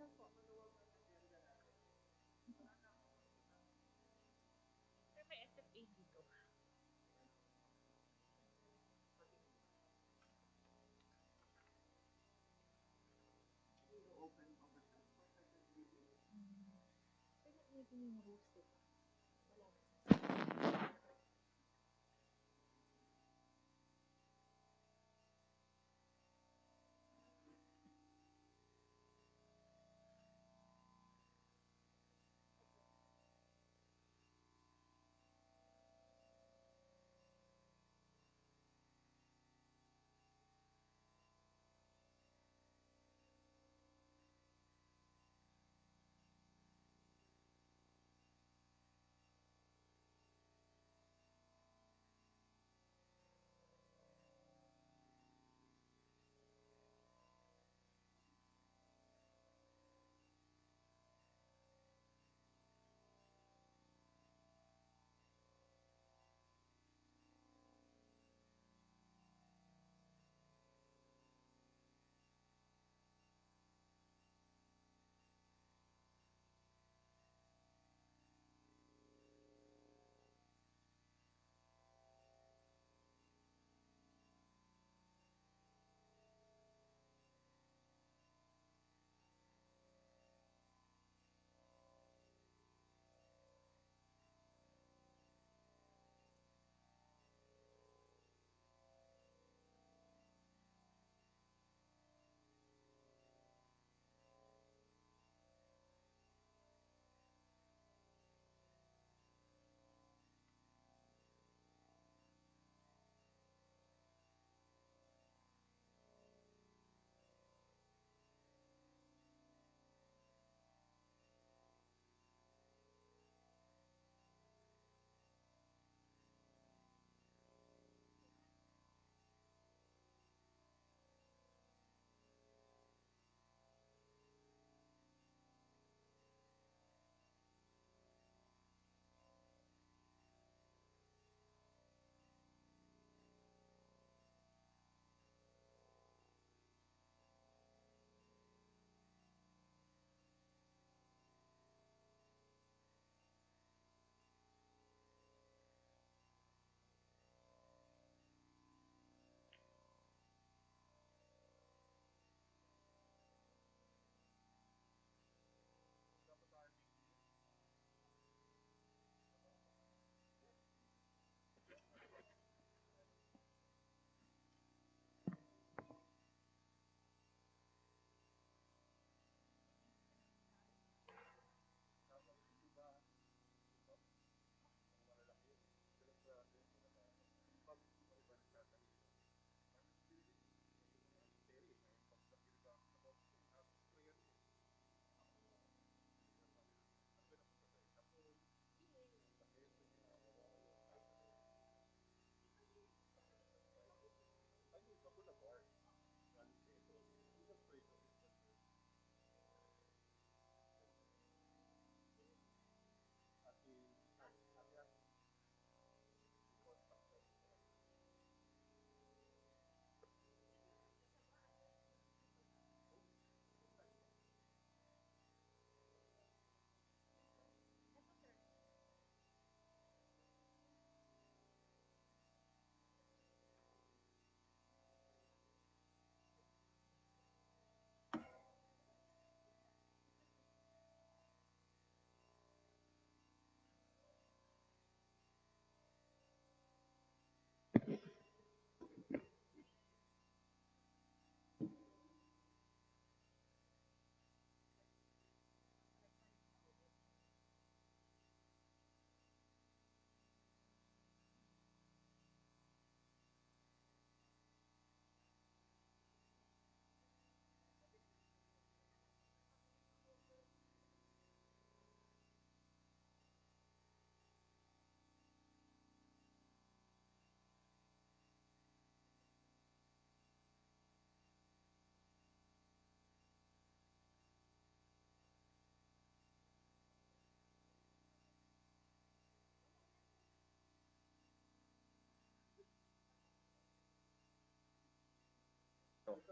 Pero may SFA dito. Pero yung rules, diba? Wala na.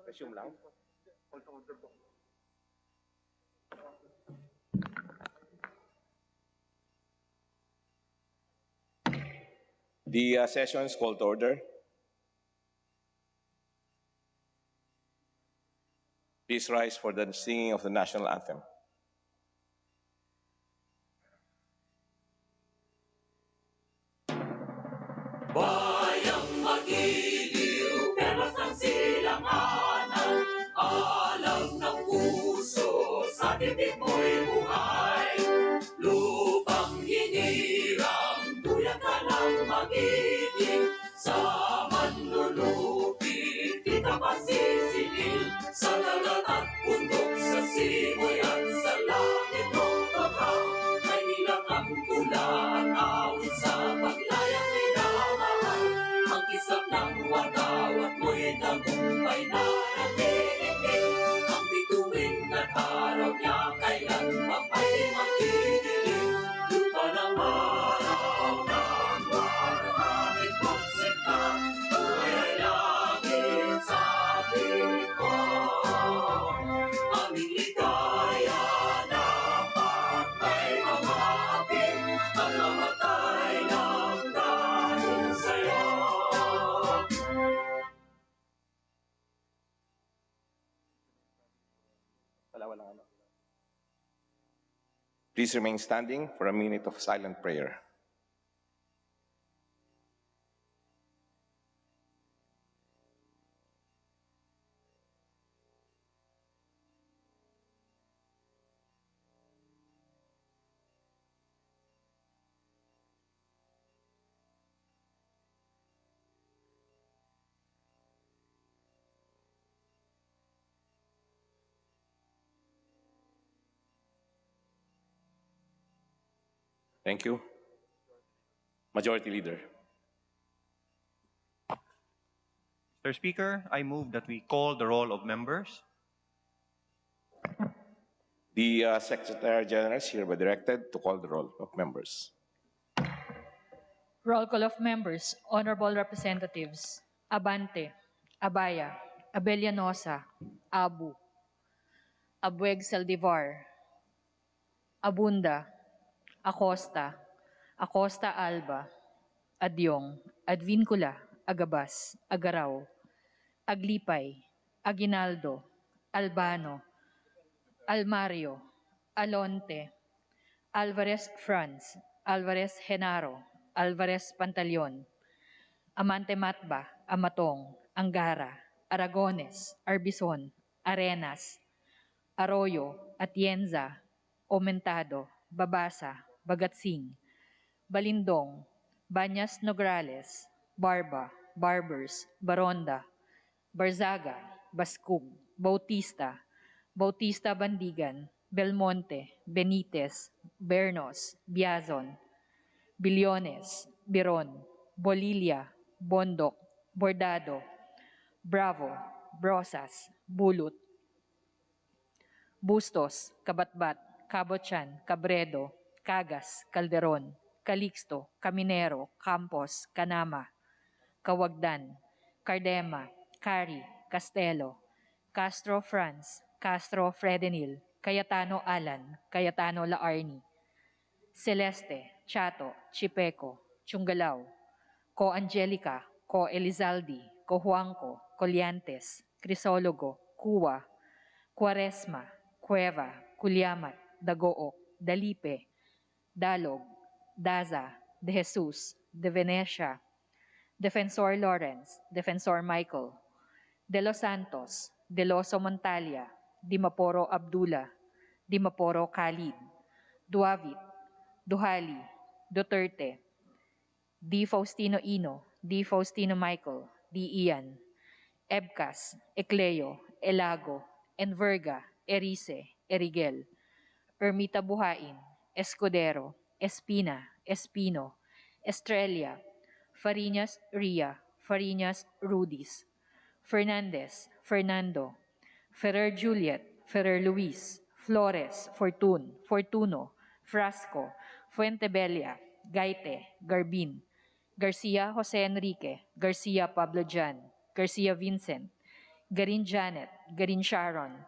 Resume lang. The session is called to order. Please rise for the singing of the national anthem. Bayang magiliw, perlas ng silanganan, alam ng puso, sa titik mo'y buhay. Lupang hinirang, tuyak ka ng magiting, sa manlulupit, di ka masisingil. Sa dagat at bundok, sa simoy at sa langit mong baka, may nilang ang tula at awit sa paglayang minamahal. Ang kisap ng watawat mo'y tagumpay na nagdidinig. Ang bituin at araw niya kailanman ay magdidilig. Lupa ng araw ng warahangin mong sinta, buhay ay langit sa ating ko. Aming ligaya dapat may mga aking magmamatay ng dahil sa'yo. Please remain standing for a minute of silent prayer. Thank you. Majority Leader. Mr. Speaker, I move that we call the roll of members. The Secretary General is hereby directed to call the roll of members. Roll call of members, Honorable Representatives, Abante, Abaya, Abellanosa, Abu, Abueg Saldivar, Abunda, Acosta, Acosta Alba, Adyong, Advincula, Agabas, Agaraw, Aglipay, Aguinaldo, Albano, Almario, Alonte, Alvarez Franz, Alvarez Genaro, Alvarez Pantaleon, Amante Matba, Amatong, Angara, Aragones, Arbison, Arenas, Arroyo, Atienza, Omentado, Babasa, Bagatsing, Balindong, Banyas Nograles, Barba, Barbers, Baronda, Barzaga, Baskug, Bautista, Bautista Bandigan, Belmonte, Benitez, Bernos, Biazon, Billones, Biron, Bolilia, Bondok, Bordado, Bravo, Brosas, Bulut, Bustos, Kabatbat, Cabochan, Cabredo, Cagas, Calderon, Calixto, Caminero, Campos, Canama, Kawagdan, Cardema, Cari, Castelo, Castro Franz, Castro Fredenil, Cayetano Alan, Cayetano Laarni, Celeste, Chato, Chipeco, Chungalao, Co Angelica, Co Elizaldi, Co Juanco, Colliantes, Crisologo, Cuwa, Quaresma, Cueva, Culyamat, Dagook, Dalipe, Dalog, Daza, De Jesus, De Venecia, Defensor Lawrence, Defensor Michael, De Los Santos, De Loso Montalia, Dimaporo Abdullah, Dimaporo Khalid, Duavit, Duhali, Duterte, D. Faustino Ino, D. Faustino Michael, D. Ian, Ebcas, Ecleo, Elago, Enverga, Erice, Erigel, Ermita Buhain, Escudero, Espina, Espino, Estrella, Fariñas Ria, Fariñas Rudis, Fernandez, Fernando, Ferrer Juliet, Ferrer Luis, Flores, Fortun, Fortuno, Frasco, Fuentebella, Gaite, Garbin, Garcia Jose Enrique, Garcia Pablo Jan, Garcia Vincent, Garin Janet, Garin Sharon,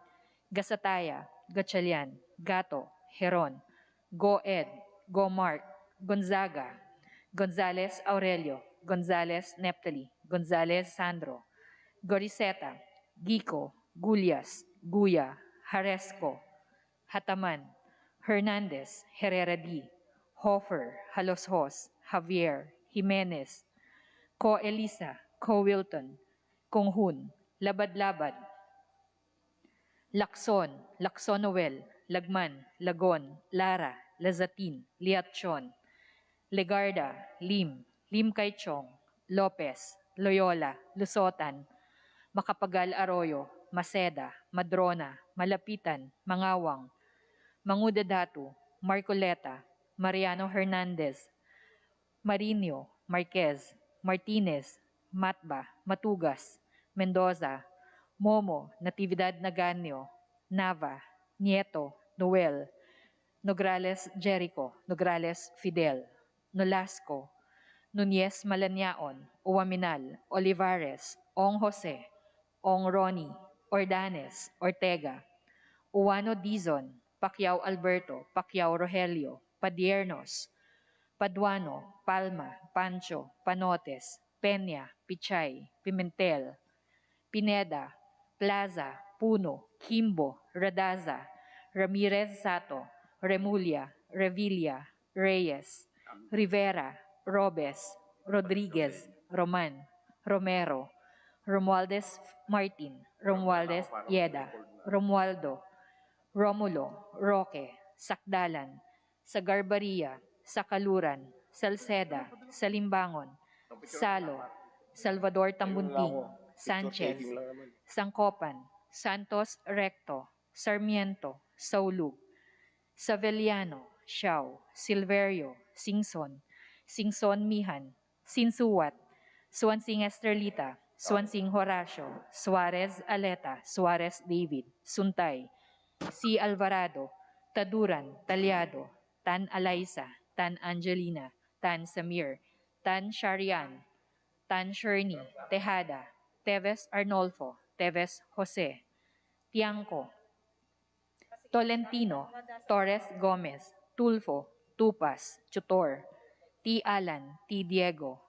Gasataya, Gatchalian, Gato, Heron, Go-Ed, Go-Mark, Gonzaga, Gonzales Aurelio, Gonzales Neptali, Gonzales Sandro, Goriseta, Gico, Gulyas, Guya, Haresco, Hataman, Hernandez, Herrera D, Hofer, Haloshos, Javier, Jimenez, Ko Elisa, Ko Wilton, Konghun, Labad-Labad, Lacson, Lacson Noel, Lagman, Lagon, Lara, Lazatin, Liatchon, Legarda, Lim, Lim Kaichong, Lopez, Loyola, Lusotan, Macapagal Arroyo, Maceda, Madrona, Malapitan, Mangawang, Mangudadatu, Marcoleta, Mariano Hernandez, Marinho, Marquez, Martinez, Matba, Matugas, Mendoza, Momo, Natividad Naganio, Nava, Nieto, Noel, Nograles Jericho, Nograles Fidel, Nolasco, Nunez Malaniaon, Uwaminal, Olivares, Ong Jose, Ong Ronnie, Ordanes, Ortega, Uwano Dizon, Pacquiao Alberto, Pacquiao Rogelio, Padiernos, Paduano, Palma, Pancho, Panotes, Peña, Pichay, Pimentel, Pineda, Plaza, Puno, Kimbo, Radaza, Ramirez Sato, Remulla, Revilla, Reyes, Rivera, Robes, Rodriguez, Roman, Romero, Romualdez Martin, Romualdez Yeda, Romualdo, Romulo, Roque, Sakdalan, Sagarbaria, Sakaluran, Salceda, Salimbangon, Salo, Salvador Tambunting, Sanchez, Sangkopan, Santos Recto, Sarmiento, Saulug, Saveliano, Xiao, Silverio, Singson, Singson Mihan, Sinsuwat, Swansing Estrelita, Swansing Horacio, Suarez Aleta, Suarez David, Suntay, C. Alvarado, Taduran, Talyado, Tan Alaisa, Tan Angelina, Tan Samir, Tan Sharian, Tan Sherny, Tejada, Teves Arnolfo, Teves Jose, Tiangco, Tolentino, Torres Gomez, Tulfo, Tupas, Chutor, T. Alan, T. Diego,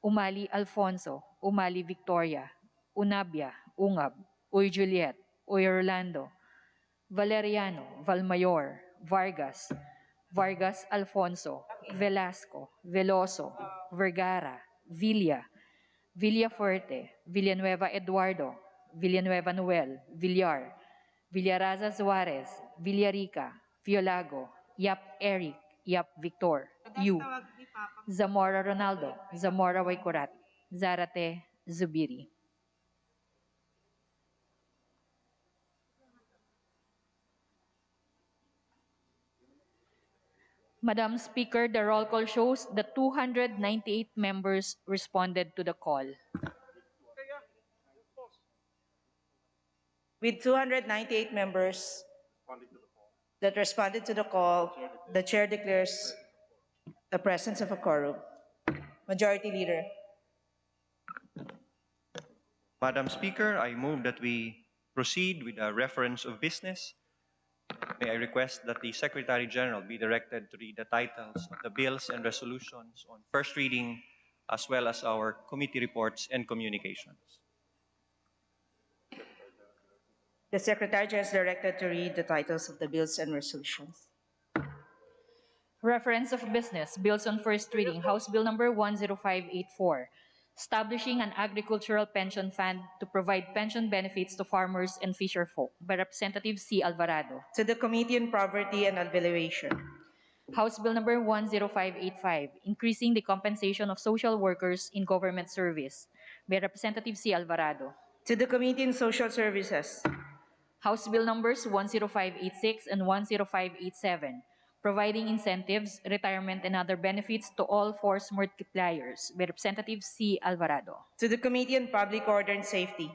Umali Alfonso, Umali Victoria, Unabia, Ungab, Uy Juliet, Uy Orlando, Valeriano, Valmayor, Vargas, Vargas Alfonso, Velasco, Veloso, Vergara, Villa, Villafuerte, Villanueva Eduardo, Villanueva Noel, Villar, Villaraza Suarez, Villarica, Fiolago, Yap Eric, Yap Victor, Yu, Zamora Ronaldo, Zamora Waikurat, Zarate Zubiri. Madam Speaker, the roll call shows that 298 members responded to the call. With 298 members that responded to the call, the chair declares the presence of a quorum. Majority Leader. Madam Speaker, I move that we proceed with a reference of business. May I request that the Secretary General be directed to read the titles of the bills and resolutions on first reading, as well as our committee reports and communications. The Secretary General is directed to read the titles of the bills and resolutions. Reference of business, bills on first reading, House Bill number 10584, establishing an agricultural pension fund to provide pension benefits to farmers and fisherfolk, by Representative C. Alvarado. To the Committee on Poverty and Alleviation. House Bill number 10585, increasing the compensation of social workers in government service, by Representative C. Alvarado. To the Committee on Social Services. House Bill numbers 10586 and 10587, providing incentives, retirement, and other benefits to all force multipliers, by Representative C. Alvarado. To the Committee on Public Order and Safety.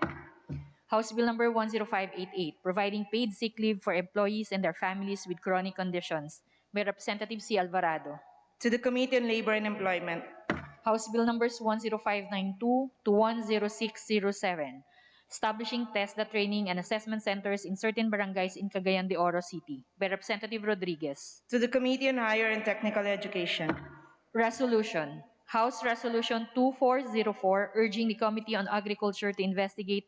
House Bill number 10588, providing paid sick leave for employees and their families with chronic conditions, by Representative C. Alvarado. To the Committee on Labor and Employment. House Bill numbers 10592 to 10607, establishing TESDA training and assessment centers in certain barangays in Cagayan de Oro City by Representative Rodriguez. To the Committee on Higher and Technical Education. Resolution. House Resolution 2404 urging the Committee on Agriculture to investigate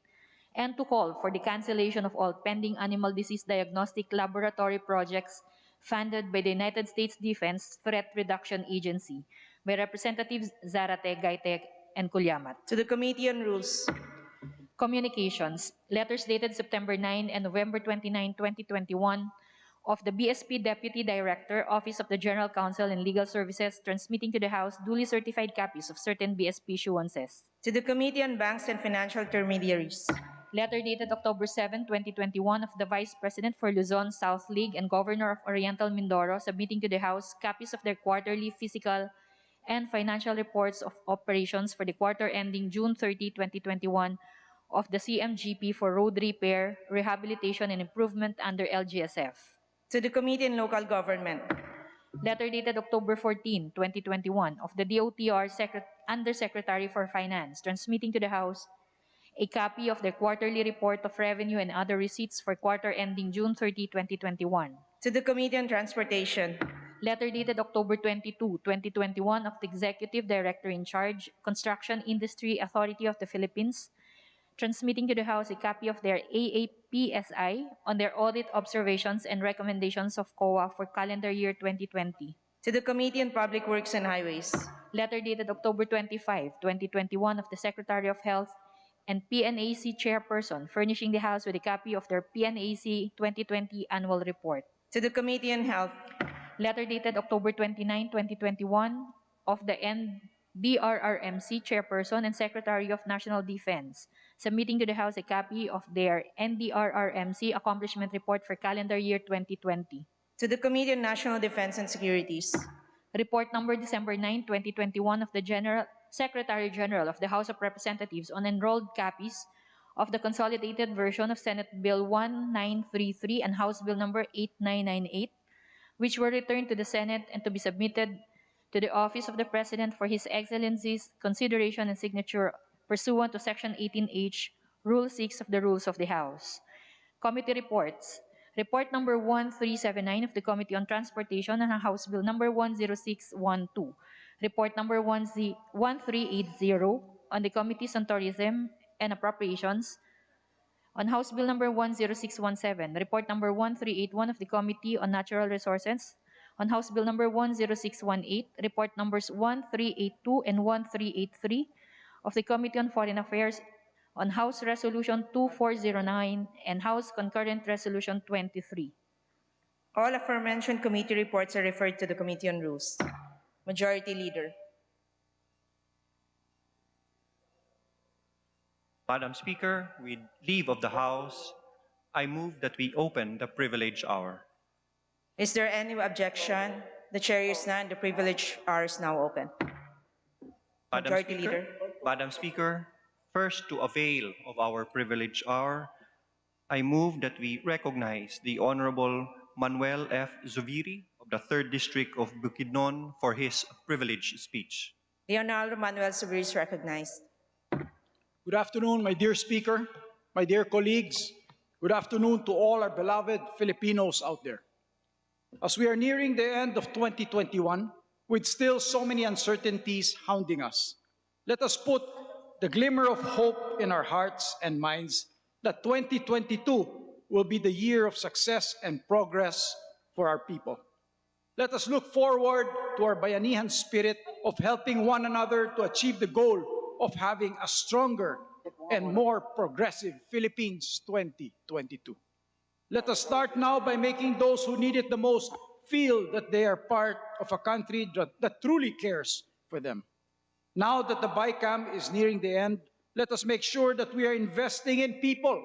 and to call for the cancellation of all pending animal disease diagnostic laboratory projects funded by the United States Defense Threat Reduction Agency by Representatives Zarate, Gaite, and Kulyamat. To the Committee on Rules. Communications. Letters dated September 9 and November 29, 2021 of the BSP Deputy Director, Office of the General Counsel and Legal Services, transmitting to the House duly certified copies of certain BSP issuances. To the Committee on Banks and Financial Intermediaries. Letter dated October 7, 2021 of the Vice President for Luzon South League and Governor of Oriental Mindoro, submitting to the House copies of their quarterly physical and financial reports of operations for the quarter ending June 30, 2021 of the CMGP for road repair, rehabilitation, and improvement under LGSF. To the Committee on Local Government. Letter dated October 14, 2021 of the DOTR Undersecretary for Finance, transmitting to the House a copy of their quarterly report of revenue and other receipts for quarter ending June 30, 2021. To the Committee on Transportation. Letter dated October 22, 2021 of the Executive Director in Charge, Construction Industry Authority of the Philippines, transmitting to the House a copy of their AAPSI on their audit observations and recommendations of COA for calendar year 2020. To the Committee on Public Works and Highways. Letter dated October 25, 2021 of the Secretary of Health and PNAC Chairperson, furnishing the House with a copy of their PNAC 2020 Annual Report. To the Committee on Health. Letter dated October 29, 2021 of the NDRRMC Chairperson and Secretary of National Defense, submitting to the House a copy of their NDRRMC Accomplishment Report for calendar year 2020. To the Committee on National Defense and Securities. Report number December 9, 2021 of the Secretary General of the House of Representatives on enrolled copies of the consolidated version of Senate Bill 1933 and House Bill number 8998, which were returned to the Senate and to be submitted to the Office of the President for His Excellency's consideration and signature pursuant to Section 18H, Rule 6 of the Rules of the House. Committee reports. Report number 1379 of the Committee on Transportation and House Bill number 10612. Report number 1380 on the Committees on Tourism and Appropriations. On House Bill number 10617, Report number 1381 of the Committee on Natural Resources. On House Bill number 10618, Report numbers 1382 and 1383 of the Committee on Foreign Affairs. On House Resolution 2409 and House Concurrent Resolution 23. All aforementioned committee reports are referred to the Committee on Rules. Majority Leader. Madam Speaker, with leave of the House, I move that we open the privilege hour. Is there any objection? The chair is none. The privilege hour is now open. Majority Leader. Madam Speaker, first to avail of our privilege hour, I move that we recognize the Honorable Manuel F. Zubiri of the 3rd District of Bukidnon for his privilege speech. The Honorable Manuel Zubiri is recognized. Good afternoon, my dear Speaker, my dear colleagues. Good afternoon to all our beloved Filipinos out there. As we are nearing the end of 2021, with still so many uncertainties hounding us, let us put the glimmer of hope in our hearts and minds that 2022 will be the year of success and progress for our people. Let us look forward to our bayanihan spirit of helping one another to achieve the goal of having a stronger and more progressive Philippines 2022. Let us start now by making those who need it the most feel that they are part of a country that truly cares for them. Now that the BICAM is nearing the end, let us make sure that we are investing in people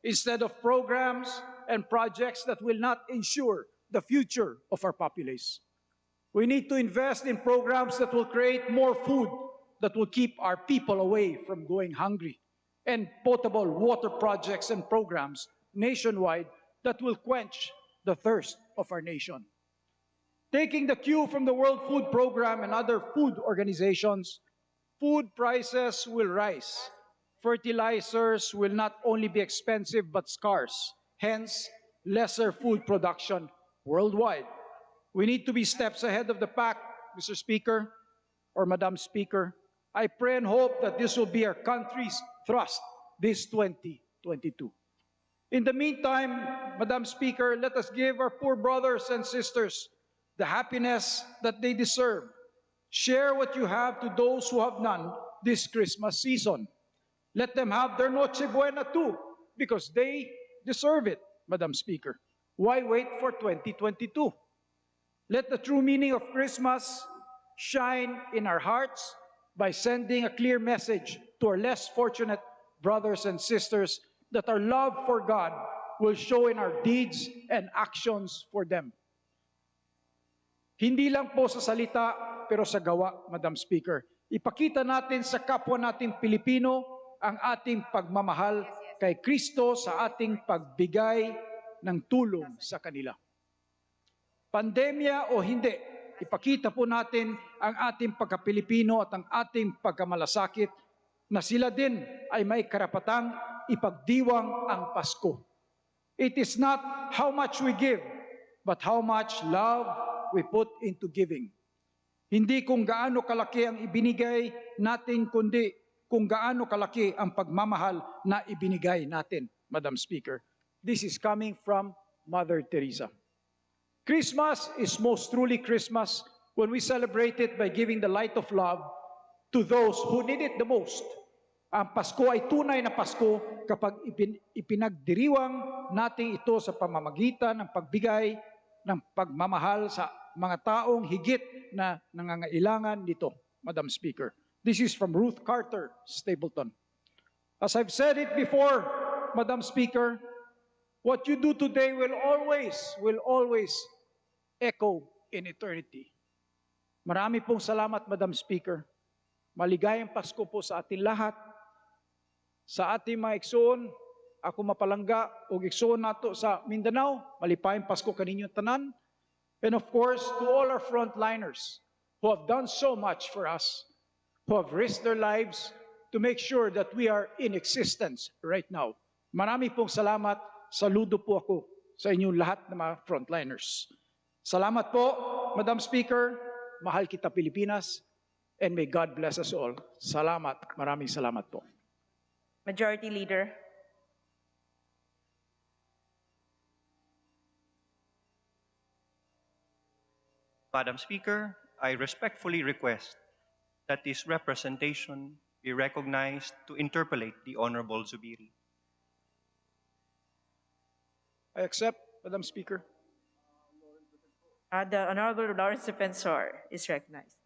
instead of programs and projects that will not ensure the future of our populace. We need to invest in programs that will create more food, that will keep our people away from going hungry, and potable water projects and programs nationwide that will quench the thirst of our nation. Taking the cue from the World Food Program and other food organizations, food prices will rise fertilizers will not only be expensive but scarce, hence lesser food production worldwide. We need to be steps ahead of the pack, Mr. Speaker or Madam Speaker. I pray and hope that this will be our country's thrust this 2022. In the meantime, Madam Speaker, let us give our poor brothers and sisters the happiness that they deserve. Share what you have to those who have none this Christmas season. Let them have their Noche Buena too, because they deserve it, Madam Speaker. Why wait for 2022? Let the true meaning of Christmas shine in our hearts by sending a clear message to our less fortunate brothers and sisters that our love for God will show in our deeds and actions for them. Hindi lang po sa salita, pero sa gawa, Madam Speaker. Ipakita natin sa kapwa nating Pilipino ang ating pagmamahal kay Kristo sa ating pagbigay ng tulong sa kanila. Pandemya o hindi, ipakita po natin ang ating pagka-Pilipino at ang ating pagkamalasakit na sila din ay may karapatang ipagdiwang ang Pasko. It is not how much we give, but how much love we put into giving. Hindi kung gaano kalaki ang ibinigay natin, kundi kung gaano kalaki ang pagmamahal na ibinigay natin, Madam Speaker. This is coming from Mother Teresa. Christmas is most truly Christmas when we celebrate it by giving the light of love to those who need it the most. Ang Pasko ay tunay na Pasko kapag ipinagdiriwang natin ito sa pamamagitan ng pagbigay ng pagmamahal sa mga taong higit na nangangailangan nito, Madam Speaker. This is from Ruth Carter, Stapleton. As I've said it before, Madam Speaker, what you do today will always echo in eternity. Marami pong salamat, Madam Speaker. Maligayang Pasko po sa ating lahat. Sa ating mga igsoon, ako mapalangga o igsoon nato sa Mindanao, malipayang Pasko kaninyong tanan. And of course, to all our frontliners who have done so much for us, who have risked their lives to make sure that we are in existence right now. Marami pong salamat. Saludo po ako sa inyong lahat ng mga frontliners. Salamat po, Madam Speaker. Mahal kita, Pilipinas. And may God bless us all. Salamat. Maraming salamat po. Majority Leader. Madam Speaker, I respectfully request that this representation be recognized to interpolate the Honorable Zubiri. I accept, Madam Speaker. The Honorable Lawrence Defensor is recognized.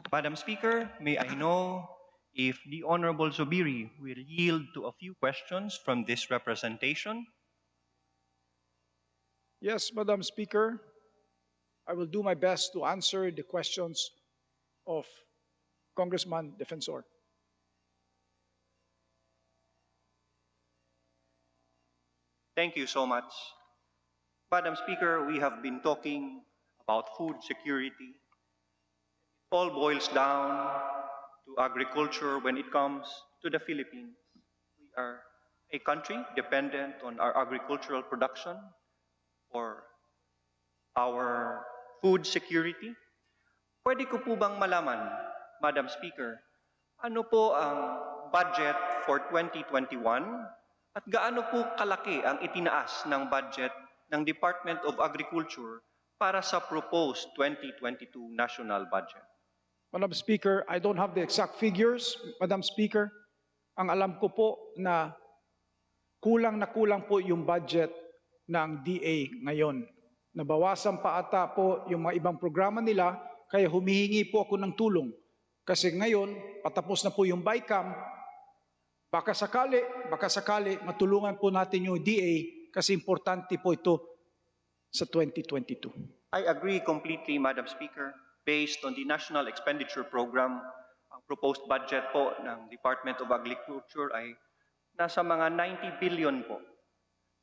Madam Speaker, may I know if the Honorable Zubiri will yield to a few questions from this representation? Yes, Madam Speaker. I will do my best to answer the questions of Congressman Defensor. Thank you so much. Madam Speaker, we have been talking about food security. It all boils down to agriculture when it comes to the Philippines. We are a country dependent on our agricultural production for our food security. Pwede ko po bang malaman, Madam Speaker, ano po ang budget for 2021 at gaano po kalaki ang itinaas ng budget ng Department of Agriculture para sa proposed 2022 national budget? Madam Speaker, I don't have the exact figures, Madam Speaker. Ang alam ko po na kulang po yung budget ng DA ngayon. Nabawasan pa ata po yung mga ibang programa nila, kaya humihingi po ako ng tulong. Kasi ngayon, patapos na po yung Bicam, baka sakali matulungan po natin yung DA kasi importante po ito sa 2022. I agree completely, Madam Speaker. Based on the National Expenditure Program, ang proposed budget po ng Department of Agriculture ay nasa mga 90 billion po.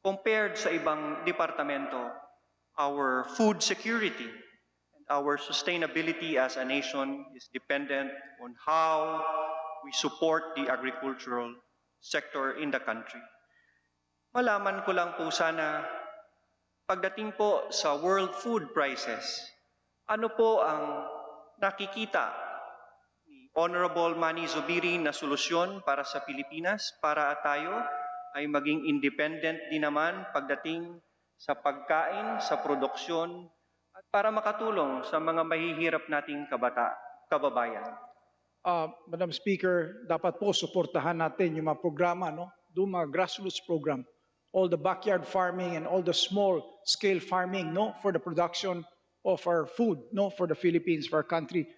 Compared sa ibang departamento, our food security and our sustainability as a nation is dependent on how we support the agricultural sector in the country. Malaman ko lang po sana, pagdating po sa world food prices, ano po ang nakikita ni Honorable Manny Zubiri na solusyon para sa Pilipinas para tayo ay maging independent din naman pagdating sa pagkain, sa produksyon, at para makatulong sa mga mahihirap nating kababayan. Madam Speaker, dapat po suportahan natin yung mga programa, no? Doon mga grassroots program, all the backyard farming and all the small scale farming, no, for the production of our food, no, for the Philippines, for our country.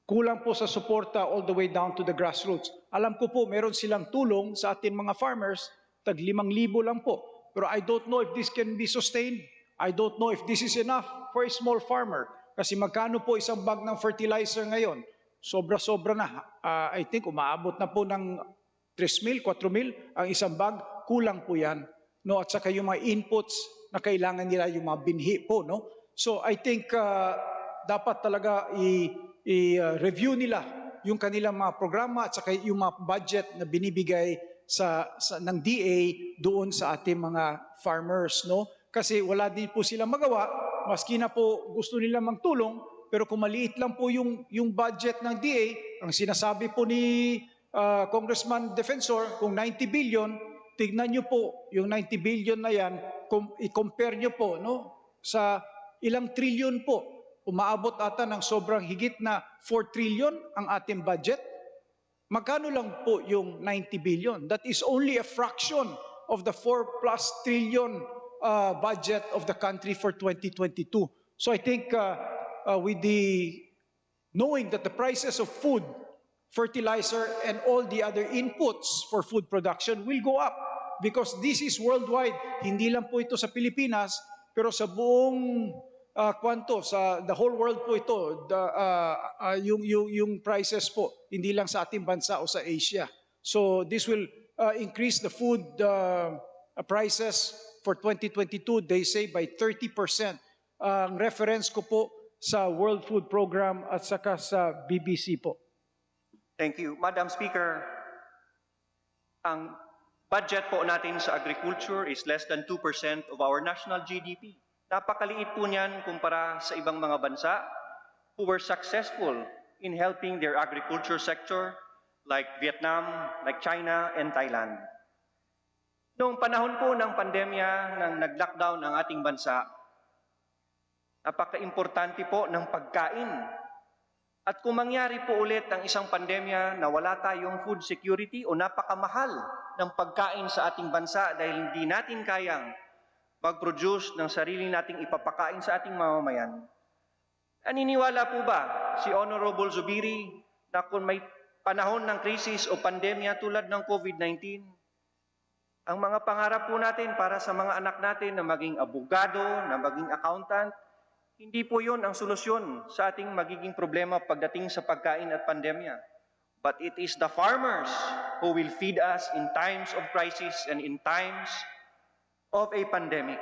Kulang po sa suporta all the way down to the grassroots. Alam ko po, meron silang tulong sa ating mga farmers, tag 5,000 lang po. Pero I don't know if this can be sustained. I don't know if this is enough for a small farmer. Kasi magkano po isang bag ng fertilizer ngayon? Sobra-sobra na. I think umaabot na po ng 3,000, 4,000 ang isang bag. Kulang po yan. No? At saka yung mga inputs na kailangan nila, yung mga binhi po. No? So I think dapat talaga i-review nila yung kanilang mga programa at saka yung mga budget na binibigay ng DA doon sa ating mga farmers. No? Kasi wala din po silang magawa, maski na po gusto nila magtulong, pero kung maliit lang po yung budget ng DA, ang sinasabi po ni Congressman Defensor, kung 90 billion, tignan nyo po yung 90 billion na yan, i-compare nyo po, no, sa ilang trillion po. Umaabot ata ng sobrang higit na 4 trillion ang ating budget. Magkano lang po yung 90 billion? That is only a fraction of the 4+ trillion budget of the country for 2022. So I think with the knowing that the prices of food, fertilizer, and all the other inputs for food production will go up because this is worldwide. Hindi lang po ito sa Pilipinas, pero sa buong sa the whole world po ito, yung prices po, hindi lang sa ating bansa o sa Asia. So this will increase the food prices for 2022, they say by 30%. Ang reference ko po sa World Food Program at saka sa BBC po. Thank you. Madam Speaker, ang budget po natin sa agriculture is less than 2% of our national GDP. Napakaliit po niyan kumpara sa ibang mga bansa who were successful in helping their agriculture sector like Vietnam, like China, and Thailand. Noong panahon po ng pandemya, nang nag-lockdown ang ating bansa, napaka-importante po ng pagkain. At kung mangyari po ulit ang isang pandemya na wala tayong food security o napakamahal ng pagkain sa ating bansa dahil hindi natin kayang mag-produce ng sarili nating ipapakain sa ating mamamayan. Naniniwala po ba si Honorable Zubiri na kung may panahon ng krisis o pandemya tulad ng COVID-19, ang mga pangarap po natin para sa mga anak natin na maging abogado, na maging accountant, hindi po yun ang solusyon sa ating magiging problema pagdating sa pagkain at pandemya. But it is the farmers who will feed us in times of crisis and in times of a pandemic.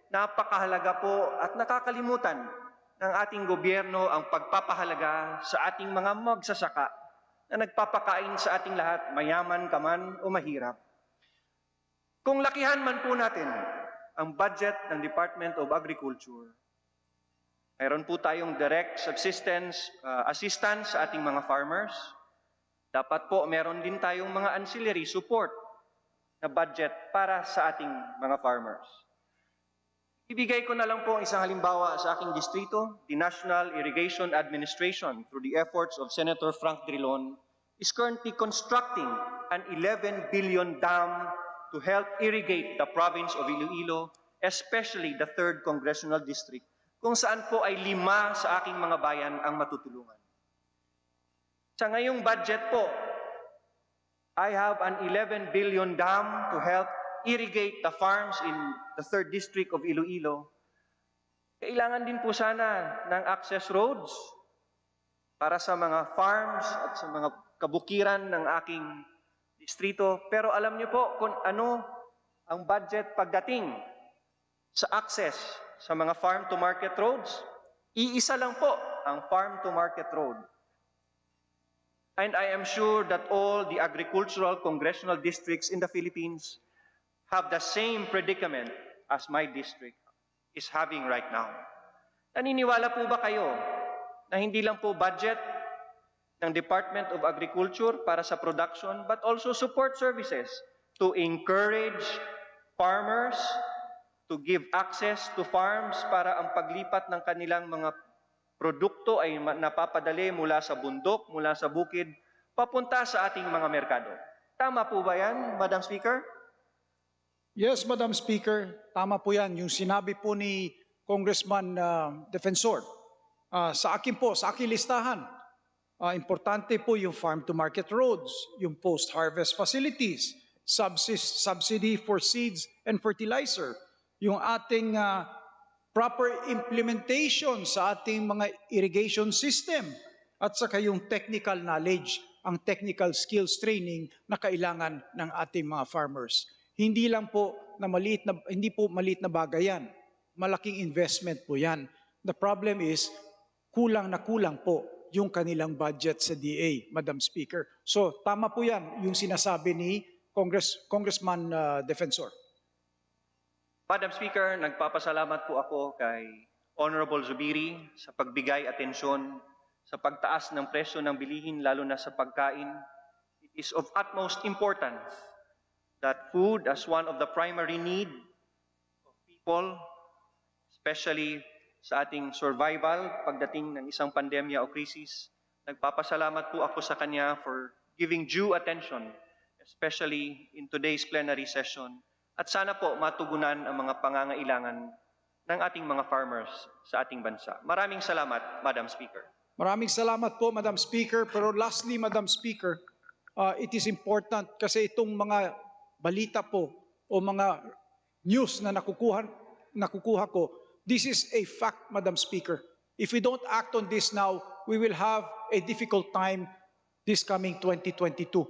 Napakahalaga po at nakakalimutan ng ating gobyerno ang pagpapahalaga sa ating mga magsasaka na nagpapakain sa ating lahat, mayaman ka man o mahirap. Kung lakihan man po natin ang budget ng Department of Agriculture, mayroon po tayong direct subsistence assistance sa ating mga farmers. Dapat po meron din tayong mga ancillary support na budget para sa ating mga farmers. Ibigay ko na lang po isang halimbawa sa aking distrito. The National Irrigation Administration, through the efforts of Senator Frank Drilon, is currently constructing an 11 billion dam to help irrigate the province of Iloilo, especially the 3rd Congressional District, kung saan po ay 5 sa aking mga bayan ang matutulungan. Sa ngayong budget po, I have an 11 billion dam to help irrigate the farms in the 3rd District of Iloilo. Kailangan din po sana ng access roads para sa mga farms at sa mga kabukiran ng aking distrito. Pero alam niyo po kung ano ang budget pagdating sa access sa mga farm-to-market roads? Iisa lang po ang farm-to-market road. And I am sure that all the agricultural congressional districts in the Philippines have the same predicament as my district is having right now. Naniniwala po ba kayo na hindi lang po budget ng Department of Agriculture para sa production but also support services to encourage farmers to give access to farms para ang paglipat ng kanilang mga produkto ay napapadali mula sa bundok, mula sa bukid, papunta sa ating mga merkado. Tama po ba yan, Madam Speaker? Yes, Madam Speaker, tama po yan. Yung sinabi po ni Congressman Defensor, sa akin po, sa aking listahan, importante po yung farm-to-market roads, yung post-harvest facilities, subsidy for seeds and fertilizer, yung ating proper implementation sa ating mga irrigation system, at saka yung technical knowledge, ang technical skills training na kailangan ng ating mga farmers. Hindi lang po hindi po maliit na bagay yan. Malaking investment po yan. The problem is, kulang na kulang po yung kanilang budget sa DA, Madam Speaker. So tama po yan, yung sinasabi ni Congressman Defensor. Madam Speaker, nagpapasalamat po ako kay Honorable Zubiri sa pagbigay atensyon sa pagtaas ng presyo ng bilihin lalo na sa pagkain. It is of utmost importance that food as one of the primary need of people, especially sa ating survival pagdating ng isang pandemya o krisis. Nagpapasalamat po ako sa kanya for giving due attention, especially in today's plenary session. At sana po matugunan ang mga pangangailangan ng ating mga farmers sa ating bansa. Maraming salamat, Madam Speaker. Maraming salamat po, Madam Speaker. Pero lastly, Madam Speaker, it is important kasi itong mga balita po o mga news na nakukuha ko, this is a fact, Madam Speaker. If we don't act on this now, we will have a difficult time this coming 2022.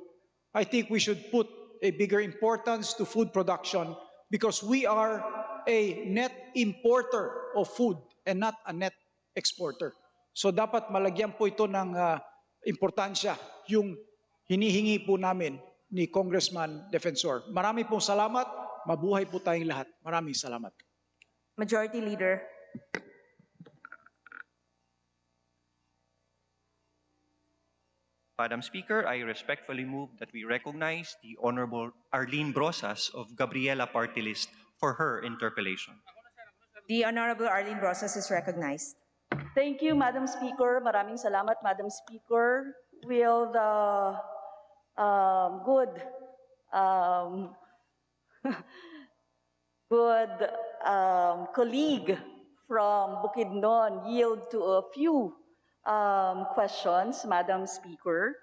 I think we should put a bigger importance to food production because we are a net importer of food and not a net exporter. So dapat malagyan po ito ng importansya yung hinihingi po namin ni Congressman Defensor. Marami pong salamat. Mabuhay po tayong lahat. Maraming salamat. Majority Leader. Madam Speaker, I respectfully move that we recognize the Honorable Arlene Brosas of Gabriela Party List for her interpellation. The Honorable Arlene Brosas is recognized. Thank you, Madam Speaker. Maraming salamat, Madam Speaker. Will the good colleague from Bukidnon yield to a few questions, Madam Speaker?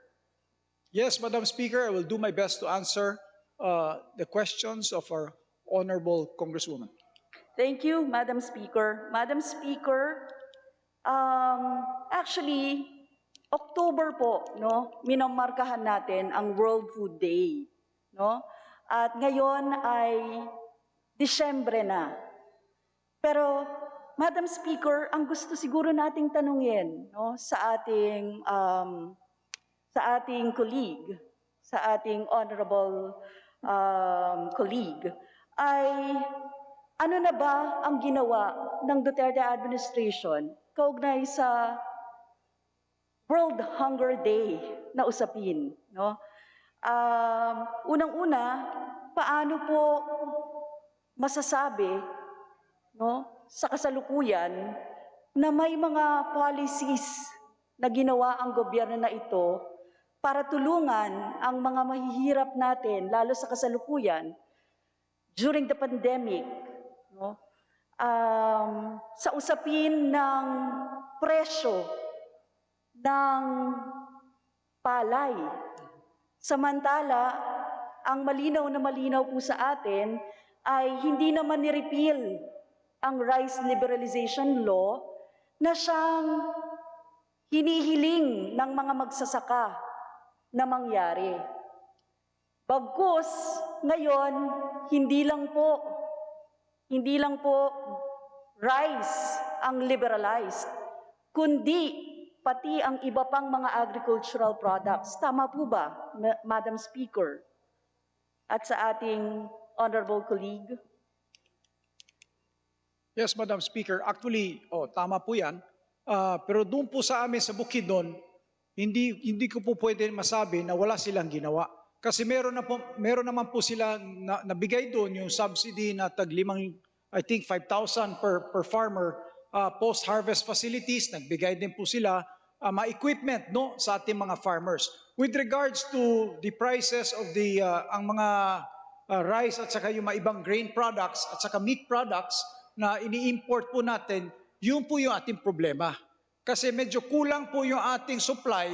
Yes, Madam Speaker, I will do my best to answer the questions of our honorable Congresswoman. Thank you, Madam Speaker. Madam Speaker, actually, October po, no, minamarkahan natin ang World Food Day, no? At ngayon ay Disyembre na. Pero, Madam Speaker, ang gusto siguro nating tanungin, no, sa ating colleague, sa ating honorable colleague, ay ano na ba ang ginawa ng Duterte administration kaugnay sa World Hunger Day na usapin, no? Unang-una, paano po masasabi, no, sa kasalukuyan na may mga policies na ginawa ang gobyerno na ito para tulungan ang mga mahihirap natin, lalo sa kasalukuyan, during the pandemic, no? Sa usapin ng presyo ng palay. Samantala, ang malinaw na malinaw po sa atin ay hindi naman ni-repeal ang rice liberalization law na siyang hinihiling ng mga magsasaka na mangyari. Bagkus, ngayon, hindi lang po rice ang liberalized, kundi pati ang iba pang mga agricultural products. Tama po ba, Madam Speaker? At sa ating honorable colleague? Yes, Madam Speaker. Actually, tama po yan. Pero doon po sa amin sa Bukidnon, hindi ko po pwede masabi na wala silang ginawa. Kasi meron naman po sila nabigay doon yung subsidy na I think 5,000 per farmer, post-harvest facilities, nagbigay din po sila mga equipment no sa ating mga farmers. With regards to the prices of ang mga rice at saka yung mga ibang grain products at saka meat products na ini-import po natin, yun po yung ating problema. Kasi medyo kulang po yung ating supply,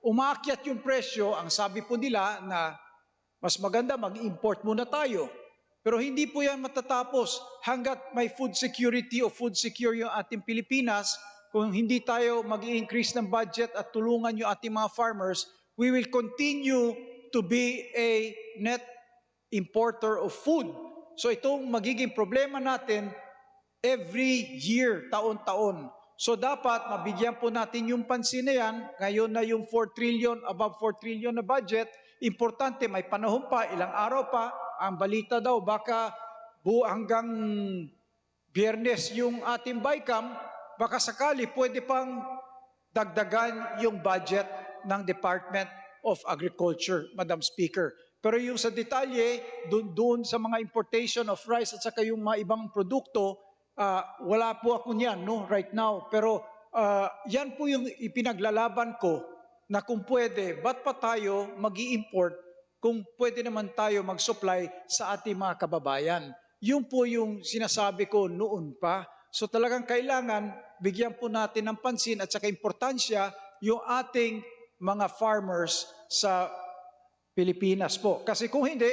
umaakyat yung presyo, ang sabi po nila na mas maganda mag-import muna tayo. Pero hindi po yan matatapos hanggat may food security o food secure yung ating Pilipinas. Kung hindi tayo mag-i-increase ng budget at tulungan yung ating mga farmers, we will continue to be a net importer of food. So itong magiging problema natin every year, taon-taon. So dapat mabigyan po natin yung pansin na yan. Ngayon na yung 4 trillion, above 4 trillion na budget, importante may panahon pa, ilang araw pa. Ang balita daw baka hanggang Biyernes yung ating BICAM, baka sakali pwede pang dagdagan yung budget ng Department of Agriculture, Madam Speaker. Pero yung sa detalye, doon sa mga importation of rice at saka yung mga ibang produkto, wala po ako niyan right now. Pero yan po yung ipinaglalaban ko na kung pwede, ba't pa tayo mag-i-import kung pwede naman tayo mag-supply sa ating mga kababayan. Yun po yung sinasabi ko noon pa. So talagang kailangan bigyan po natin ng pansin at saka importansya yung ating mga farmers sa Pilipinas po. Kasi kung hindi,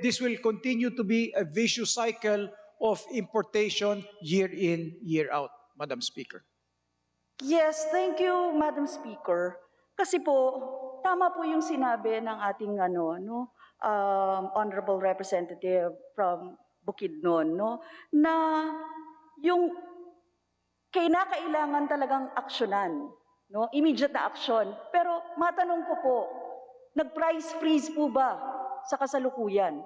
this will continue to be a vicious cycle of importation year in, year out, Madam Speaker. Yes, thank you, Madam Speaker. Kasi po, tama po yung sinabi ng ating Honorable Representative from Bukidnon, na yung kailangan talagang aksyonan, immediate na aksyon. Pero matanong ko po, nag-price freeze po ba sa kasalukuyan?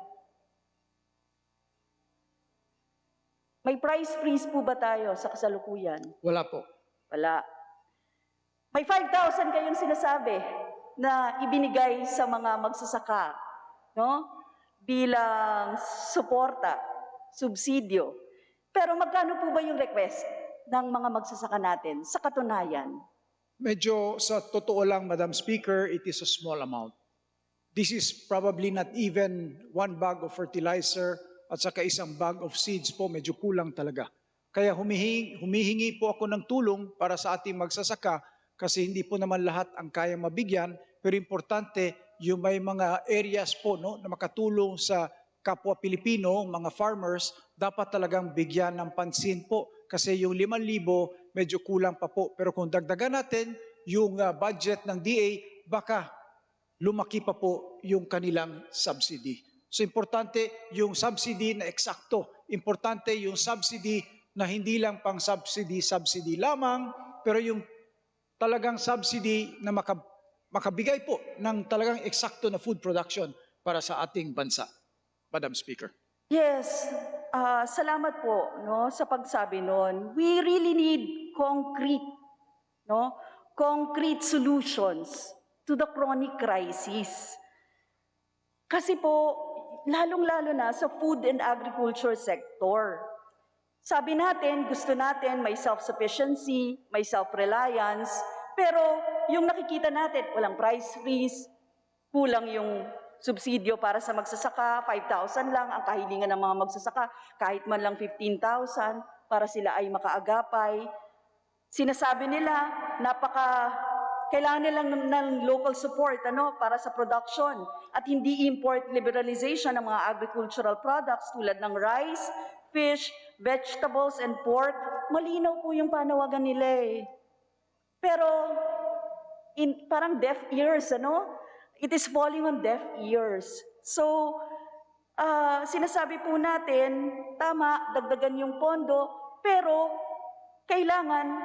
May price freeze po ba tayo sa kasalukuyan? Wala po. Wala. May 5,000 kayong sinasabi na ibinigay sa mga magsasaka, bilang suporta, subsidyo. Pero magkano po ba yung request ng mga magsasaka natin sa katunayan? Medyo sa totoo lang, Madam Speaker, it is a small amount. This is probably not even 1 bag of fertilizer at saka isang bag of seeds po, medyo kulang talaga. Kaya humihingi po ako ng tulong para sa ating magsasaka kasi hindi po naman lahat ang kaya mabigyan, pero importante yung may mga areas po na makatulong sa kapwa Pilipino, mga farmers, dapat talagang bigyan ng pansin po kasi yung 5,000 medyo kulang pa po. Pero kung dagdagan natin yung budget ng DA, baka lumaki pa po yung kanilang subsidy. So importante yung subsidy na eksakto. Importante yung subsidy na hindi lang pang subsidy lamang, pero yung talagang subsidy na makabigay po ng talagang eksakto na food production para sa ating bansa. Madam Speaker. Yes, salamat po sa pagsabi nun. We really need concrete solutions to the chronic crisis. Kasi po, lalong-lalo na sa food and agriculture sector. Sabi natin, gusto natin may self-sufficiency, may self-reliance, pero yung nakikita natin, walang price freeze, kulang yung subsidyo para sa magsasaka, 5,000 lang ang kahilingan ng mga magsasaka, kahit man lang 15,000 para sila ay makaagapay. Sinasabi nila, kailangan nilang ng local support para sa production at hindi import liberalization ng mga agricultural products tulad ng rice, fish, vegetables, and pork. Malinaw po yung panawagan nila eh. Pero parang deaf ears, It is falling on deaf ears. So, sinasabi po natin, tama, dagdagan yung pondo, pero kailangan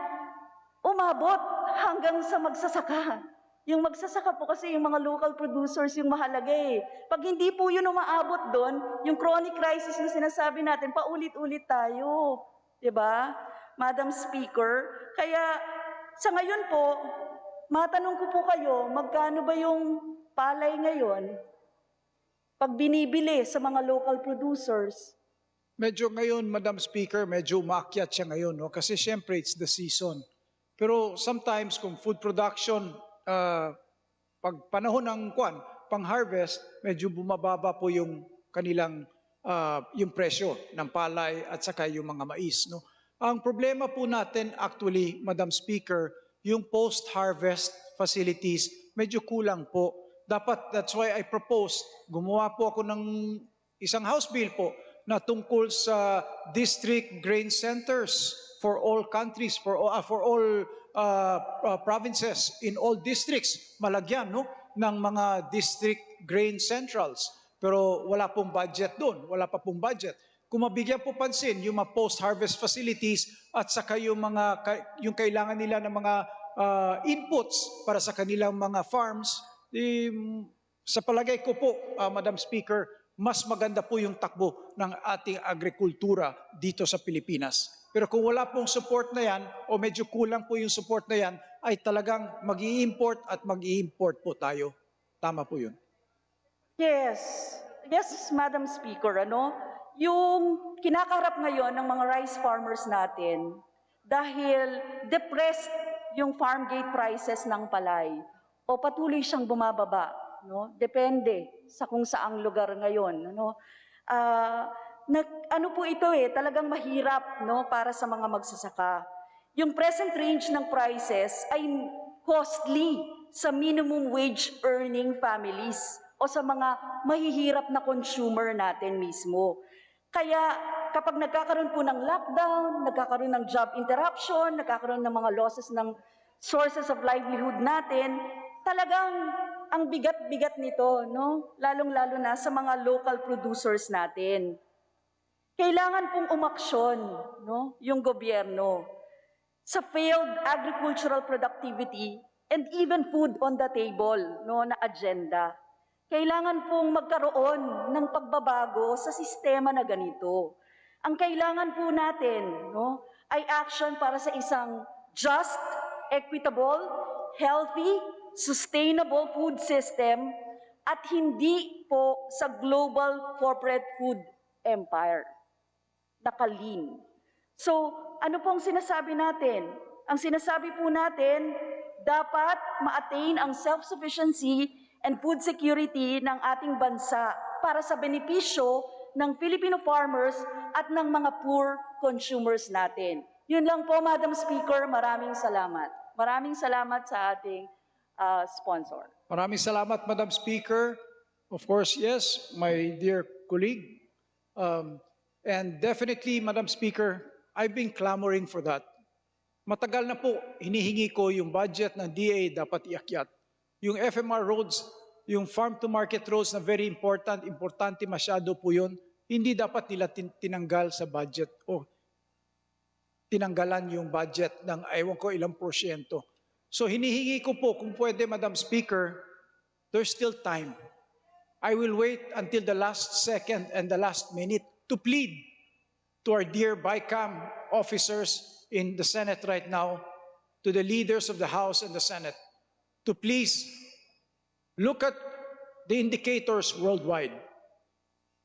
umabot hanggang sa magsasaka. Yung magsasaka po kasi yung mga local producers yung mahalaga eh. Pag hindi po yun umaabot doon, yung chronic crisis na sinasabi natin, paulit-ulit tayo. 'Di ba? Madam Speaker, kaya sa ngayon po, matanong ko po kayo, magkano ba yung palay ngayon pag binibili sa mga local producers? Medyo ngayon, Madam Speaker, medyo umaakyat siya ngayon, no? Kasi syempre, it's the season. Pero sometimes, kung food production, pag panahon ng pang-harvest, medyo bumababa po yung kanilang, yung presyo ng palay at saka yung mga mais, no? Ang problema po natin, actually, Madam Speaker, yung post-harvest facilities, medyo kulang po. Dapat, that's why I proposed, gumawa po ako ng isang House bill po na tungkol sa district grain centers for all countries, for all provinces, in all districts, malagyan no, ng mga district grain centrals. Pero wala pong budget doon, wala pa pong budget. Kung mabigyan po pansin yung mga post-harvest facilities at saka yung kailangan nila ng mga inputs para sa kanilang mga farms, sa palagay ko po, Madam Speaker, mas maganda po yung takbo ng ating agrikultura dito sa Pilipinas. Pero kung wala pong support na yan, o medyo kulang po yung support na yan, ay talagang mag-i-import at mag-i-import po tayo. Tama po yun. Yes. Yes, Madam Speaker, yung kinakaharap ngayon ng mga rice farmers natin, dahil depressed yung farm gate prices ng palay, o patuloy siyang bumababa, no? Depende sa kung saang lugar ngayon, ano po ito talagang mahirap, no, para sa mga magsasaka. Yung present range ng prices ay costly sa minimum wage earning families o sa mga mahihirap na consumer natin mismo. Kaya kapag nagkakaroon po ng lockdown, nagkakaroon ng job interruption, nagkakaroon ng mga losses ng sources of livelihood natin, talagang ang bigat-bigat nito, no? Lalong-lalo na sa mga local producers natin. Kailangan pong umaksyon, no, yung gobyerno sa failed agricultural productivity and even food on the table, no, na agenda. Kailangan pong magkaroon ng pagbabago sa sistema na ganito. Ang kailangan po natin, no, ay action para sa isang just, equitable, healthy, sustainable food system at hindi po sa global corporate food empire. Nakalin. So, ano pong sinasabi natin? Ang sinasabi po natin, dapat ma-attain ang self-sufficiency and food security ng ating bansa para sa benepisyo ng Filipino farmers at ng mga poor consumers natin. Yun lang po, Madam Speaker. Maraming salamat. Maraming salamat sa ating sponsor. Maraming salamat, Madam Speaker. Of course, yes, my dear colleague. And definitely, Madam Speaker, I've been clamoring for that. Matagal na po, hinihingi ko yung budget ng DA dapat iakyat. Yung FMR roads, yung farm-to-market roads na very important, importante masyado po yun, hindi dapat nila tinanggal sa budget o tinanggalan yung budget ng ewan ko ilang porsyento. So hinihingi ko po kung pwede, Madam Speaker, there's still time. I will wait until the last second and the last minute to plead to our dear BICAM officers in the Senate right now, to the leaders of the House and the Senate, to please look at the indicators worldwide.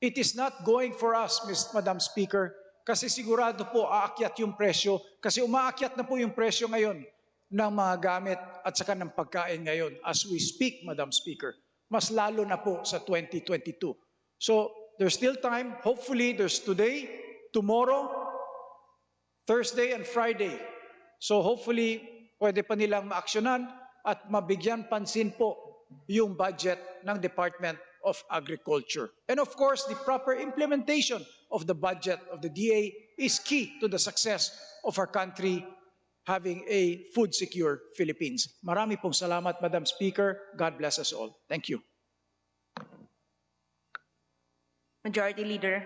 It is not going for us, Madam Speaker, kasi sigurado po aakyat yung presyo, kasi umaakyat na po yung presyo ngayon ng mga gamit at saka ng pagkain ngayon as we speak, Madam Speaker. Mas lalo na po sa 2022. So there's still time. Hopefully there's today, tomorrow, Thursday and Friday. So hopefully pwede pa nilang maaksyonan at mabigyan pansin po yung budget ng Department of Agriculture. And of course, the proper implementation of the budget of the DA is key to the success of our country having a food-secure Philippines. Marami pong salamat, Madam Speaker. God bless us all. Thank you. Majority Leader.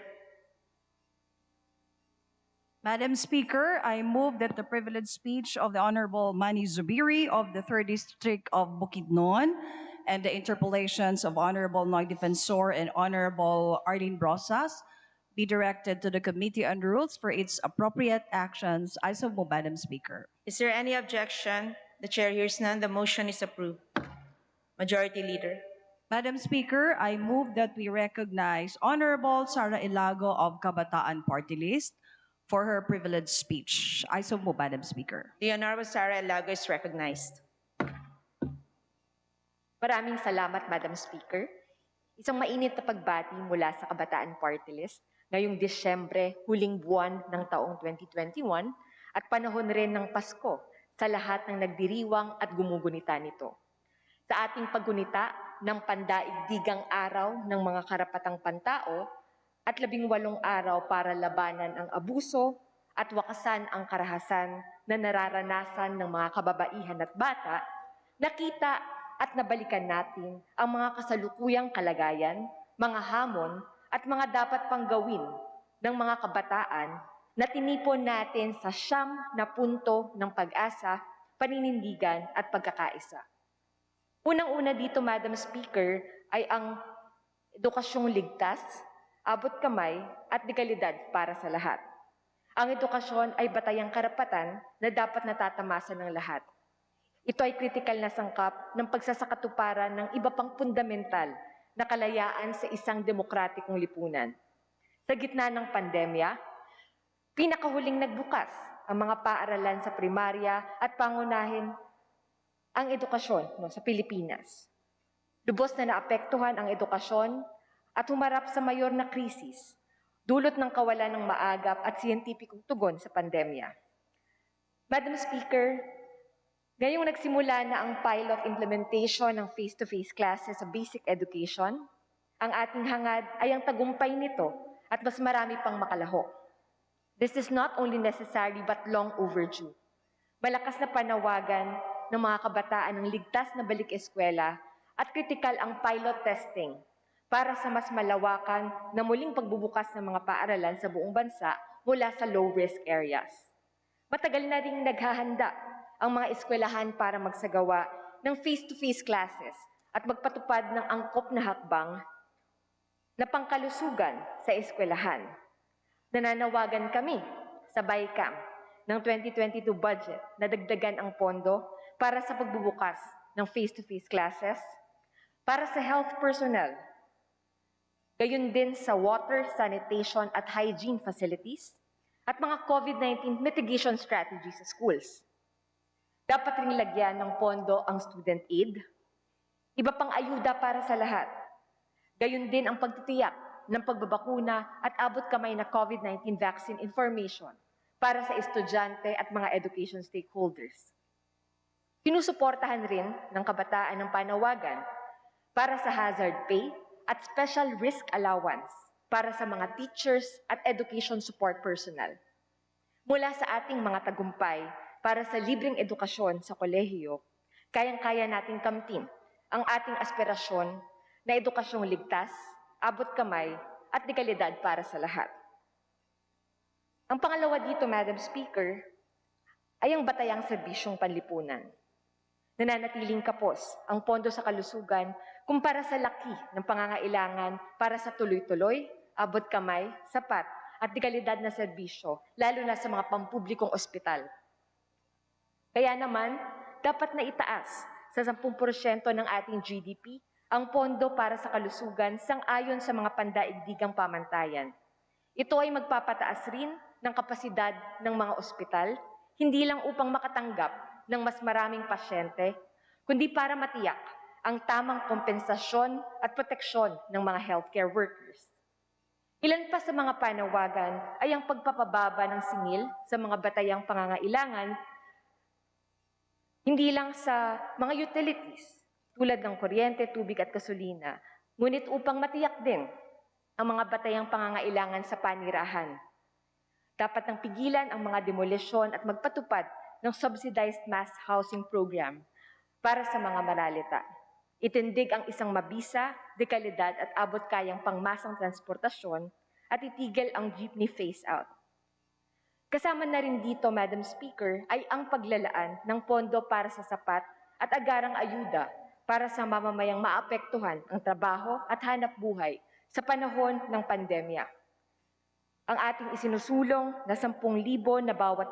Madam Speaker, I move that the privileged speech of the Honorable Manny Zubiri of the 3rd District of Bukidnon and the interpolations of Honorable Noy Defensor and Honorable Arlene Brosas be directed to the Committee on Rules for its appropriate actions. I so move, Madam Speaker. Is there any objection? The chair hears none. The motion is approved. Majority Leader. Madam Speaker, I move that we recognize Honorable Sara Ilago of Kabataan Party List for her privileged speech. I so move, Madam Speaker. The Honorable Sara Ilago is recognized. Maraming salamat, Madam Speaker. Isang mainit na pagbati mula sa Kabataan Party List ngayong Disyembre, huling buwan ng taong 2021 at panahon rin ng Pasko sa lahat ng nagdiriwang at gumugunita nito. Sa ating paggunita ng pandaigdigang araw ng mga karapatang pantao at 18 araw para labanan ang abuso at wakasan ang karahasan na nararanasan ng mga kababaihan at bata, nakita at nabalikan natin ang mga kasalukuyang kalagayan, mga hamon at mga dapat pang gawin ng mga kabataan na tinipon natin sa 9 na punto ng pag-asa, paninindigan at pagkakaisa. Unang-una dito, Madam Speaker, ay ang edukasyong ligtas, abot kamay at dekalidad para sa lahat. Ang edukasyon ay batayang karapatan na dapat natatamasa ng lahat. Ito ay kritikal na sangkap ng pagsasakatuparan ng iba pang fundamental na kalayaan sa isang demokratikong lipunan. Sa gitna ng pandemya, pinakahuling nagbukas ang mga paaralan sa primarya at pangunahin ang edukasyon sa Pilipinas. Lubos na naapektuhan ang edukasyon at humarap sa mayor na krisis, dulot ng kawalan ng maagap at siyentipikong tugon sa pandemya. Madam Speaker, ngayong nagsimula na ang pilot implementation ng face-to-face classes sa basic education, ang ating hangad ay ang tagumpay nito at mas marami pang makalahok. This is not only necessary but long overdue. Malakas na panawagan ng mga kabataan ng ligtas na balik eskwela at kritikal ang pilot testing para sa mas malawakan na muling pagbubukas ng mga paaralan sa buong bansa mula sa low-risk areas. Matagal na ring naghahanda ang mga eskwelahan para magsagawa ng face-to-face classes at magpatupad ng angkop na hakbang na pangkalusugan sa eskwelahan. Nananawagan kami sa Bicameral ng 2022 budget na dagdagan ang pondo para sa pagbubukas ng face-to-face classes, para sa health personnel, gayon din sa water, sanitation at hygiene facilities, at mga COVID-19 mitigation strategies sa schools. Dapat ring lagyan ng pondo ang student aid, iba pang ayuda para sa lahat, gayon din ang pagtitiyak ng pagbabakuna at abot kamay na COVID-19 vaccine information para sa estudyante at mga education stakeholders. Sinusuportahan rin ng kabataan ng panawagan para sa hazard pay at special risk allowance para sa mga teachers at education support personnel. Mula sa ating mga tagumpay para sa libreng edukasyon sa kolehiyo, kayang-kaya nating kamtin ang ating aspirasyon na edukasyong ligtas, abot kamay at dekalidad para sa lahat. Ang pangalawa dito, Madam Speaker, ay ang batayang serbisyong panlipunan. Nananatiling kapos ang pondo sa kalusugan kumpara sa laki ng pangangailangan para sa tuloy-tuloy, abot kamay, sapat at dekalidad na serbisyo, lalo na sa mga pampublikong ospital. Kaya naman, dapat na itaas sa 10% ng ating GDP ang pondo para sa kalusugan sang-ayon sa mga pandaigdigang pamantayan. Ito ay magpapataas rin ng kapasidad ng mga ospital, hindi lang upang makatanggap ng mas maraming pasyente, kundi para matiyak ang tamang kompensasyon at proteksyon ng mga healthcare workers. Ilan pa sa mga panawagan ay ang pagpapababa ng singil sa mga batayang pangangailangan, hindi lang sa mga utilities tulad ng kuryente, tubig at gasolina, ngunit upang matiyak din ang mga batayang pangangailangan sa panirahan. Dapat nang pigilan ang mga demolisyon at magpatupad ng subsidized mass housing program para sa mga maralita. Itindig ang isang mabisa, dekalidad at abot-kayang pangmasang transportasyon at itigil ang jeepney phase-out. Kasama na rin dito, Madam Speaker, ay ang paglalaan ng pondo para sa sapat at agarang ayuda para sa mamamayang maapektuhan ang trabaho at hanap buhay sa panahon ng pandemya. Ang ating isinusulong na 10,000 na bawat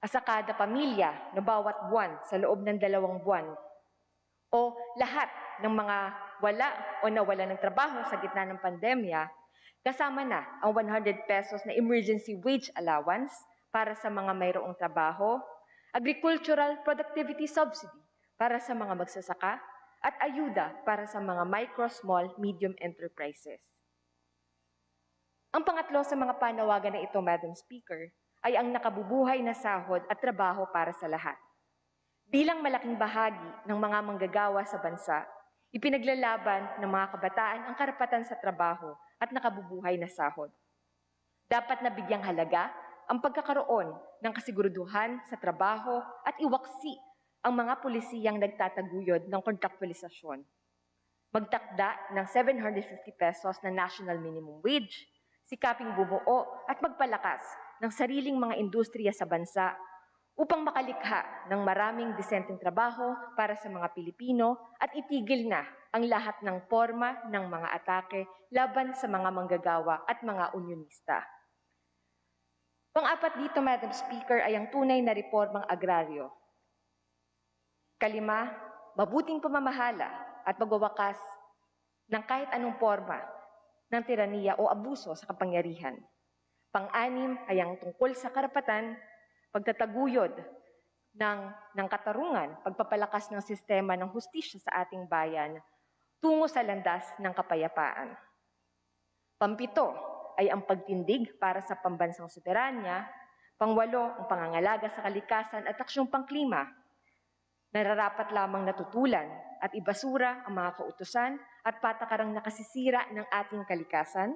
asakada pamilya na bawat buwan sa loob ng 2 buwan o lahat ng mga wala o nawala ng trabaho sa gitna ng pandemya, kasama na ang 100 pesos na emergency wage allowance para sa mga mayroong trabaho, agricultural productivity subsidy para sa mga magsasaka, at ayuda para sa mga micro, small, medium enterprises. Ang pangatlo sa mga panawagan na ito, Madam Speaker, ay ang nakabubuhay na sahod at trabaho para sa lahat. Bilang malaking bahagi ng mga manggagawa sa bansa, ipinaglalaban ng mga kabataan ang karapatan sa trabaho at nakabubuhay na sahod. Dapat na bigyang halaga ang pagkakaroon ng kasiguruduhan sa trabaho at iwaksi ang mga pulisiyang nagtataguyod ng kontraktualisasyon. Magtakda ng 750 pesos na national minimum wage, sikaping bumuo at magpalakas ng sariling mga industriya sa bansa upang makalikha ng maraming disenteng trabaho para sa mga Pilipino at itigil na ang lahat ng forma ng mga atake laban sa mga manggagawa at mga unionista. Pang-apat dito, Madam Speaker, ay ang tunay na reformang agraryo. Kalima, mabuting pamamahala at pagwawakas ng kahit anong forma ng tiraniya o abuso sa kapangyarihan. Pang-anim ay ang tungkol sa karapatan, pagtataguyod ng katarungan, pagpapalakas ng sistema ng hustisya sa ating bayan tungo sa landas ng kapayapaan. Pampito ay ang pagtindig para sa pambansang soberanya. Pangwalo, ang pangangalaga sa kalikasan at aksyong pangklima. Nararapat lamang natutulan at ibasura ang mga kautusan at patakarang nakasisira ng ating kalikasan.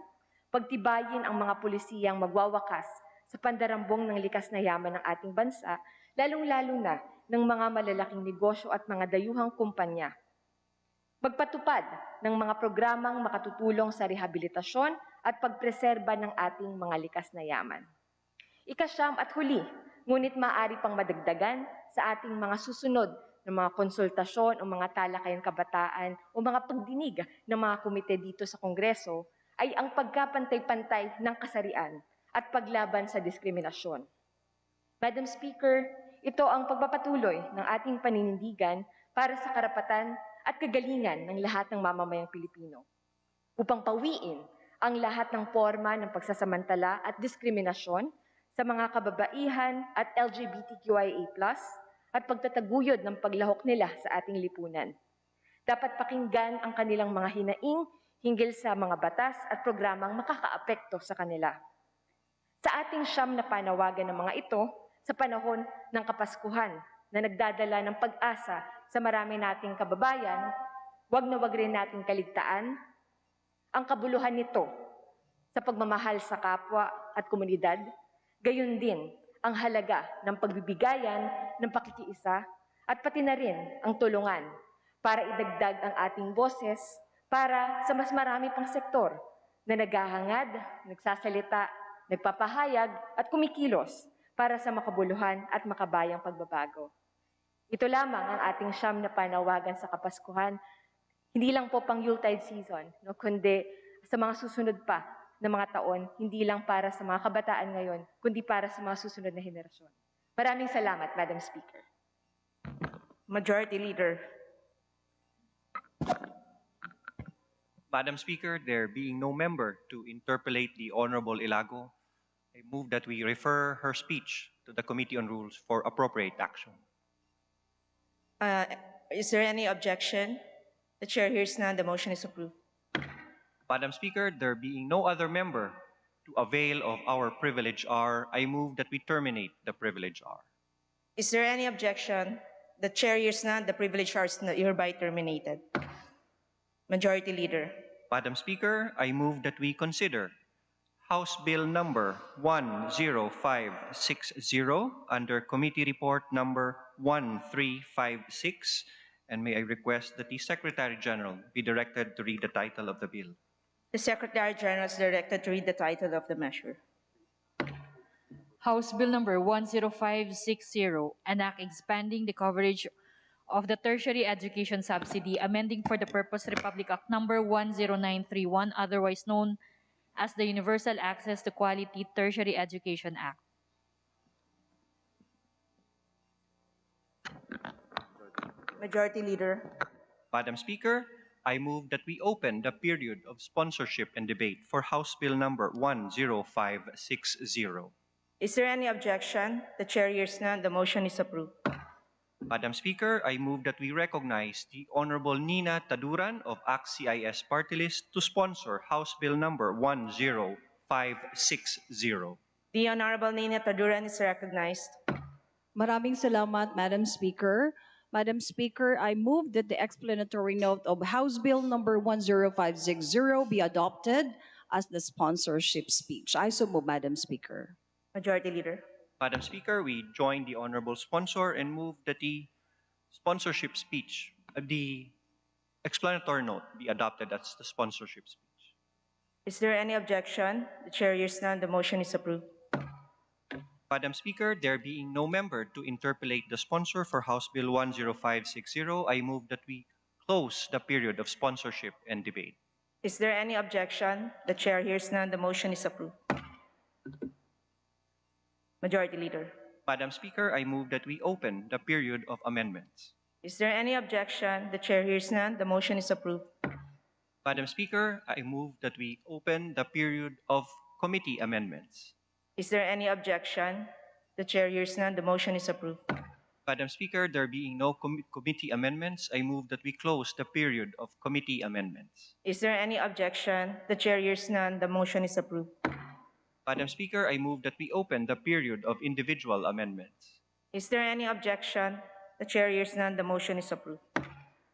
Pagtibayin ang mga pulisiyang magwawakas sa pandarambong ng likas na yaman ng ating bansa, lalong-lalo na ng mga malalaking negosyo at mga dayuhang kumpanya. Magpatupad ng mga programang makatutulong sa rehabilitasyon at pagpreserba ng ating mga likas na yaman. Ikasyam at huli, ngunit maaari pang madagdagan sa ating mga susunod na mga konsultasyon o mga talakayan kabataan o mga pagdinig ng mga komite dito sa Kongreso ay ang pagkapantay-pantay ng kasarian at paglaban sa diskriminasyon. Madam Speaker, ito ang pagpapatuloy ng ating paninindigan para sa karapatan at kagalingan ng lahat ng mamamayang Pilipino upang pawiin ang lahat ng forma ng pagsasamantala at diskriminasyon sa mga kababaihan at LGBTQIA+ at pagtataguyod ng paglahok nila sa ating lipunan. Dapat pakinggan ang kanilang mga hinaing hinggil sa mga batas at programang makakaapekto sa kanila. Sa ating siyam na panawagan ng mga ito, sa panahon ng Kapaskuhan na nagdadala ng pag-asa sa marami nating kababayan, wag na wag rin nating kaligtaan ang kabuluhan nito sa pagmamahal sa kapwa at komunidad, gayon din ang halaga ng pagbibigayan, ng pakikiisa, at pati na rin ang tulungan para idagdag ang ating boses para sa mas marami pang sektor na naghahangad, nagsasalita, nagpapahayag at kumikilos para sa makabuluhan at makabayang pagbabago. Ito lamang ang ating siyam na panawagan sa Kapaskuhan, hindi lang po pang Yuletide season, no, kundi sa mga susunod pa na mga taon, hindi lang para sa mga kabataan ngayon, kundi para sa mga susunod na henerasyon. Maraming salamat, Madam Speaker. Majority Leader. Madam Speaker, there being no member to interpolate the Honorable Ilago, I move that we refer her speech to the Committee on Rules for appropriate action. Is there any objection? The chair hears none. The motion is approved. Madam Speaker, there being no other member to avail of our privilege R, I move that we terminate the privilege R. Is there any objection? The chair hears none. The privilege R is hereby terminated. Majority Leader. Madam Speaker, I move that we consider House Bill number 10560 under Committee Report number 1356, and may I request that the Secretary General be directed to read the title of the bill. The Secretary General is directed to read the title of the measure. House Bill number 10560, an act expanding the coverage of the tertiary education subsidy, amending for the purpose Republic Act number 10931, otherwise known as the Universal Access to Quality Tertiary Education Act. Majority Leader. Madam Speaker, I move that we open the period of sponsorship and debate for House Bill number 10560. Is there any objection? The chair hears none. The motion is approved. Madam Speaker, I move that we recognize the Honorable Nina Taduran of ACT-CIS Party List to sponsor House Bill number 10560. The Honorable Nina Taduran is recognized. Maraming salamat, Madam Speaker. Madam Speaker, I move that the explanatory note of House Bill number 10560 be adopted as the sponsorship speech. I so move, Madam Speaker. Majority Leader. Madam Speaker, we join the honorable sponsor and move that the sponsorship speech, the explanatory note be adopted as the sponsorship speech. Is there any objection? The chair hears none. The motion is approved. Madam Speaker, there being no member to interpolate the sponsor for House Bill 10560, I move that we close the period of sponsorship and debate. Is there any objection? The chair hears none. The motion is approved. Majority Leader. Madam Speaker, I move that we open the period of amendments. Is there any objection? The chair hears none. The motion is approved. Madam Speaker, I move that we open the period of committee amendments. Is there any objection? The chair hears none. The motion is approved. Madam Speaker, there being no committee amendments, I move that we close the period of committee amendments. Is there any objection? The chair hears none. The motion is approved. Madam Speaker, I move that we open the period of individual amendments. Is there any objection? The chair hears none. The motion is approved.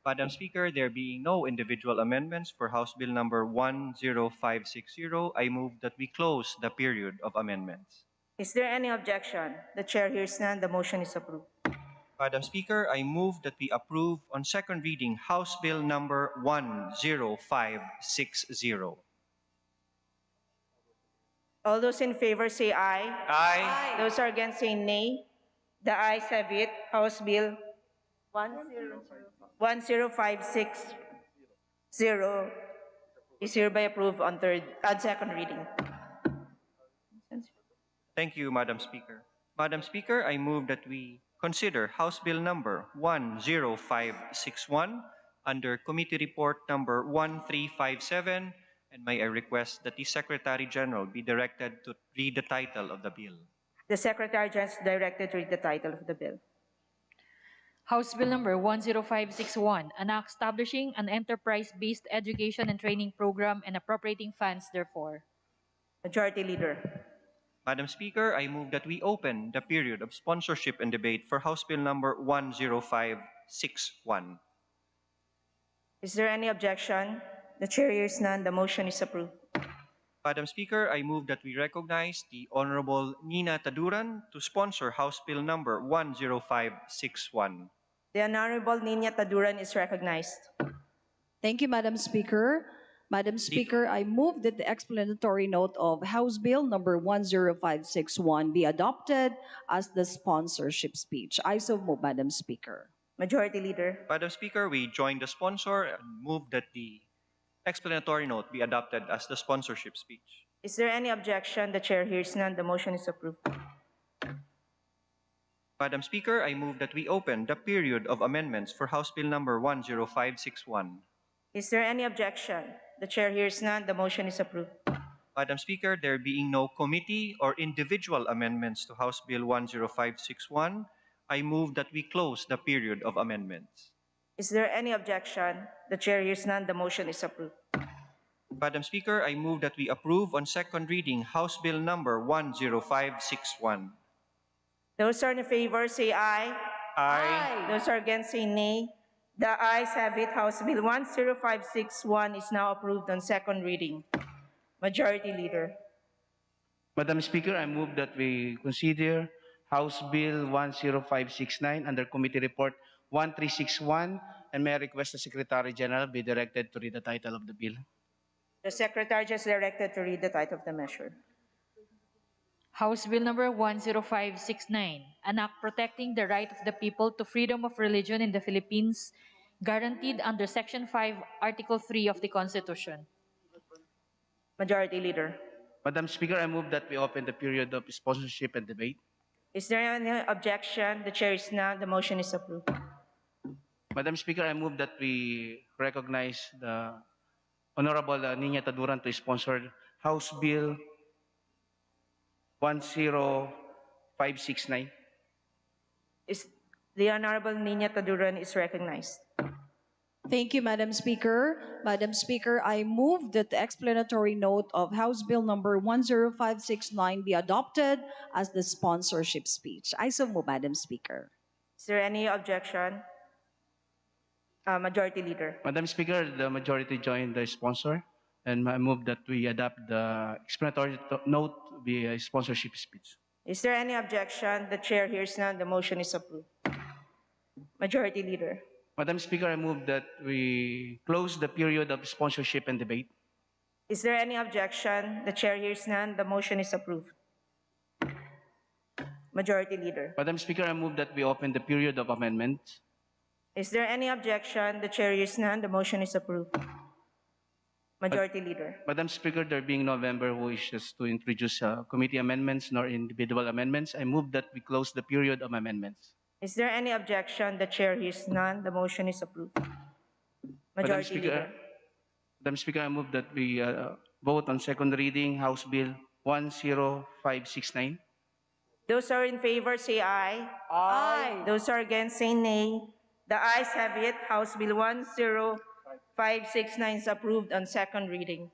Madam Speaker, there being no individual amendments for House Bill number 10560, I move that we close the period of amendments. Is there any objection? The chair hears none. The motion is approved. Madam Speaker, I move that we approve on second reading House Bill number 10560. All those in favor say aye. Aye. Those are against say nay. The ayes have it. House Bill 10560 is hereby approved on second reading. Thank you, Madam Speaker. Madam Speaker, I move that we consider House Bill number 10561 under Committee Report number 1357, and may I request that the Secretary General be directed to read the title of the bill. The Secretary General is directed to read the title of the bill. House Bill number 10561, an act establishing an enterprise-based education and training program and appropriating funds therefor. Majority Leader. Madam Speaker, I move that we open the period of sponsorship and debate for House Bill number 10561. Is there any objection? The chair hears none. The motion is approved. Madam Speaker, I move that we recognize the Honorable Nina Taduran to sponsor House Bill number 10561. The Honorable Nina Taduran is recognized. Thank you, Madam Speaker. Madam Speaker, I move that the explanatory note of House Bill number 10561 be adopted as the sponsorship speech. I so move, Madam Speaker. Majority Leader. Madam Speaker, we join the sponsor and move that the explanatory note be adopted as the sponsorship speech. Is there any objection? The chair hears none. The motion is approved. Madam Speaker, I move that we open the period of amendments for House Bill number 10561. Is there any objection? The chair hears none. The motion is approved. Madam Speaker, there being no committee or individual amendments to House Bill 10561, I move that we close the period of amendments. Is there any objection? The chair hears none. The motion is approved. Madam Speaker, I move that we approve on second reading House Bill number 10561. Those are in favor say aye. Aye. Those are against say nay. The ayes have it. House Bill 10561 is now approved on second reading. Majority Leader. Madam Speaker, I move that we consider House Bill 10569 under Committee Report 1361, and may I request the Secretary General be directed to read the title of the bill. The Secretary is directed to read the title of the measure. House Bill number 10569, an act protecting the right of the people to freedom of religion in the Philippines, guaranteed under Section 5, Article 3 of the Constitution. Majority Leader. Madam Speaker, I move that we open the period of sponsorship and debate. Is there any objection? The chair is none. The motion is approved. Madam Speaker, I move that we recognize the Honorable Nina Taduran to sponsor House Bill 10569. Is the Honorable Nina Taduran is recognized. Thank you, Madam Speaker. Madam Speaker, I move that the explanatory note of House Bill number 10569 be adopted as the sponsorship speech. I so move, Madam Speaker. Is there any objection? Majority Leader. Madam Speaker, the majority joined the sponsor, and I move that we adopt the explanatory note be a sponsorship speech. Is there any objection? The chair hears none. The motion is approved. Majority Leader. Madam Speaker, I move that we close the period of sponsorship and debate. Is there any objection? The chair hears none. The motion is approved. Majority Leader. Madam Speaker, I move that we open the period of amendments. Is there any objection? The chair hears none. The motion is approved. Majority Leader. Madam Speaker, there being no member who wishes to introduce committee amendments nor individual amendments, I move that we close the period of amendments. Is there any objection? The chair hears none. The motion is approved. Majority Leader. Madam Speaker, I move that we vote on second reading House Bill 10569. Those are in favor say aye. Aye. Those are against say nay. The ayes have it. House Bill 10569 is approved on second reading.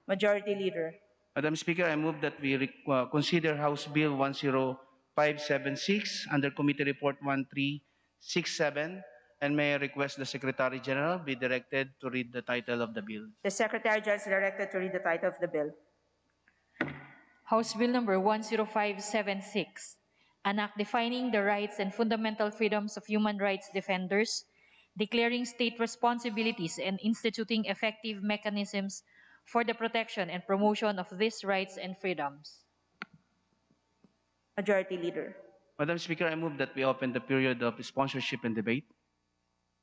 Majority Leader. Madam Speaker, I move that we consider House Bill 10576 under Committee Report 1367, and may I request the Secretary General be directed to read the title of the bill. The Secretary General is directed to read the title of the bill. House Bill number 10576, an act defining the rights and fundamental freedoms of human rights defenders, declaring state responsibilities and instituting effective mechanisms for the protection and promotion of these rights and freedoms. Majority Leader. Madam Speaker, I move that we open the period of sponsorship and debate.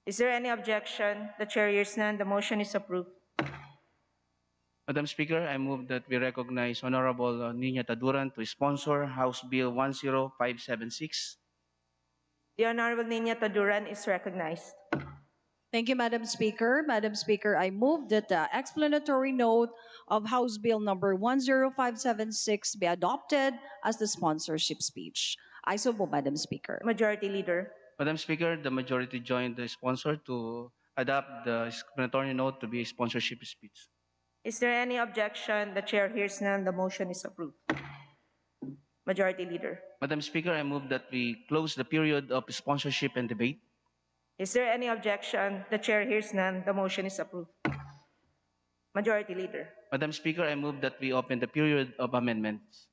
Is there any objection? The chair hears none. The motion is approved. Madam Speaker, I move that we recognize Honorable Nina Taduran to sponsor House Bill 10576. The Honorable Nina Taduran is recognized. Thank you, Madam Speaker. Madam Speaker, I move that the explanatory note of House Bill number 10576 be adopted as the sponsorship speech. I so move, Madam Speaker. Majority Leader. Madam Speaker, the majority joined the sponsor to adopt the explanatory note to be a sponsorship speech. Is there any objection? The chair hears none. The motion is approved. Majority Leader. Madam Speaker, I move that we close the period of sponsorship and debate. Is there any objection? The chair hears none. The motion is approved. Majority Leader. Madam Speaker, I move that we open the period of amendments.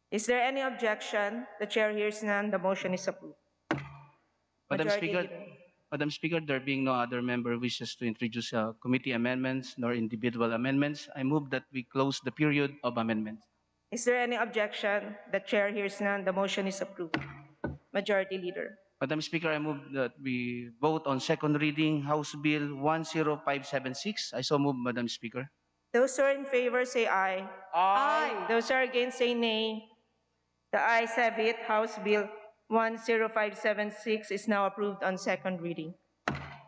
Is there any objection? The chair hears none. The motion is approved. Madam Majority Speaker, Leader. Madam Speaker, there being no other member wishes to introduce committee amendments nor individual amendments, I move that we close the period of amendments. Is there any objection? The chair hears none. The motion is approved. Majority Leader. Madam Speaker, I move that we vote on second reading House Bill 10576. I so move, Madam Speaker. Those who are in favor say aye. Aye. Those who are against say nay. The ayes have it. House Bill 10576 is now approved on second reading.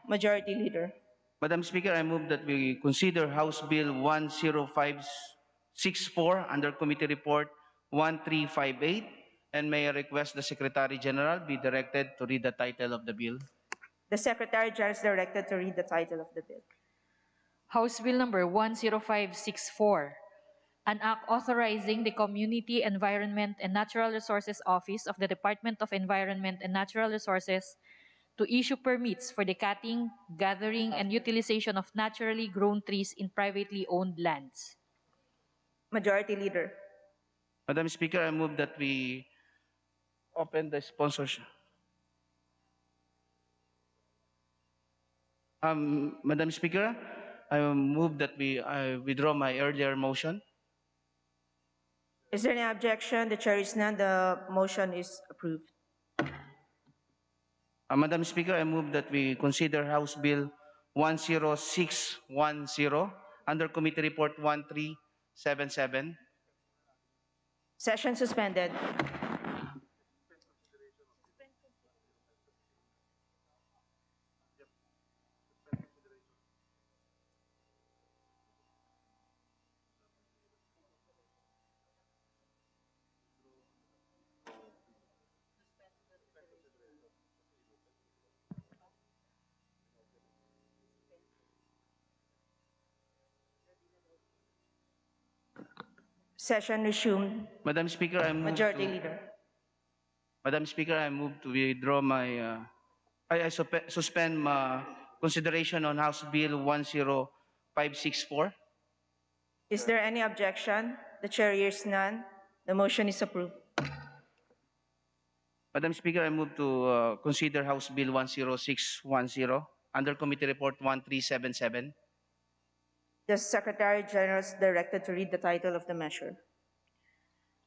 Majority Leader. Madam Speaker, I move that we consider House Bill 10564 under Committee Report 1358, and may I request the Secretary General be directed to read the title of the bill. The Secretary General is directed to read the title of the bill. House Bill number 10564, an act authorizing the Community Environment and Natural Resources Office of the Department of Environment and Natural Resources to issue permits for the cutting, gathering, and utilization of naturally grown trees in privately owned lands. Majority Leader. Madam Speaker, I move that we open the sponsorship. Madam Speaker, I move that we withdraw my earlier motion. Is there any objection? The chair is none. The motion is approved. Madam Speaker, I move that we consider House Bill 10610 under Committee Report 1377. Session suspended. Session resumed. Madam Speaker, I move Majority to, Leader. Madam Speaker, I move to withdraw my, suspend my consideration on House Bill 10564. Is there any objection? The chair hears none. The motion is approved. Madam Speaker, I move to consider House Bill 10610 under Committee Report 1377. The Secretary General is directed to read the title of the measure.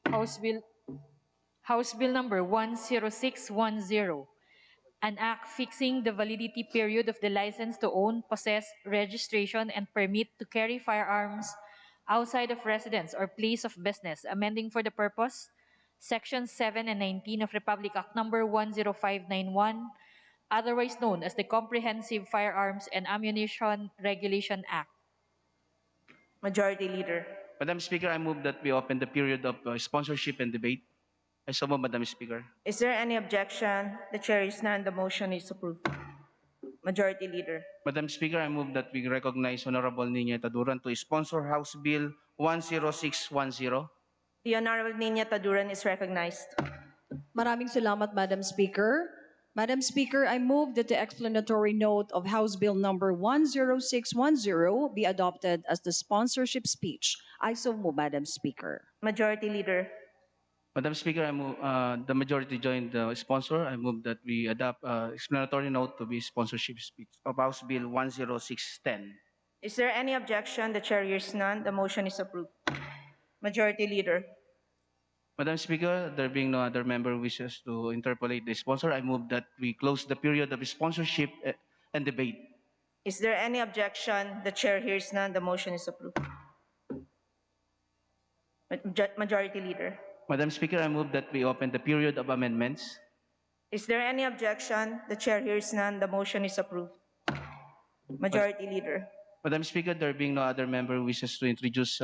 House Bill number 10610, an act fixing the validity period of the license to own, possess, registration, and permit to carry firearms outside of residence or place of business, amending for the purpose Sections 7 and 19 of Republic Act number 10591, otherwise known as the Comprehensive Firearms and Ammunition Regulation Act. Majority Leader. Madam Speaker, I move that we open the period of sponsorship and debate. I so move, Madam Speaker. Is there any objection? The chair is none. The motion is approved. Majority Leader. Madam Speaker, I move that we recognize Honorable Nina Taduran to sponsor House Bill 10610. The Honorable Nina Taduran is recognized. Maraming salamat, Madam Speaker. Madam Speaker, I move that the explanatory note of House Bill number 10610 be adopted as the sponsorship speech. I so move, Madam Speaker. Majority Leader. Madam Speaker, I move the majority joined the sponsor. I move that we adopt explanatory note to be sponsorship speech of House Bill 10610. Is there any objection? The chair hears none. The motion is approved. Majority Leader. Madam Speaker, there being no other member who wishes to interpolate the sponsor, I move that we close the period of sponsorship and debate. Is there any objection? The chair hears none. The motion is approved. Majority Leader. Madam Speaker, I move that we open the period of amendments. Is there any objection? The chair hears none. The motion is approved. Majority Leader. Madam Speaker, there being no other member who wishes to introduce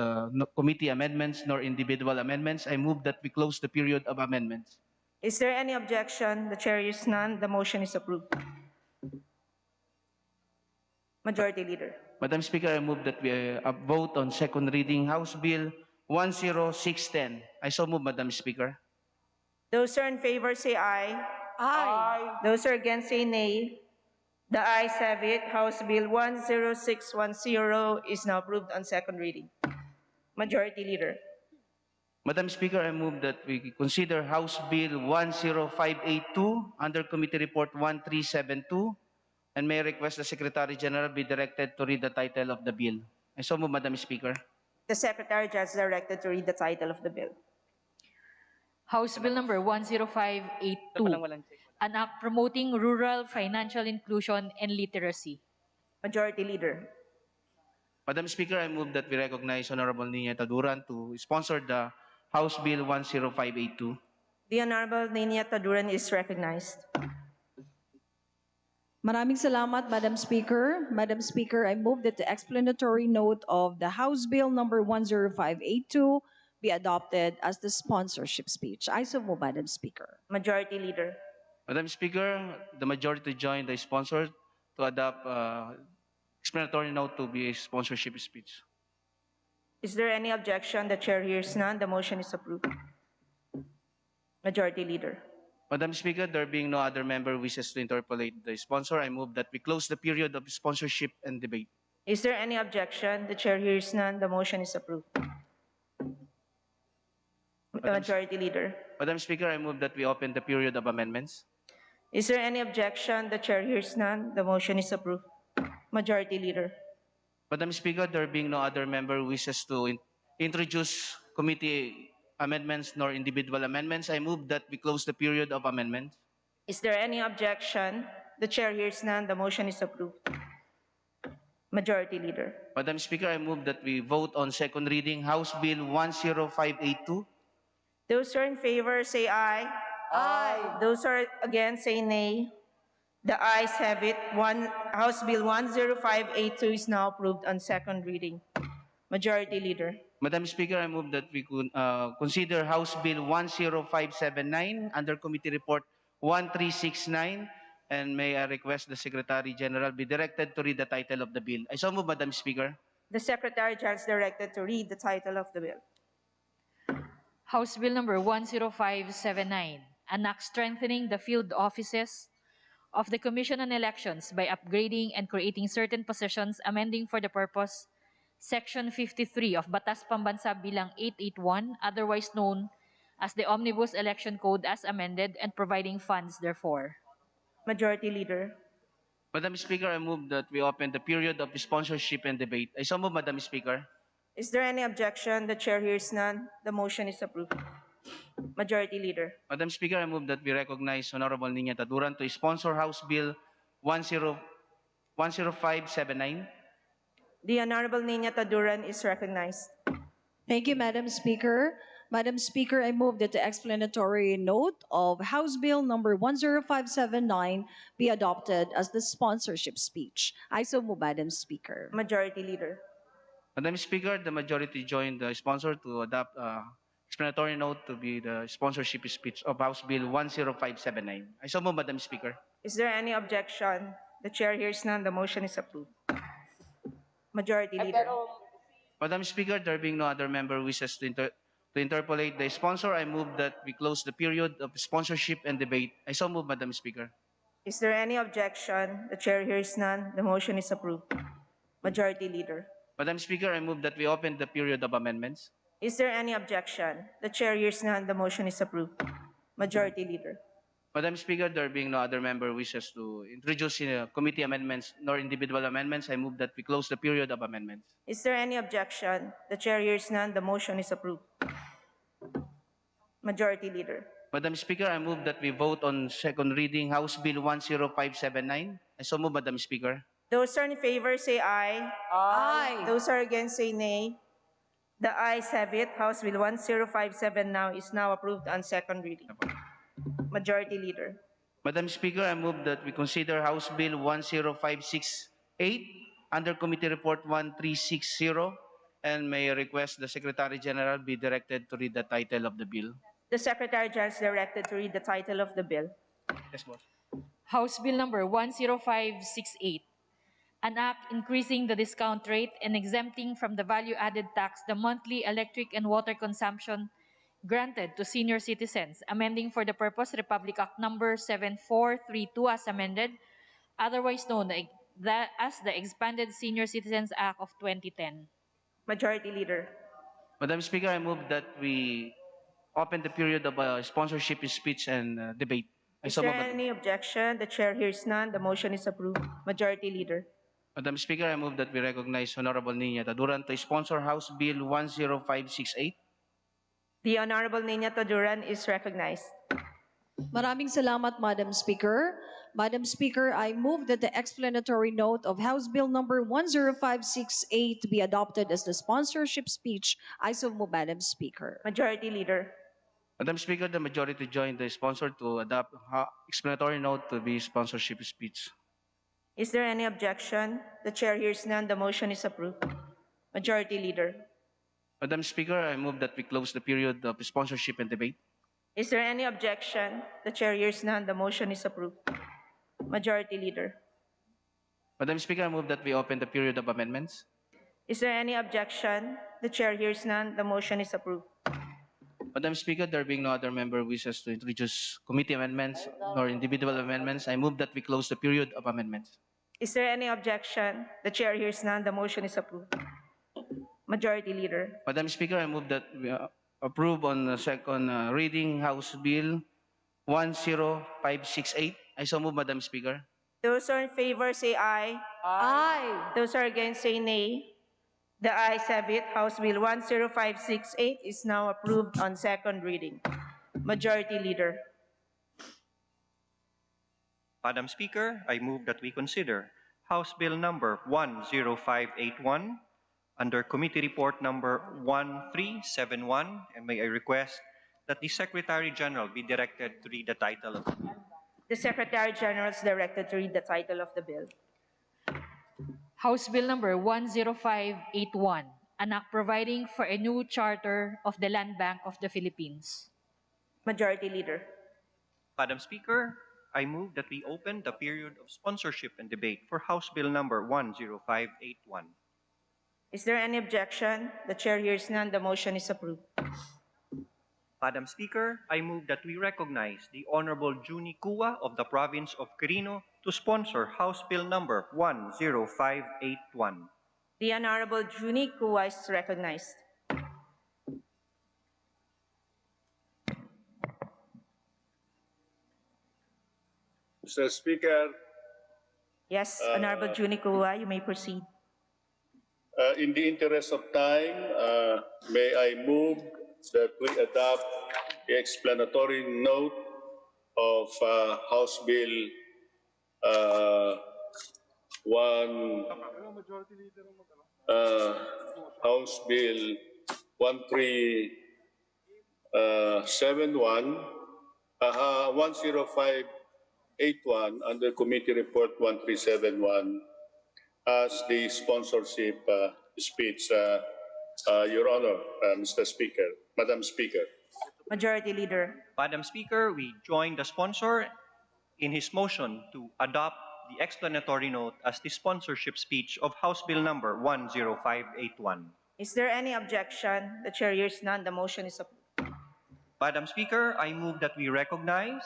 committee amendments nor individual amendments, I move that we close the period of amendments. Is there any objection? The chair hears none. The motion is approved. Majority Leader. Madam Speaker, I move that we vote on second reading House Bill 10610. I so move, Madam Speaker. Those who are in favor say aye. Aye. Those who are against say nay. The ayes have it. House Bill 10610 is now approved on second reading. Majority Leader. Madam Speaker, I move that we consider House Bill 10582 under Committee Report 1372, and may I request the Secretary General be directed to read the title of the bill. I so move, Madam Speaker. The Secretary General is directed to read the title of the bill. House Bill number 10582, an act promoting rural financial inclusion and literacy. Majority Leader. Madam Speaker, I move that we recognize Honorable Nina Taduran to sponsor the House Bill 10582. The Honorable Nina Taduran is recognized. Maraming salamat, Madam Speaker. Madam Speaker, I move that the explanatory note of the House Bill number 10582 be adopted as the sponsorship speech. I so move, Madam Speaker. Majority Leader. Madam Speaker, the majority joined the sponsor to adopt explanatory note to be a sponsorship speech. Is there any objection? The chair hears none. The motion is approved. Majority Leader. Madam Speaker, there being no other member who wishes to interpolate the sponsor, I move that we close the period of sponsorship and debate. Is there any objection? The chair hears none. The motion is approved. Majority Leader. Madam Speaker, I move that we open the period of amendments. Is there any objection? The chair hears none. The motion is approved. Majority Leader. Madam Speaker, there being no other member who wishes to introduce committee amendments nor individual amendments. I move that we close the period of amendments. Is there any objection? The chair hears none. The motion is approved. Majority Leader. Madam Speaker, I move that we vote on second reading House Bill 10582. Those who are in favor say aye. Aye. Those who are against say nay. The ayes have it. House Bill 10582 is now approved on second reading. Majority Leader. Madam Speaker, I move that we consider House Bill 10579 under Committee Report 1369. And may I request the Secretary General be directed to read the title of the bill. I so move, Madam Speaker. The Secretary General is directed to read the title of the bill. House Bill number 10579, an act strengthening the field offices of the Commission on Elections by upgrading and creating certain positions, amending for the purpose Section 53 of Batas Pambansa Bilang 881, otherwise known as the Omnibus Election Code as amended, and providing funds therefore. Majority Leader. Madam Speaker, I move that we open the period of sponsorship and debate. I so move, Madam Speaker. Is there any objection? The chair hears none. The motion is approved. Majority Leader. Madam Speaker, I move that we recognize Honorable Nina Taduran to sponsor House Bill 10579. The Honorable Nina Taduran is recognized. Thank you, Madam Speaker. Madam Speaker, I move that the explanatory note of House Bill number 10579 be adopted as the sponsorship speech. I so move, Madam Speaker. Majority Leader. Madam Speaker, the majority joined the sponsor to adopt explanatory note to be the sponsorship speech of House Bill 10579. I so move, Madam Speaker. Is there any objection? The chair hears none. The motion is approved. Majority Leader. Madam Speaker, there being no other member who wishes to interpolate the sponsor, I move that we close the period of sponsorship and debate. I so move, Madam Speaker. Is there any objection? The chair hears none. The motion is approved. Majority Leader. Madam Speaker, I move that we open the period of amendments. Is there any objection? The chair hears none. The motion is approved. Majority Leader. Madam Speaker, there being no other member who wishes to introduce committee amendments nor individual amendments, I move that we close the period of amendments. Is there any objection? The chair hears none. The motion is approved. Majority Leader. Madam Speaker, I move that we vote on second reading House Bill 10579. I so move, Madam Speaker. Those who are in favor say aye. Aye. Those who are against say nay. The ayes have it. House Bill 10579 is now approved on second reading. Majority Leader. Madam Speaker, I move that we consider House Bill 10568 under Committee Report 1360, and may I request the Secretary General be directed to read the title of the bill. The Secretary General is directed to read the title of the bill. Yes, boss. House Bill number 10568, an act increasing the discount rate and exempting from the value-added tax the monthly electric and water consumption granted to senior citizens, amending for the purpose Republic Act number 7432 as amended, otherwise known as the Expanded Senior Citizens Act of 2010. Majority Leader. Madam Speaker, I move that we open the period of sponsorship speech and debate. I Is so there move, Madam- any objection? The chair hears none. The motion is approved. Majority Leader. Madam Speaker, I move that we recognize Honorable Nina Taduran to sponsor House Bill 10568. The Honorable Nina Taduran is recognized. Maraming salamat, Madam Speaker. Madam Speaker, I move that the explanatory note of House Bill number 10568 be adopted as the sponsorship speech. I so move, Madam Speaker. Majority Leader. Madam Speaker, the majority joined the sponsor to adopt explanatory note to be sponsorship speech. Is there any objection? The chair hears none. The motion is approved. Majority Leader. Madam Speaker, I move that we close the period of sponsorship and debate. Is there any objection? The chair hears none. The motion is approved. Majority Leader. Madam Speaker, I move that we open the period of amendments. Is there any objection? The chair hears none. The motion is approved. Madam Speaker, there being no other member who wishes to introduce committee amendments nor individual amendments, I move that we close the period of amendments. Is there any objection? The chair hears none. The motion is approved. Majority Leader. Madam Speaker, I move that we approve on the second reading House Bill 10568. I so move, Madam Speaker. Those who are in favor say aye. Aye. Those who are against say nay. The ayes have it. House Bill 10568 is now approved on second reading. Majority Leader. Madam Speaker, I move that we consider House Bill number 10581 under Committee Report number 1371, and may I request that the Secretary General be directed to read the title of the bill. The Secretary General is directed to read the title of the bill. House Bill number 10581, an act providing for a new charter of the Land Bank of the Philippines. Majority Leader. Madam Speaker, I move that we open the period of sponsorship and debate for House Bill number 10581. Is there any objection? The chair hears none. The motion is approved. Madam Speaker, I move that we recognize the Honorable Juni Kua of the province of Quirino to sponsor House Bill number 10581. The Honorable Juni Kua is recognized. Mr. Speaker, Yes, Honorable Juni Kua, you may proceed. in the interest of time, may I move that we adopt the explanatory note of House Bill 10581 under Committee Report 1371 as the sponsorship speech, Your Honor, Mr. Speaker, Madam Speaker. Majority Leader. Madam Speaker, we join the sponsor in his motion to adopt the explanatory note as the sponsorship speech of House Bill number 10581. Is there any objection? The chair hears none. The motion is approved. Madam Speaker, I move that we recognize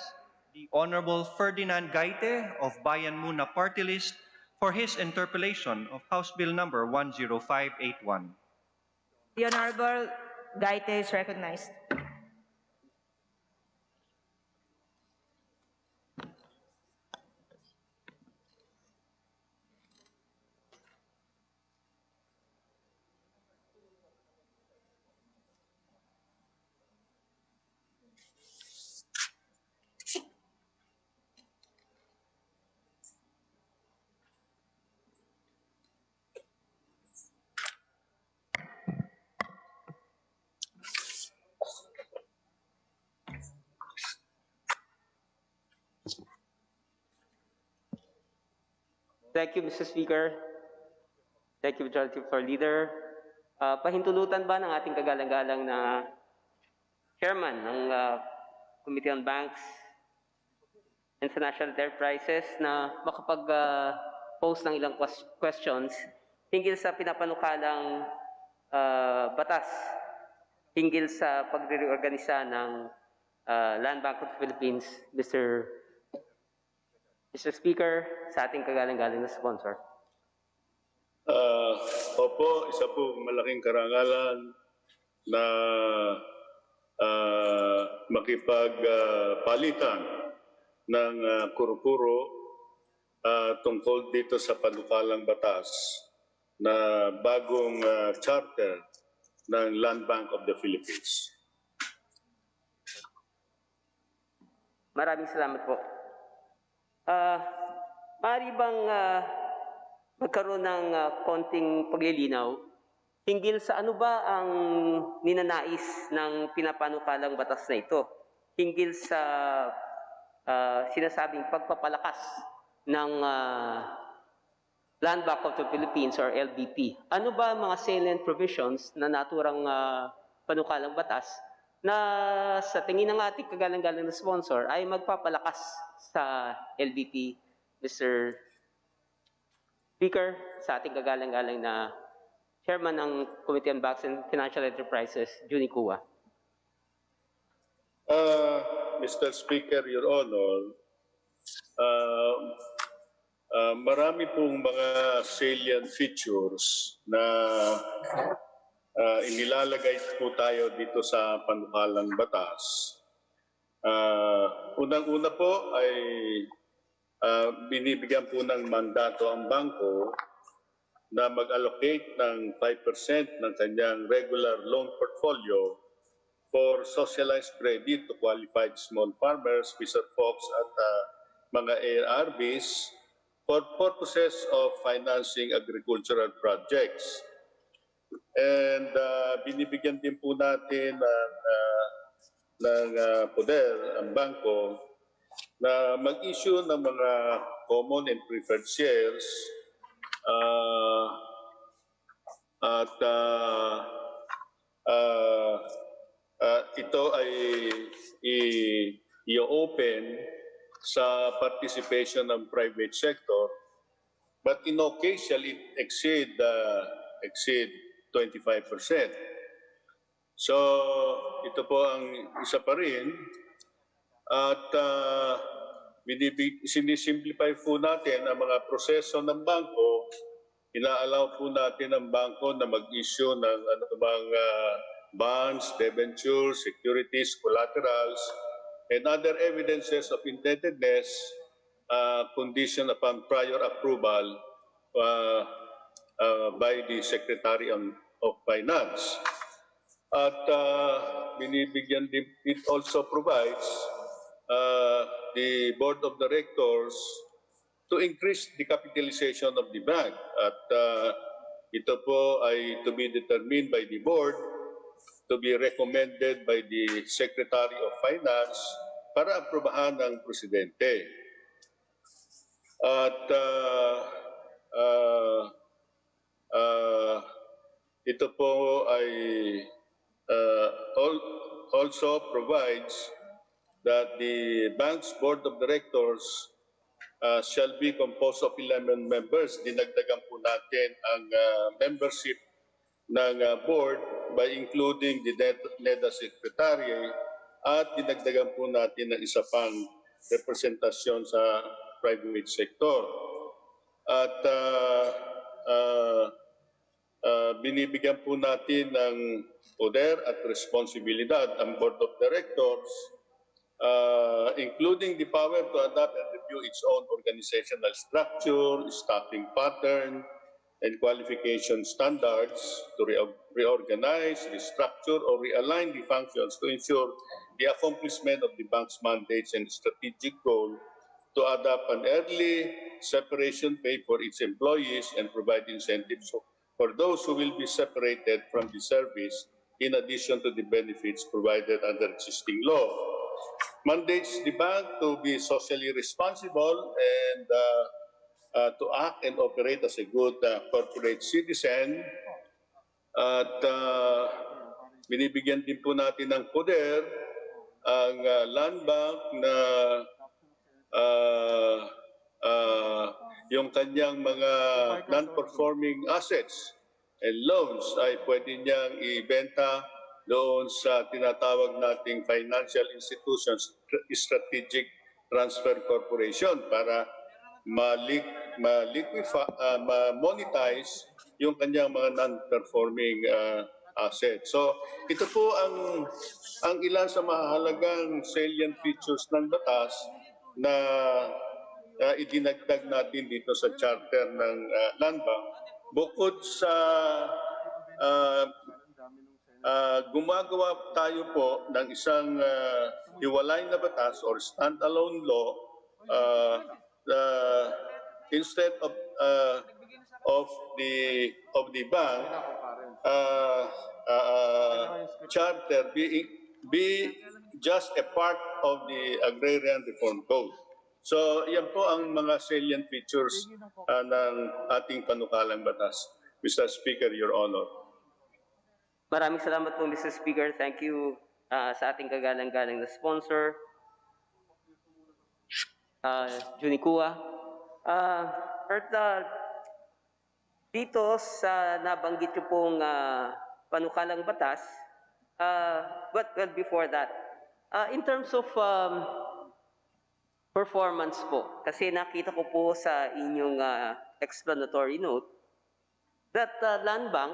the Honorable Ferdinand Gaite of Bayan Muna Party List for his interpellation of House Bill number 10581. The Honorable Gaite is recognized. Thank you, Mr. Speaker. Thank you, Majority Floor Leader. Pahintulutan ba ng ating kagalang-galang na Chairman ng Committee on Banks and Financial Enterprises na makapag-post ng ilang questions hinggil sa pinapanukalang batas hinggil sa pagre-reorganisa ng Land Bank of the Philippines, Mr. Speaker, sa ating kagalang-galang na sponsor. Opo, isa po malaking karangalan na makipagpalitan ng kuro-kuro tungkol dito sa panukalang batas na bagong charter ng Land Bank of the Philippines. Maraming salamat po. Maaari bang magkaroon ng konting paglilinaw hinggil sa ano ba ang ninanais ng pinapanukalang batas na ito? Hinggil sa sinasabing pagpapalakas ng Land Bank of the Philippines or LBP. Ano ba mga salient provisions na naturang panukalang batas na sa tingin ng ating kagalang-galang na sponsor ay magpapalakas sa LBP, Mr. Speaker, sa ating kagalang-galang na Chairman ng Committee on Banks and Financial Enterprises, Juni Kua. Mr. Speaker, Your Honor, marami pong mga salient features na inilalagay po tayo dito sa panukalang batas. Unang-una po ay binibigyan po ng mandato ang bangko na mag-allocate ng 5% ng kanyang regular loan portfolio for socialized credit to qualified small farmers, fisher folks at mga ARBs for purposes of financing agricultural projects. And binibigyan din po natin ng poder ang bangko na mag-issue ng mga common and preferred shares at ito ay i-open sa participation ng private sector, but in no case shall it exceed 25%. So ito po ang isa pa rin at sinisimplify po natin ang mga proseso ng bangko. Ina-allow po natin ang bangko na mag-issue ng anumang bonds, debentures, securities, collaterals, and other evidences of indebtedness conditioned upon prior approval by the Secretary of Finance. At binibigyan din, it also provides the Board of Directors to increase the capitalization of the bank. At ito po ay to be determined by the board, to be recommended by the Secretary of Finance para aprobahan ng Presidente. At ito po ay also provides that the bank's Board of Directors shall be composed of 11 members. Dinagdagan po natin ang membership ng board by including the NEDA Secretary at dinagdagan po natin ng isa pang representasyon sa private sector. At binibigyan po natin ng poder at responsibilidad ang Board of Directors, including the power to adopt and review its own organizational structure, staffing pattern, and qualification standards to reorganize, restructure, or realign the functions to ensure the accomplishment of the bank's mandates and strategic goal to adopt an early separation pay for its employees and provide incentives for those who will be separated from the service in addition to the benefits provided under existing law. Mandates the bank to be socially responsible and to act and operate as a good corporate citizen. At binibigyan din po natin ng poder ang land bank na yung kanyang mga non-performing assets and loans ay pwede niyang ibenta doon sa tinatawag nating financial institutions strategic transfer corporation para ma-monetize yung kanyang mga non-performing assets. So ito po ang ilan sa mahalagang salient features ng batas na idinagdag natin dito sa charter ng land bank. Bukod sa gumagawa tayo po ng isang hiwalay na batas or stand-alone law, instead of the bank charter be just a part of the Agrarian Reform Code. So yan po ang mga salient features ng ating panukalang batas. Mr. Speaker, Your Honor. Maraming salamat po, Mr. Speaker. Thank you sa ating kagalang-galang na sponsor, Junicua. Dito sa nabanggit niyo pong panukalang batas, but well before that, in terms of performance po, kasi nakita ko po sa inyong explanatory note that Land Bank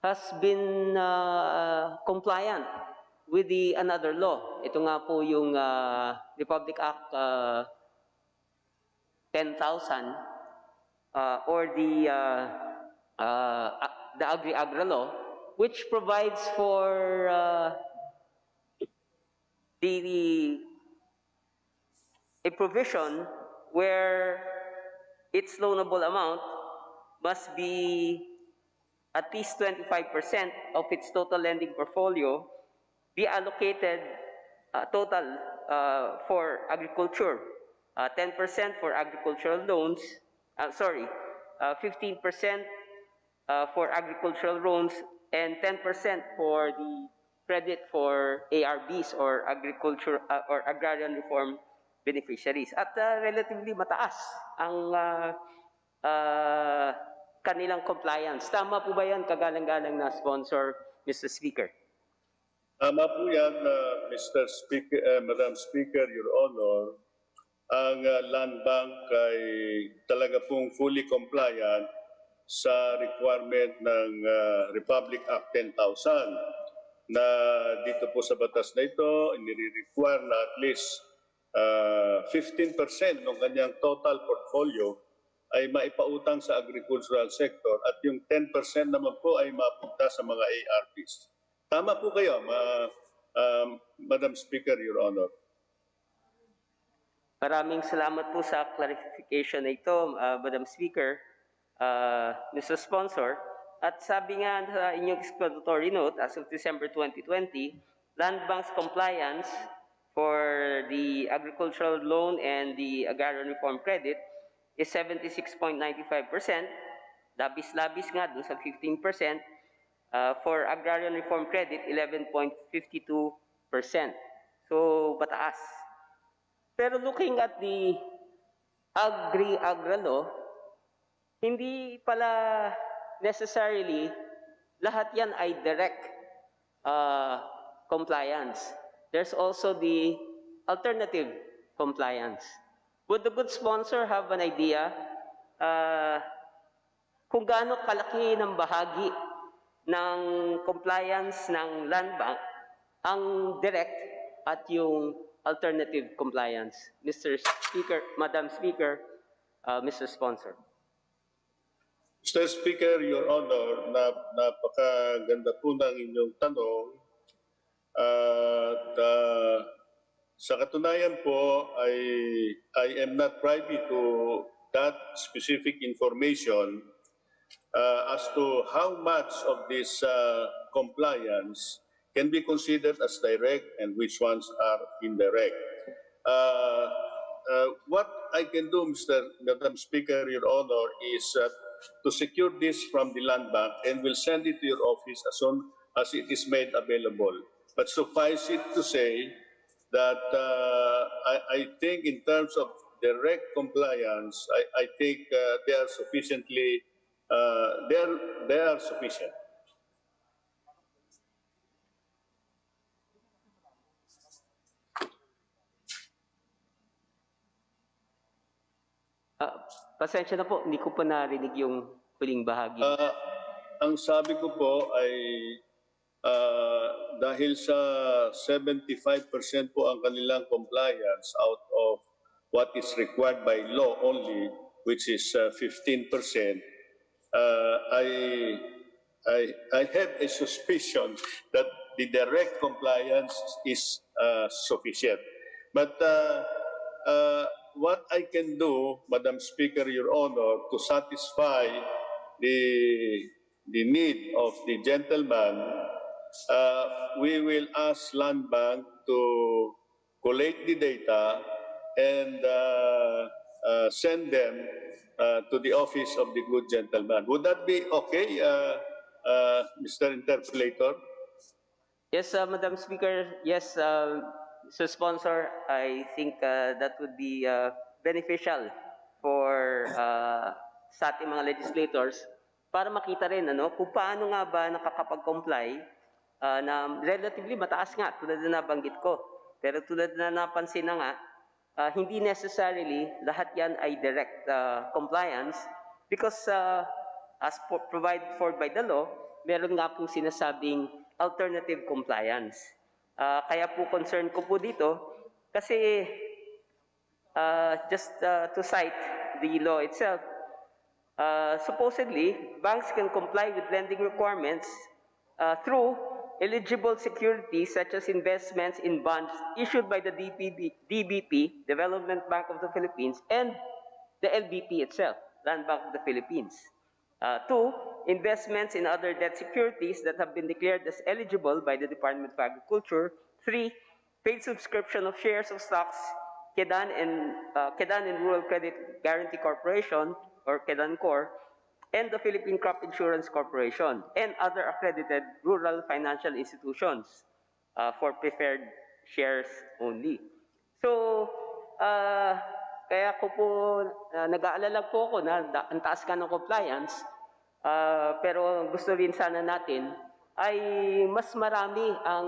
has been compliant with the another law. Ito nga po yung Republic Act 10,000 or the the Agri-Agra law, which provides for a provision where its loanable amount must be at least 25% of its total lending portfolio be allocated total for agriculture, 10% for agricultural loans, 15% for agricultural loans, and 10% for the credit for ARBs or agriculture or agrarian reform beneficiaries. At relatively mataas ang kanilang compliance. Tama po ba yan, kagalang-galang na sponsor, Mr. Speaker? Tama po yan, Mr. Speaker, Madam Speaker, Your Honor. Ang Land Bank ay talaga pong fully compliant sa requirement ng Republic Act 10,000 na dito po sa batas na ito, inire-require na at least 15% ng kanyang total portfolio ay maipautang sa agricultural sector at yung 10% naman po ay mapunta sa mga ARPs. Tama po kayo, Madam Speaker, Your Honor. Maraming salamat po sa clarification na ito, Madam Speaker, Mr. Sponsor. At sabi nga sa inyong explanatory note, as of December 2020, Land Bank's compliance for the agricultural loan and the agrarian reform credit is 76.95%. Labis-labis nga dun sa 15%. For agrarian reform credit, 11.52%. So, mataas. Pero looking at the Agri-Agra law, hindi pala necessarily lahat yan ay direct compliance. There's also the alternative compliance. Would the good sponsor have an idea kung gaano kalaki ng bahagi ng compliance ng Land Bank ang direct at yung alternative compliance? Mr. Speaker, Madam Speaker, Mr. Sponsor. Mr. Speaker, Your Honor, napakaganda po ng inyong tanong. At sa katunayan po, I am not privy to that specific information as to how much of this compliance can be considered as direct and which ones are indirect. What I can do, Madam Speaker, Your Honor, is to secure this from the Land Bank and will send it to your office as soon as it is made available. But suffice it to say that I think in terms of direct compliance, I think they are sufficiently, they are sufficient. Pasensya na po, hindi ko pa narinig yung huling bahagi. Ang sabi ko po ay dahil sa 75% po ang kanilang compliance out of what is required by law only, which is 15%, I have a suspicion that the direct compliance is sufficient. But what I can do, Madam Speaker, Your Honor, to satisfy the need of the gentleman, we will ask Land Bank to collect the data and send them to the office of the good gentleman. Would that be okay, Mr. Interpolator? Yes, Madam Speaker. Yes, Mr. Sponsor, I think that would be beneficial for sa ating mga legislators para makita rin kung paano nga ba nakakapag-comply na relatively mataas nga tulad na nabanggit ko. Pero tulad na napansin na nga, hindi necessarily lahat yan ay direct compliance because as provided for by the law, meron nga pong sinasabing alternative compliance. Kaya po concern ko po dito kasi just to cite the law itself, Supposedly, banks can comply with lending requirements through eligible securities such as investments in bonds issued by the DBP, Development Bank of the Philippines, and the LBP itself, Land Bank of the Philippines. Two, investments in other debt securities that have been declared as eligible by the Department of Agriculture. Three, paid subscription of shares of stocks, Kedan and Rural Credit Guarantee Corporation, or KEDANCOR, and the Philippine Crop Insurance Corporation, and other accredited rural financial institutions for preferred shares only. So, kaya ko po, nag-aalala po ako na ang taas ka ng compliance, pero gusto rin sana natin ay mas marami ang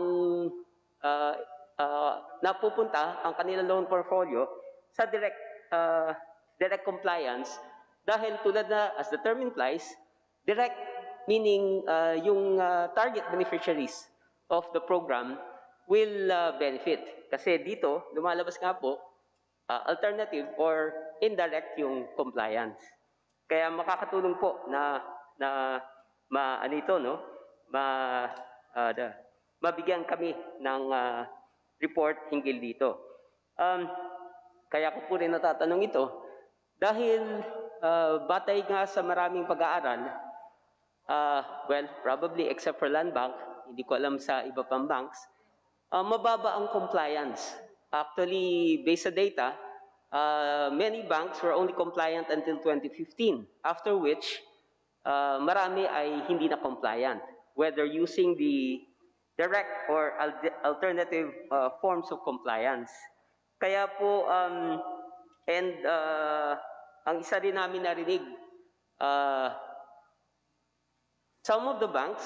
napupunta ang kanilang loan portfolio sa direct compliance dahil tulad na, as the term implies, direct meaning yung target beneficiaries of the program will benefit. Kasi dito, lumalabas nga po, alternative or indirect yung compliance. Kaya makakatulong po na mabigyan kami ng report hinggil dito. Kaya ko po rin natatanong ito dahil batay nga sa maraming pag-aaral, well, probably except for Land Bank, hindi ko alam sa iba pang banks, mababa ang compliance. Actually, based sa data, many banks were only compliant until 2015, after which marami ay hindi na compliant, whether using the direct or alternative forms of compliance. Kaya po, ang isa rin namin narinig, some of the banks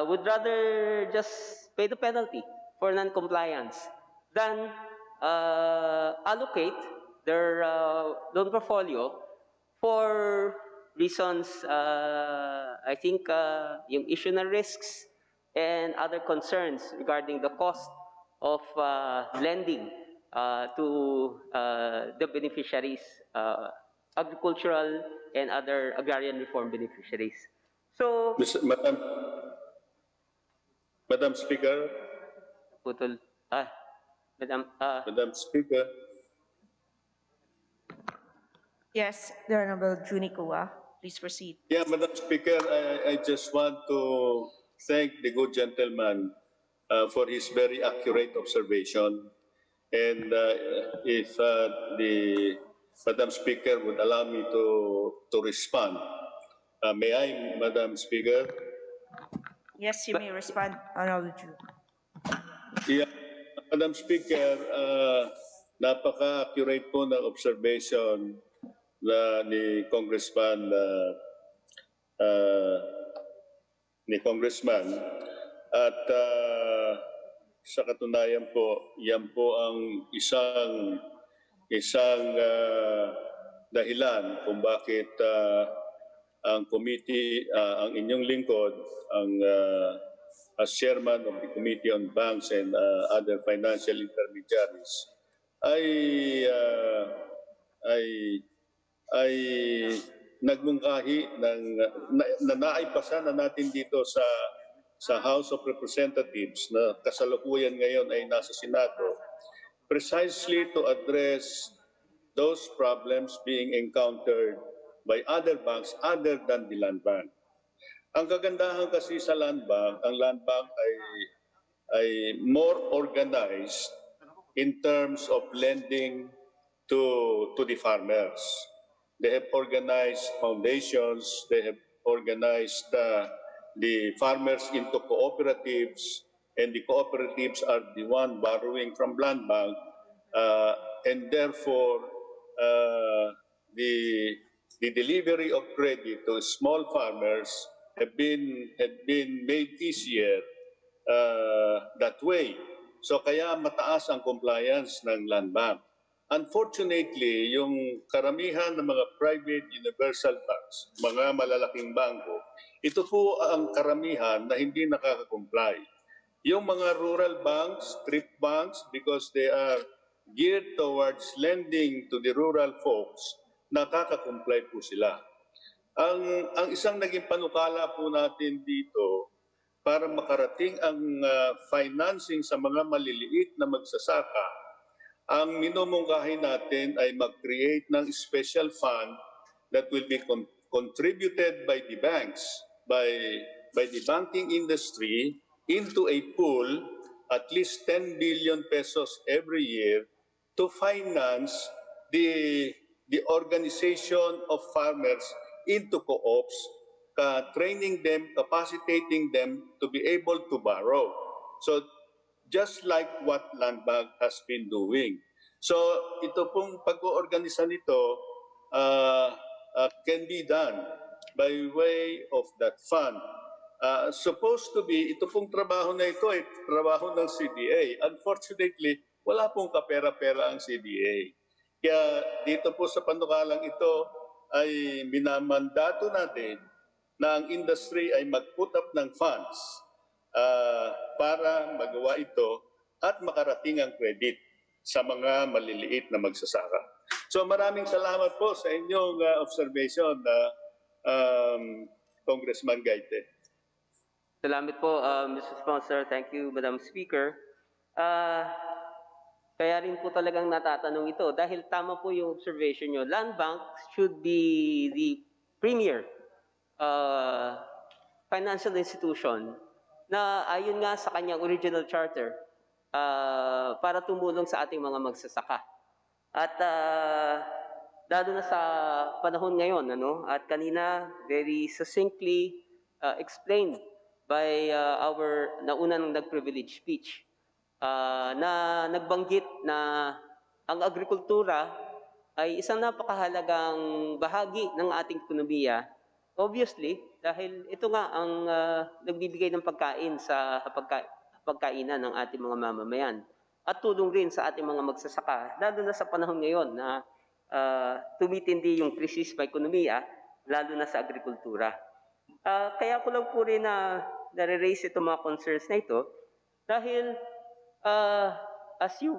would rather just pay the penalty for non-compliance than allocate their loan portfolio for reasons, I think, yung issue na risks and other concerns regarding the cost of lending to the beneficiaries, agricultural and other agrarian reform beneficiaries. So, Madam Speaker. Putol. Madam Speaker. Yes, the Honorable Junicua. Please proceed. Yeah, Madam Speaker, I just want to thank the good gentleman for his very accurate observation. And if the Madam Speaker would allow me to respond. May I, Madam Speaker? Yes, you may respond, Honorable Ju. Yeah, Madam Speaker, napaka-accurate po ng observation ni Congressman at sa katunayan po, yan po ang isang dahilan kung bakit ang committee, ang inyong lingkod, as chairman of the Committee on Banks and other financial intermediaries, ay nagmungkahi na naipasa na natin dito sa House of Representatives na kasalukuyan ngayon ay nasa Senado, precisely to address those problems being encountered by other banks other than the Land Bank. Ang kagandahan kasi sa Land Bank, ang Land Bank ay more organized in terms of lending to the farmers. They have organized foundations, they have organized the farmers into cooperatives, and the cooperatives are the one borrowing from Land Bank, and therefore the delivery of credit to small farmers have been made easier that way. So kaya mataas ang compliance ng Land Bank. Unfortunately, yung karamihan ng mga private universal banks, mga malalaking bangko, ito po ang karamihan na hindi nakaka-comply. Yung mga rural banks, thrift banks, because they are geared towards lending to the rural folks, nakaka-comply po sila. Ang isang naging panukala po natin dito para makarating ang financing sa mga maliliit na magsasaka, ang minumungkahi natin ay mag-create ng special fund that will be contributed by the banks, by the banking industry into a pool at least 10 billion pesos every year to finance the organization of farmers into co-ops, training them, capacitating them to be able to borrow. So just like what Land Bank has been doing. So ito pong pag-oorganisa nito can be done by way of that fund. Supposed to be, ito pong trabaho na ito ay trabaho ng CDA. Unfortunately, wala pong kapera-pera ang CDA. Kaya dito po sa panukalang ito ay minamandato natin na ang industry ay mag-put up ng funds para magawa ito at makarating ang credit sa mga maliliit na magsasaka. So maraming salamat po sa inyong observation, Congressman Gaite. Salamat po, Mr. Sponsor. Thank you, Madam Speaker. Kaya rin po talagang natatanong ito dahil tama po yung observation nyo. Land Bank should be the premier financial institution na ayon nga sa kanyang original charter para tumulong sa ating mga magsasaka. At lalo na sa panahon ngayon, at kanina very succinctly explained by our naunang nag-privilege speech na nagbanggit na ang agrikultura ay isang napakahalagang bahagi ng ating ekonomiya. Obviously, dahil ito nga ang nagbibigay ng pagkain sa pagkainan ng ating mga mamamayan at tulong rin sa ating mga magsasaka, lalo na sa panahon ngayon na tumitindi yung krisis sa ekonomiya, lalo na sa agrikultura. Kaya ko lang po rin na nare-raise itong mga concerns na ito dahil as you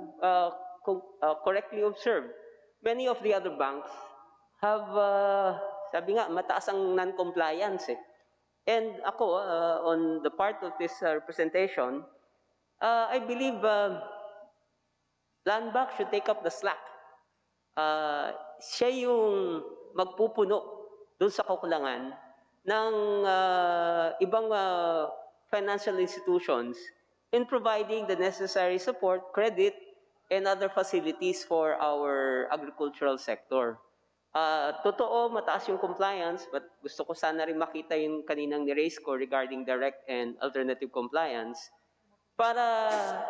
correctly observed, many of the other banks have, sabi nga, mataas ang non-compliance. And ako, on the part of this representation, I believe Land Bank should take up the slack. Siya yung magpupuno doon sa kakulangan ng ibang financial institutions in providing the necessary support, credit, and other facilities for our agricultural sector. Totoo, mataas yung compliance, but gusto ko sana rin makita yung kaninang ni-raise ko regarding direct and alternative compliance. Para,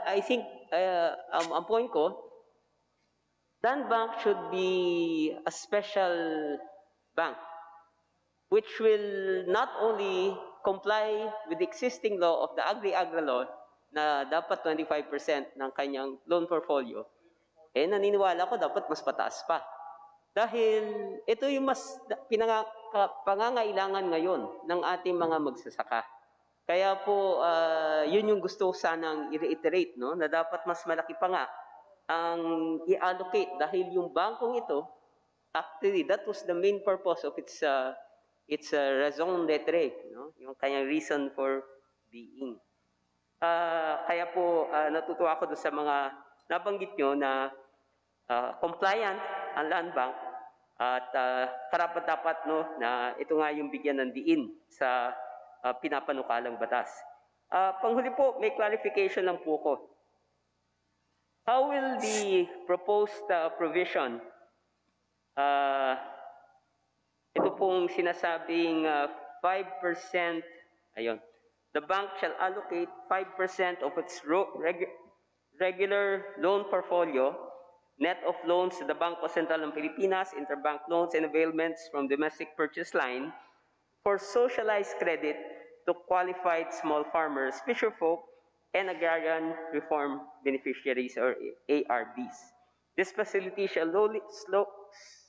I think, ang point ko, Land Bank should be a special bank which will not only comply with the existing law of the Agri-Agra law na dapat 25% ng kanyang loan portfolio, naniniwala ko dapat mas pataas pa. Dahil ito yung mas pangangailangan ngayon ng ating mga magsasaka. Kaya po, yun yung gusto sanang i-reiterate, na dapat mas malaki pa nga ang i-allocate dahil yung bangkong ito, actually, that was the main purpose of its raison d'etre, yung kanyang reason for being. Kaya po, natutuwa ako doon sa mga nabanggit nyo na compliant ang Land Bank at karapat-dapat na ito nga yung bigyan ng diin sa pinapanukalang batas. Panghuli po, may clarification lang po ko. How will the proposed provision, ito pong sinasabing 5%, ayun, the bank shall allocate 5% of its regular loan portfolio, net of loans to the Bangko Sentral ng Pilipinas, interbank loans and availments from domestic purchase line for socialized credit to qualified small farmers, fisherfolk, and agrarian reform beneficiaries or ARBs. This facility shall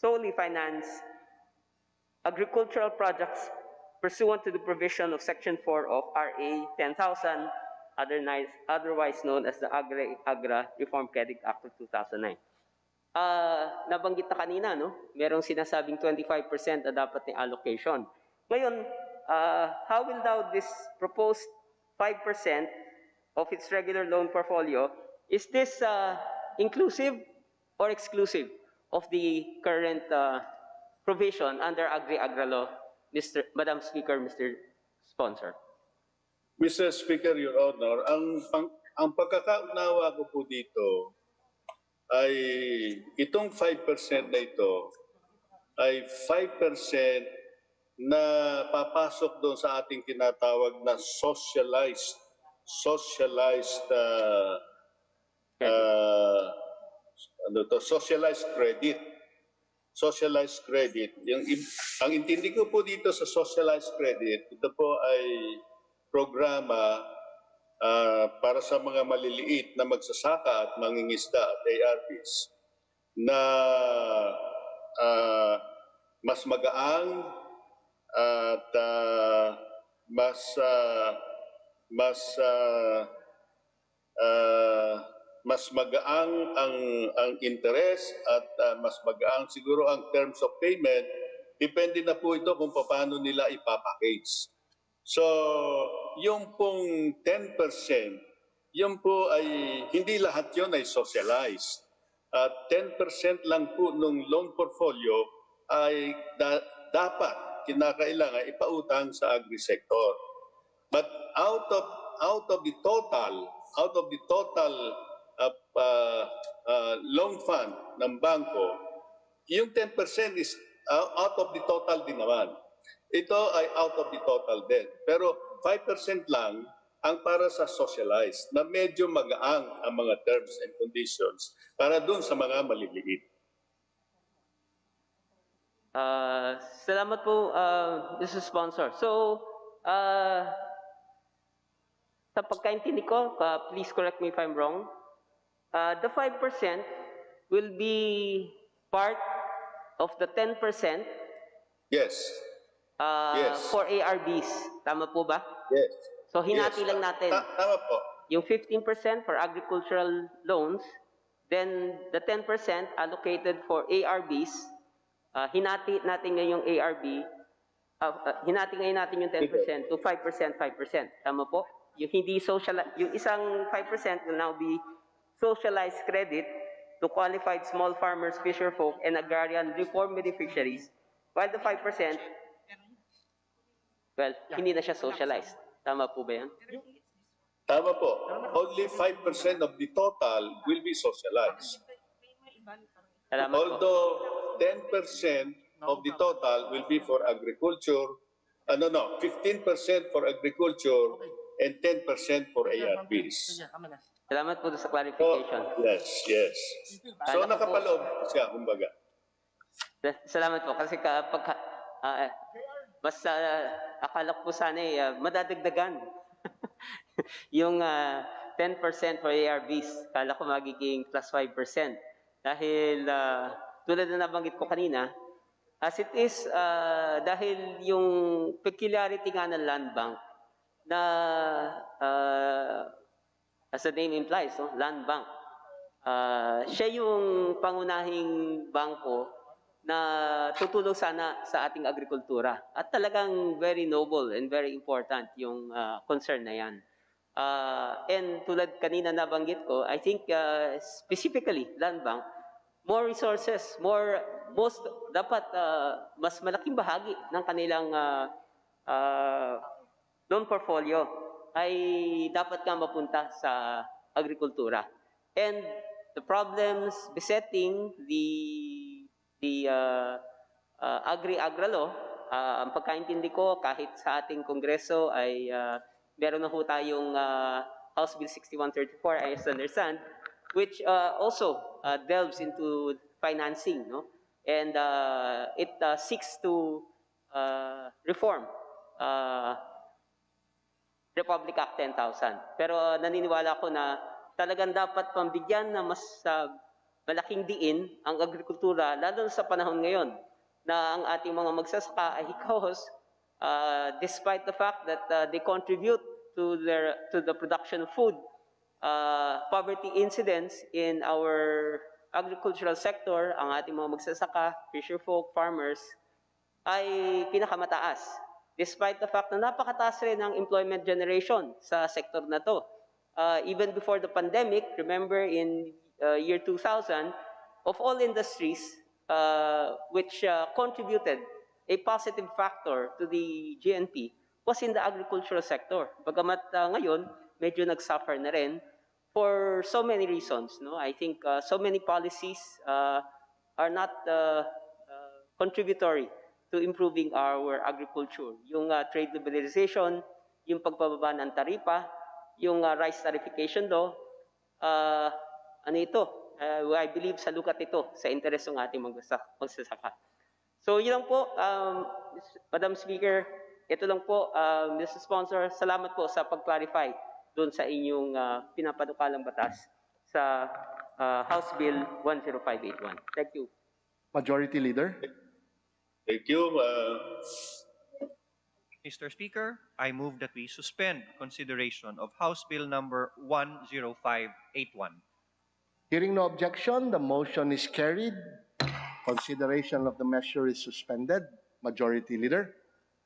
solely finance agricultural projects pursuant to the provision of Section 4 of RA 10,000, otherwise known as the Agra Reform Credit Act of 2009. nabanggit na kanina, no? Merong sinasabing 25% na dapat ni allocation. Ngayon, how will now this proposed 5% of its regular loan portfolio, is this inclusive or exclusive of the current provision under Agri-Agra law, Madam Speaker, Mr. Sponsor? Mr. Speaker, Your Honor, ang pagkakaunawa ko po dito ay itong 5% na ito ay 5% na papasok doon sa ating tinatawag na socialized socialized credit. Socialized credit. Ang intindi ko po dito sa socialized credit, ito po ay programa para sa mga maliliit na magsasaka at mangingisda at ARPs na mas magaang at mas magaang ang interest at mas magaang siguro ang terms of payment. Depende na po ito kung paano nila ipapackage. So, yung pong 10%, yun po ay, hindi lahat yun ay socialized. 10% lang po ng loan portfolio ay dapat, kinakailangan ipautang sa agri-sector. But out of the total loan fund ng bangko, yung 10% is out of the total din naman. Ito ay out of the total debt. Pero 5% lang ang para sa socialized na medyo magaang ang mga terms and conditions para dun sa mga maliliit. Salamat po, Mr. Sponsor. So, sa pagkaintindi ko, please correct me if I'm wrong, the 5% will be part of the 10%. Yes. Yes. For ARBs. Tama po ba? Yes. So, hinati lang natin. Tama po. Yung 15% for agricultural loans, then the 10% allocated for ARBs, hinati natin ngayon yung ARB, hinati ngayon natin yung 10% to 5%, 5%. Tama po? Yung hindi social, yung isang 5% will now be socialized credit to qualified small farmers, fisher folk, and agrarian reform beneficiaries, while the 5%, well, hindi na siya socialized. Tama po ba yan? Tama po. Only 5% of the total will be socialized. Salamat Although 10% of the total will be for agriculture, 15% for agriculture and 10% for ARBs. Salamat po sa clarification. Yes. So nakapaloob siya, kumbaga. Salamat po. Kasi kapag mas akala ko po sana madadagdagan yung 10% for ARBs. Akala ko magiging plus 5%. Dahil tulad na nabanggit ko kanina, as it is, dahil yung peculiarity nga ng land bank na as the name implies, land bank, siya yung pangunahing bangko na tutulong sana sa ating agrikultura. At talagang very noble and very important yung concern na yan. And tulad kanina nabanggit ko, I think specifically, land bank, more resources, dapat mas malaking bahagi ng kanilang loan portfolio ay dapat nga mapunta sa agrikultura. And the problems besetting the Agri-Agra law, ang pagkaintindi ko kahit sa ating Kongreso ay meron na ho tayong House Bill 6134, I understand, which also delves into financing, no? And it seeks to reform Republic Act 10,000. Pero naniniwala ko na talagang dapat pambigyan na mas malaking diin ang agrikultura, lalo sa panahon ngayon na ang ating mga magsasaka ay hikahos, despite the fact that they contribute to the production of food, poverty incidence in our agricultural sector, ang ating mga magsasaka, fisherfolk, farmers, ay pinakamataas. Despite the fact na napakataas rin ang employment generation sa sektor na to. Even before the pandemic, remember in year 2000, of all industries which contributed a positive factor to the GNP was in the agricultural sector. Bagamat ngayon, medyo nag-suffer na rin for so many reasons. No? I think so many policies are not contributory to improving our agriculture. Yung trade liberalization, yung pagbababa ng taripa, yung rice ratification law, ano ito? I believe sa lukat ito sa interes ng ating magsasaka. So yun lang po, Madam Speaker, ito lang po, Mr. Sponsor, salamat po sa pag-clarify doon sa inyong pinapanukalang batas sa House Bill 10581. Thank you. Majority Leader. Thank you. Mr. Speaker, I move that we suspend consideration of House Bill number 10581. Hearing no objection, the motion is carried. Consideration of the measure is suspended. Majority Leader.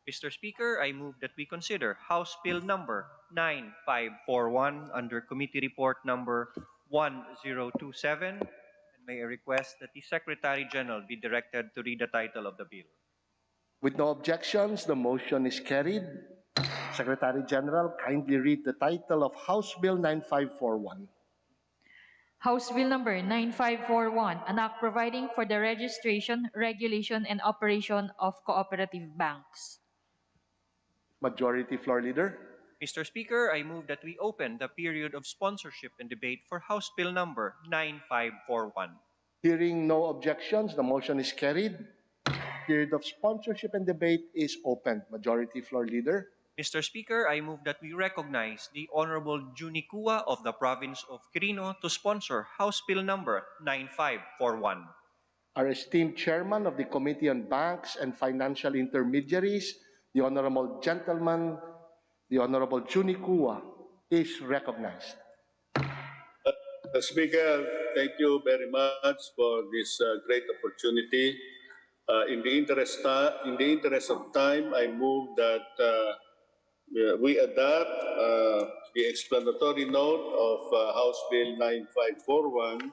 Mr. Speaker, I move that we consider House Bill number 9541 under Committee Report number 1027. And may I request that the Secretary General be directed to read the title of the bill. With no objections, the motion is carried. Secretary General, kindly read the title of House Bill 9541. House Bill number 9541, an act providing for the registration, regulation, and operation of cooperative banks. Majority Floor Leader. Mr. Speaker, I move that we open the period of sponsorship and debate for House Bill number 9541. Hearing no objections, the motion is carried. Period of sponsorship and debate is open. Majority Floor Leader. Mr. Speaker, I move that we recognize the Honorable Junicua of the province of Quirino to sponsor House Bill number 9541. Our esteemed Chairman of the Committee on Banks and Financial Intermediaries, the Honorable Gentleman, the Honorable Junicua, is recognized. Speaker, thank you very much for this great opportunity. In the interest of time, I move that we adopt the explanatory note of House Bill 9541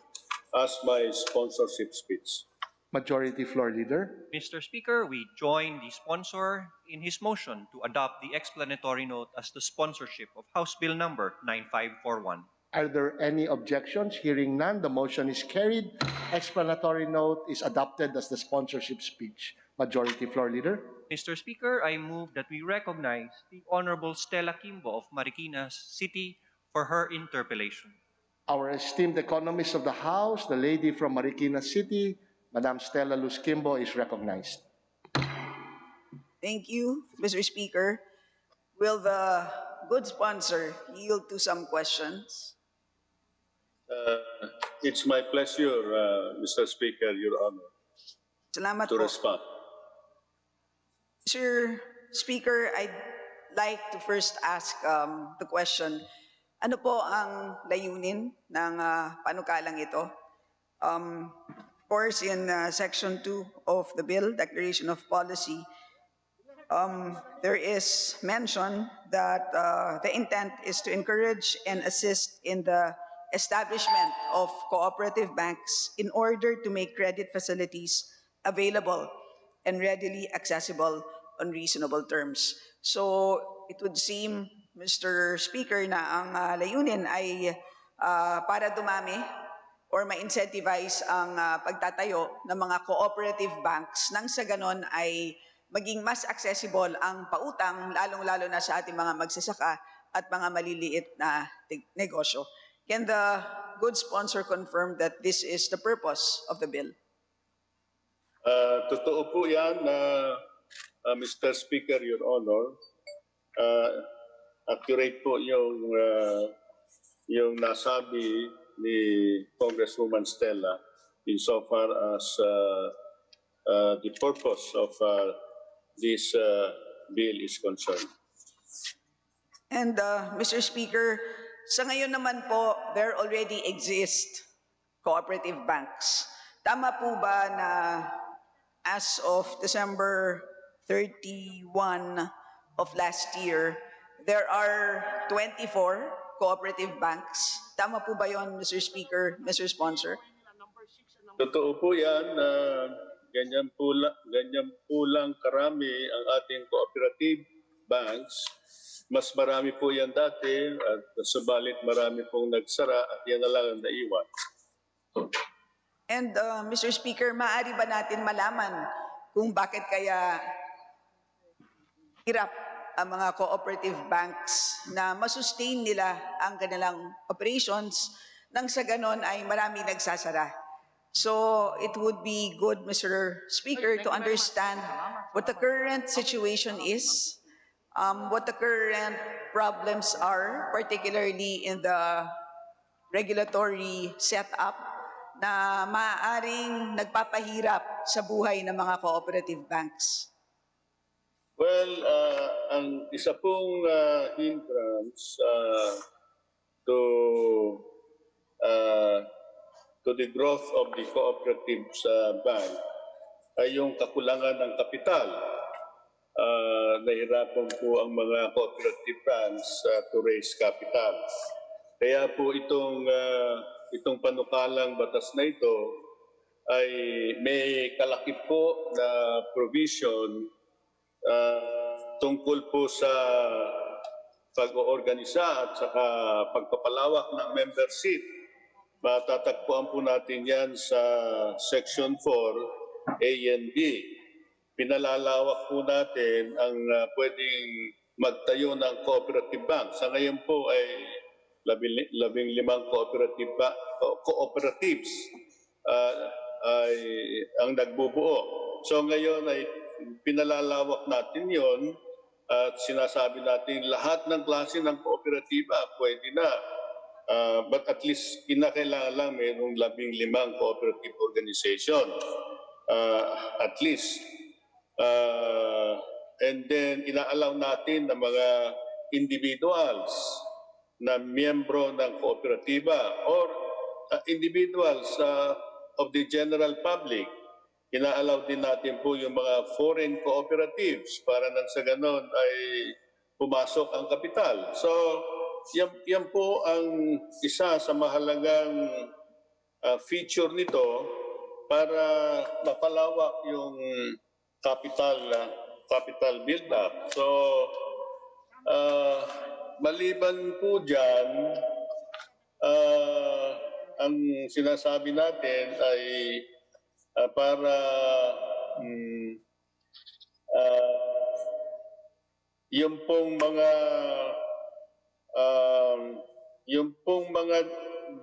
as my sponsorship speech. Majority Floor Leader. Mr. Speaker, we join the sponsor in his motion to adopt the explanatory note as the sponsorship of House Bill number 9541. Are there any objections? Hearing none, the motion is carried. Explanatory note is adopted as the sponsorship speech. Majority Floor Leader. Mr. Speaker, I move that we recognize the Honorable Stella Kimbo of Marikina City for her interpellation. Our esteemed economist of the House, the lady from Marikina City, Madam Stella Luz Kimbo, is recognized. Thank you, Mr. Speaker. Will the good sponsor yield to some questions? It's my pleasure, Mr. Speaker, Your Honor, Salamat to po. respond. Mr. Speaker, I'd like to first ask the question, ano po ang layunin ng panukalang ito? Of course, in Section 2 of the bill, Declaration of Policy, there is mention that the intent is to encourage and assist in the establishment of cooperative banks in order to make credit facilities available and readily accessible on reasonable terms. So it would seem, Mr. Speaker, na ang layunin ay para dumami or ma-incentivize ang pagtatayo ng mga cooperative banks nang sa ganon ay maging mas accessible ang pautang, lalong-lalo na sa ating mga magsasaka at mga maliliit na negosyo. Can the good sponsor confirm that this is the purpose of the bill? Totoo po yan, Mr. Speaker, Your Honor. Accurate po yung nasabi ni Congresswoman Stella insofar as the purpose of this bill is concerned. And Mr. Speaker, sa ngayon naman po, there already exist cooperative banks. Tama po ba na as of December 31 of last year, there are 24 cooperative banks? Tama po ba yon, Mr. Speaker, Mr. Sponsor? Totoo po yan na ganyan po lang karami ang ating cooperative banks. Mas marami po yan dati at subalit marami pong nagsara at yan na lang ang naiwan. And Mr. Speaker, maaari ba natin malaman kung bakit kaya hirap ang mga cooperative banks na masustain nila ang kanilang operations nang sa ganon ay marami nagsasara? So it would be good, Mr. Speaker, to understand what the current situation is, what the current problems are, particularly in the regulatory setup na maaaring nagpapahirap sa buhay ng mga cooperative banks. Well, ang isa pong hindrance to the growth of the cooperatives bank ay yung kakulangan ng kapital. Nahirapan po ang mga cooperative banks to raise capital. Kaya po itong panukalang batas na ito ay may kalakip po na provision tungkol po sa pag-oorganisa at saka pagpapalawak ng membership. Matatagpuan po natin yan sa Section 4, A and B. Pinalalawak po natin ang pwedeng magtayo ng cooperative bank. Sa ngayon po ay 15 cooperatives ay ang nagbubuo. So ngayon ay pinalalawak natin yon at sinasabi natin lahat ng klase ng kooperatiba pwede na. But at least kinakailangan lang mayroong 15 cooperative organization. At least. And then inaalaw natin na mga individuals na miyembro ng kooperatiba or individuals of the general public. Inaalaw din natin po yung mga foreign cooperatives para nang sa ganon ay pumasok ang kapital. So, yan po ang isa sa mahalagang feature nito para mapalawak yung capital build-up. So, maliban po dyan, ang sinasabi natin ay para yung pong mga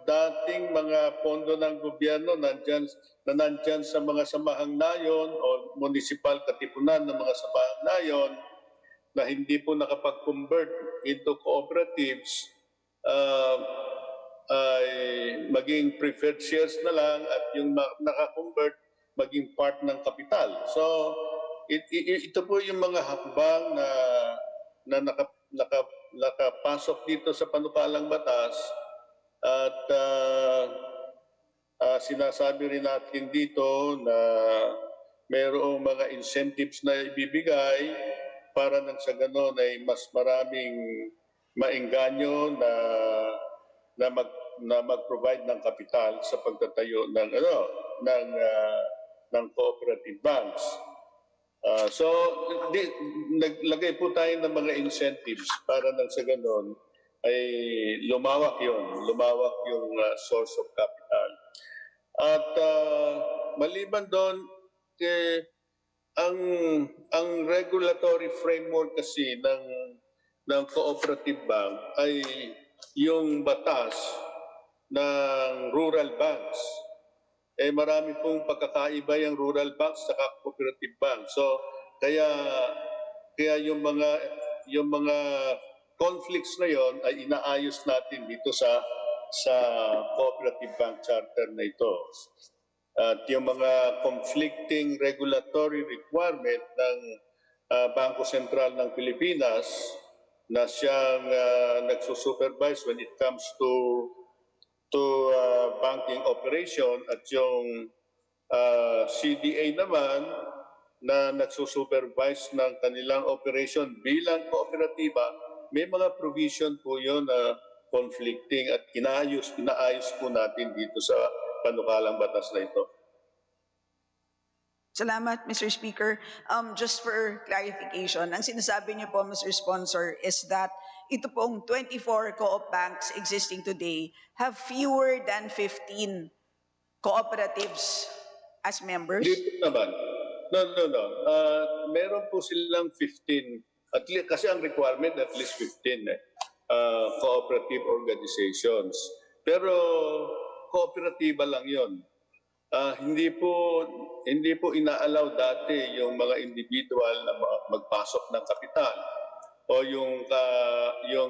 dating mga pondo ng gobyerno nandyan sa mga samahang nayon o municipal katipunan ng mga samahang nayon na hindi po nakapag-convert into cooperatives ay maging preferred shares na lang at yung naka-convert maging part ng kapital. So, ito po yung mga hakbang na nakapasok dito sa panukalang batas at sinasabi rin natin dito na mayroong mga incentives na ibibigay para nang sa ganon ay mas maraming maengganyo na mag-provide ng kapital sa pagtatayo ng cooperative banks. So, naglagay po tayo ng mga incentives para nang sa ganon ay lumawak yung source of capital. At maliban doon, ang regulatory framework kasi ng cooperative bank ay yung batas ng rural banks. Marami pong pagkakaiba yung rural banks sa cooperative bank. So kaya yung mga conflicts na yon ay inaayos natin dito sa cooperative bank charter na ito. At yung mga conflicting regulatory requirement ng Bangko Sentral ng Pilipinas na siyang nagsusupervise when it comes to banking operation at yung CDA naman na nagsusupervise ng kanilang operation bilang kooperatiba, may mga provision po yun na conflicting at inaayos po natin dito sa panukalang batas na ito. Salamat, Mr. Speaker. Just for clarification, ang sinasabi niyo po, Mr. Sponsor, is that ito pong 24 co-op banks existing today have fewer than 15 cooperatives as members? Hindi po naman. No. Meron po silang 15, at least, kasi ang requirement at least 15 cooperative organizations. Pero kooperatiba lang yon. Hindi po inaalaw dati yung mga individual na magpasok ng kapital o yung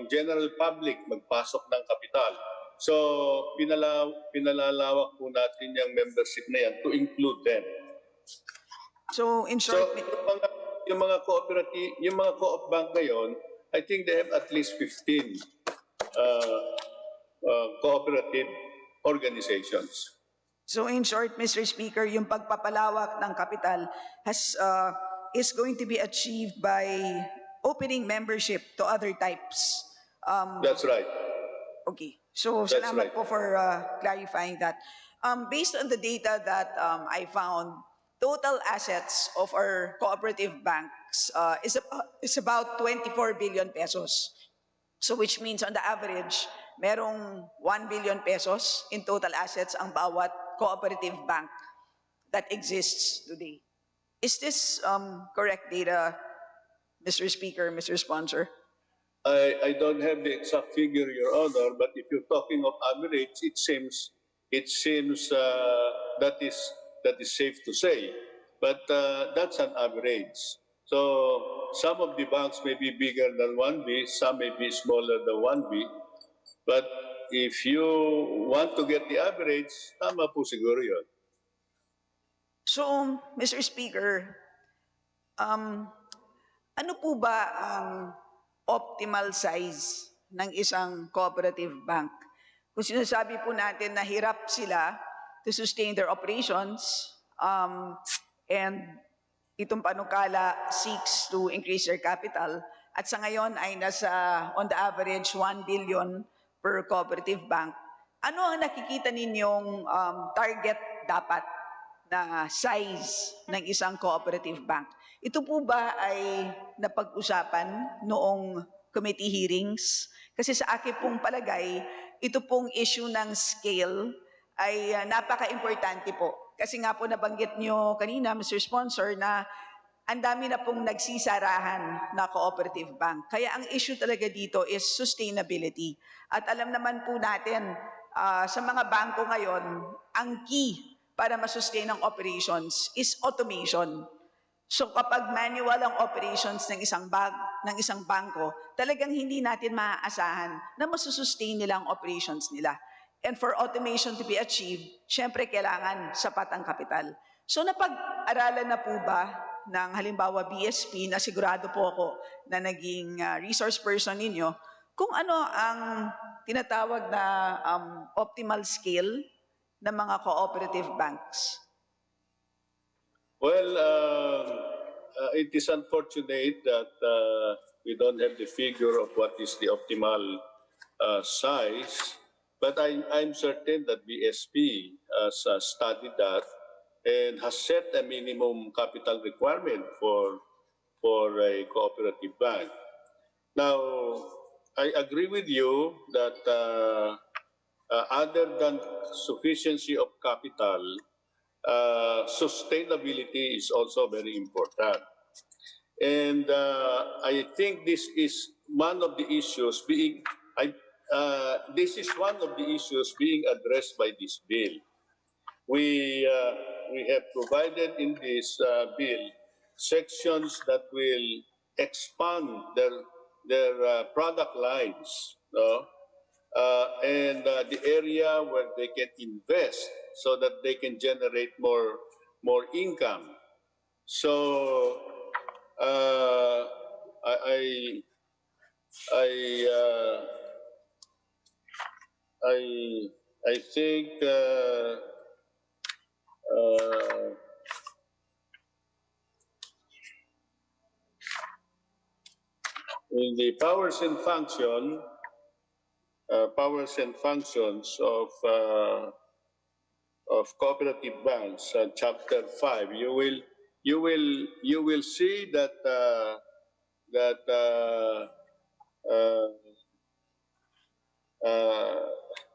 general public magpasok ng kapital. So pinalalawak po natin yung membership na yan to include them. So in short, yung mga cooperative, yung mga co-op bank ngayon, I think they have at least 15 cooperative organizations. So in short, Mr. Speaker, yung pagpapalawak ng kapital is going to be achieved by opening membership to other types. That's right. Okay. So That's salamat right. po for clarifying that. Based on the data that I found, total assets of our cooperative banks is about 24 billion pesos. So which means on the average, merong 1 billion pesos in total assets ang bawat cooperative bank that exists today. Is this correct data, Mr. Speaker, Mr. Sponsor? I don't have the exact figure, Your Honor, but if you're talking of average, it seems that is safe to say. But that's an average. So some of the banks may be bigger than 1B, some may be smaller than 1B. But if you want to get the average, tama po siguro yun. So, Mr. Speaker, ano po ba ang optimal size ng isang cooperative bank? Kung sinasabi po natin na hirap sila to sustain their operations, and itong panukala seeks to increase their capital, at sa ngayon ay nasa, on the average, 1 billion per cooperative bank. Ano ang nakikita ninyong target dapat na size ng isang cooperative bank? Ito po ba ay napag-usapan noong committee hearings? Kasi sa akin pong palagay, ito pong issue ng scale ay napaka-importante po. Kasi nga po nabanggit nyo kanina, Mr. Sponsor, na ang dami na pong nagsisarahan na cooperative bank. Kaya ang issue talaga dito is sustainability. At alam naman po natin, sa mga bangko ngayon, ang key para masustain ang operations is automation. So kapag manual ang operations ng isang bangko, talagang hindi natin maaasahan na masusustain nila ang operations nila. And for automation to be achieved, syempre kailangan sapat ang kapital. So napag-aralan na po ba ng halimbawa BSP, na sigurado po ako na naging resource person ninyo, kung ano ang tinatawag na optimal scale ng mga cooperative banks? Well, it is unfortunate that we don't have the figure of what is the optimal size, but I'm certain that BSP has studied that and has set a minimum capital requirement for a cooperative bank. Now, I agree with you that other than sufficiency of capital, sustainability is also very important. And I think this is one of the issues being addressed by this bill. We have provided in this bill sections that will expand their product lines, no? And the area where they can invest so that they can generate more income. So I I think in the powers and functions of cooperative banks, Chapter 5, you will see that that uh, uh,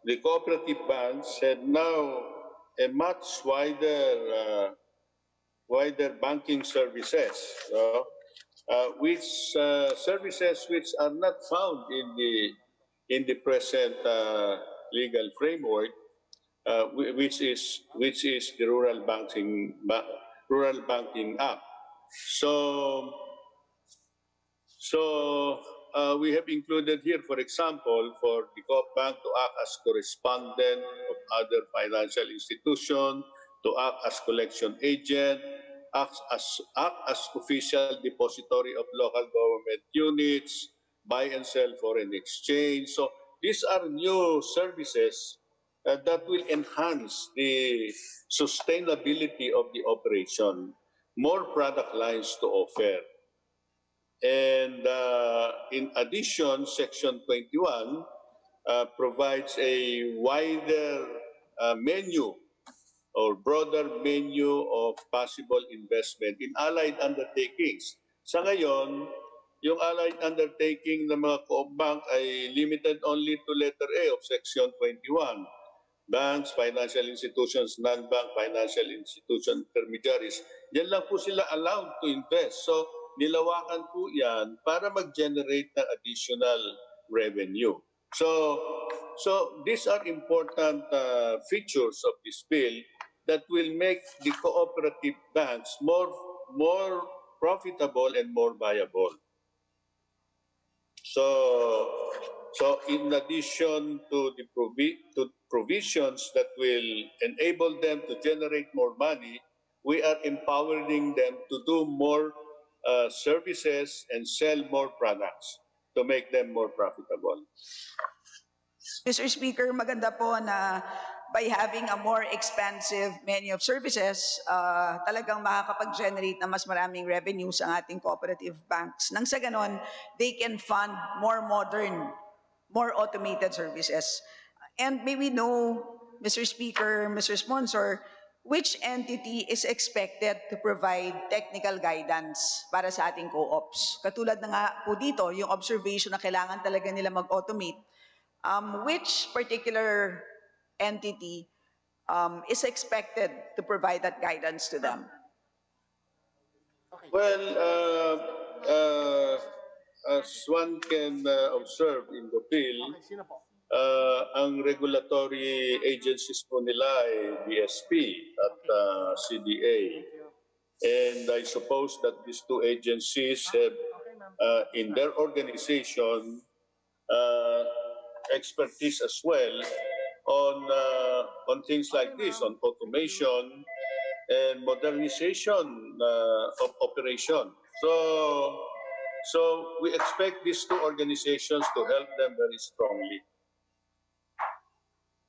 the cooperative banks had now a much wider banking services, which services which are not found in the present legal framework, which is the Rural Banking Act. So we have included here, for example, for the Coop Bank to act as correspondent of other financial institutions, to act as collection agent, act as official depository of local government units, buy and sell foreign exchange. So these are new services that will enhance the sustainability of the operation, more product lines to offer. And in addition, Section 21 provides a wider menu or broader menu of possible investment in allied undertakings. Sa ngayon, yung allied undertaking ng mga co-op bank ay limited only to letter A of Section 21. Banks, financial institutions, non-bank financial institution intermediaries. Yan lang po sila allowed to invest. So, nilawakan po yan para mag-generate ng additional revenue. So these are important features of this bill that will make the cooperative banks more profitable and more viable. So in addition to the provisions that will enable them to generate more money, we are empowering them to do more services and sell more products to make them more profitable. Mr. Speaker, maganda po na by having a more expansive menu of services, talagang makakapag-generate na mas maraming revenues ang ating cooperative banks. Nang sa ganon, they can fund more modern, more automated services. And may we know, Mr. Speaker, Mr. Sponsor, which entity is expected to provide technical guidance para sa ating co-ops? Katulad na nga po dito, yung observation na kailangan talaga nila mag-automate. Which particular entity is expected to provide that guidance to them? Well, as one can observe in the bill, ang regulatory agencies po nila ay BSP at CDA. And I suppose that these two agencies have in their organization expertise as well on things like this, on automation and modernization of operation. So we expect these two organizations to help them very strongly.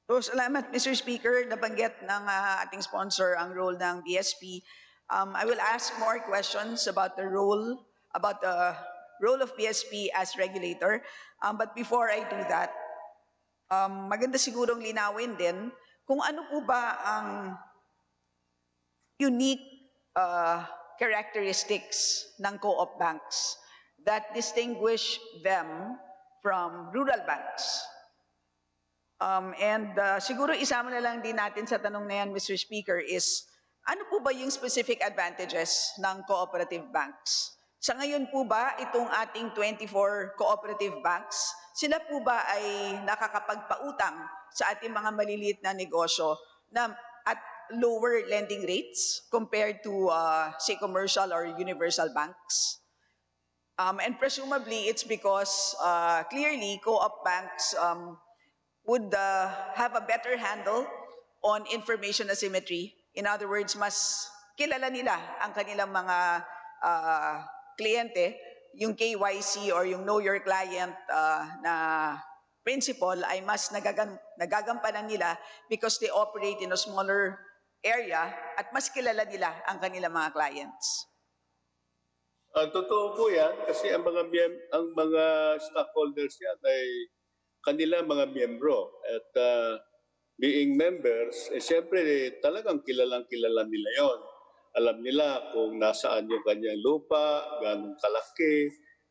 So, salamat, Mr. Speaker. Nabanggit ng ating sponsor ang role ng BSP. I will ask more questions about the role of BSP as regulator. But before I do that, maganda sigurong linawin din kung ano po ba ang unique characteristics ng co-op banks that distinguish them from rural banks. And siguro isama na lang din natin sa tanong na yan, Mr. Speaker, is ano po ba yung specific advantages ng cooperative banks? Sa ngayon po ba, itong ating 24 cooperative banks, sila po ba ay nakakapagpautang sa ating mga maliliit na negosyo na at lower lending rates compared to, say, commercial or universal banks? And presumably, it's because clearly co-op banks would have a better handle on information asymmetry. In other words, mas kilala nila ang kanilang mga kliyente, yung KYC or yung Know Your Client na principle ay mas nagagampanan nila because they operate in a smaller area at mas kilala nila ang kanilang mga clients. Totoo po yan kasi ang mga stockholders yan ay kanila mga miyembro at being members, siyempre talagang kilalang-kilala nila yon. Alam nila kung nasaan yung kanyang lupa, ganong kalaki,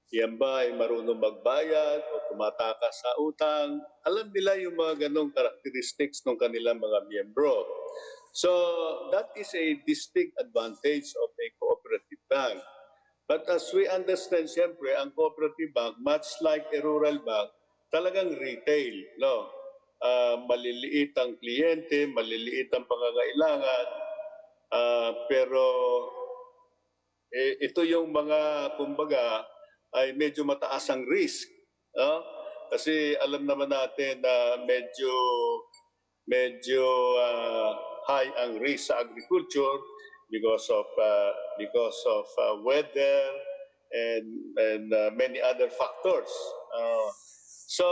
yan ba ay marunong magbayad o tumatakas sa utang. Alam nila yung mga ganong characteristics ng kanilang mga miyembro. So that is a distinct advantage of a cooperative bank. But as we understand, siyempre, ang cooperative bank, much like a rural bank, talagang retail, no? Maliliit ang kliyente, maliliit ang pangangailangan, pero ito yung mga, kumbaga, ay medyo mataas ang risk. No? Kasi alam naman natin na medyo high ang risk sa agriculture because of weather and many other factors. So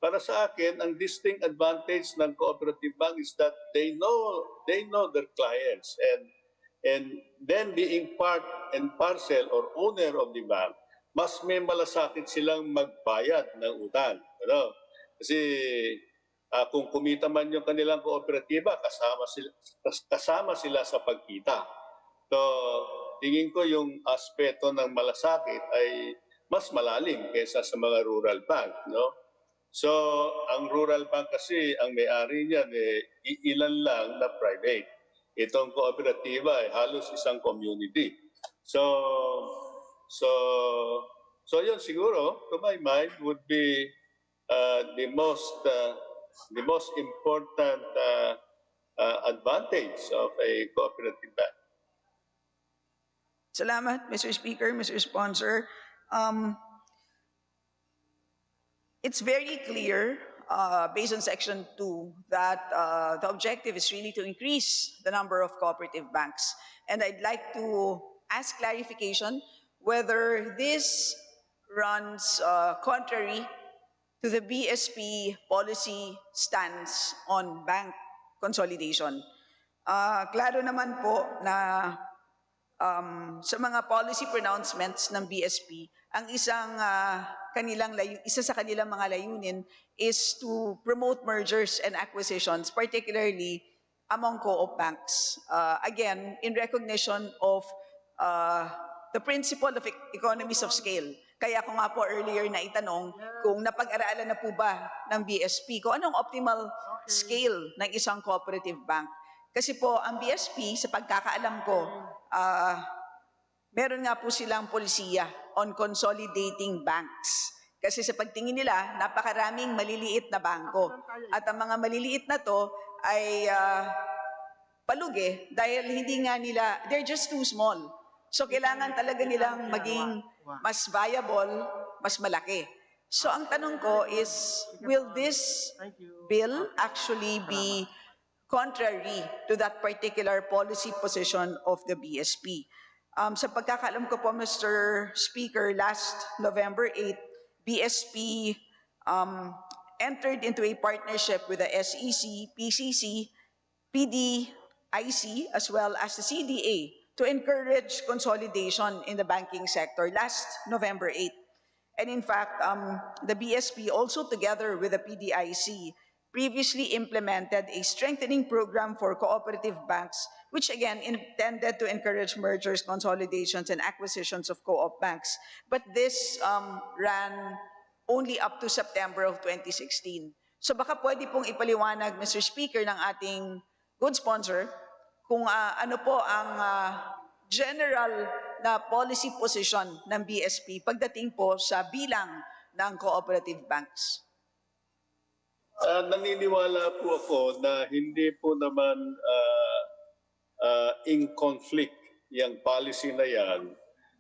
para sa akin, ang distinct advantage ng cooperative bank is that they know their clients and then being part and parcel or owner of the bank, mas may malasakit silang magbayad ng utang. Ano? Kasi kung kumita man yung kanilang kooperatiba, kasama sila sa pagkita. So, tingin ko yung aspeto ng malasakit ay mas malalim kaysa sa mga rural bank. No? So, ang rural bank kasi, ang may-ari niyan, ilan lang na private. Itong kooperatiba ay halos isang community. So yun siguro, to my mind, would be the most important advantage of a cooperative bank. Salamat, Mr. Speaker, Mr. Sponsor. It's very clear, based on Section 2, that the objective is really to increase the number of cooperative banks. And I'd like to ask clarification whether this runs contrary to the BSP policy stance on bank consolidation. Klaro naman po na sa mga policy pronouncements ng BSP, ang isa sa kanilang mga layunin is to promote mergers and acquisitions, particularly among co-op banks. Again, in recognition of the principle of economies of scale. Kaya ko nga po earlier na itanong kung napag-aralan na po ba ng BSP kung anong optimal scale ng isang cooperative bank. Kasi po ang BSP, sa pagkakaalam ko, meron nga po silang polisiya on consolidating banks. Kasi sa pagtingin nila, napakaraming maliliit na bangko. At ang mga maliliit na to ay palugi dahil hindi nga nila, they're just too small. So kailangan talaga nilang maging mas viable, mas malaki. So ang tanong ko is, will this bill actually be contrary to that particular policy position of the BSP? Sa pagkakaalam ko po, Mr. Speaker, last November 8, BSP entered into a partnership with the SEC, PCC, PDIC, as well as the CDA to encourage consolidation in the banking sector last November 8. And in fact, the BSP also together with the PDIC previously implemented a strengthening program for cooperative banks, which again intended to encourage mergers, consolidations, and acquisitions of co-op banks. But this ran only up to September of 2016. So baka pwede pong ipaliwanag, Mr. Speaker, ng ating good sponsor, kung ano po ang general na policy position ng BSP pagdating po sa bilang ng cooperative banks. Naniniwala po ako na hindi po naman in conflict yung policy na yan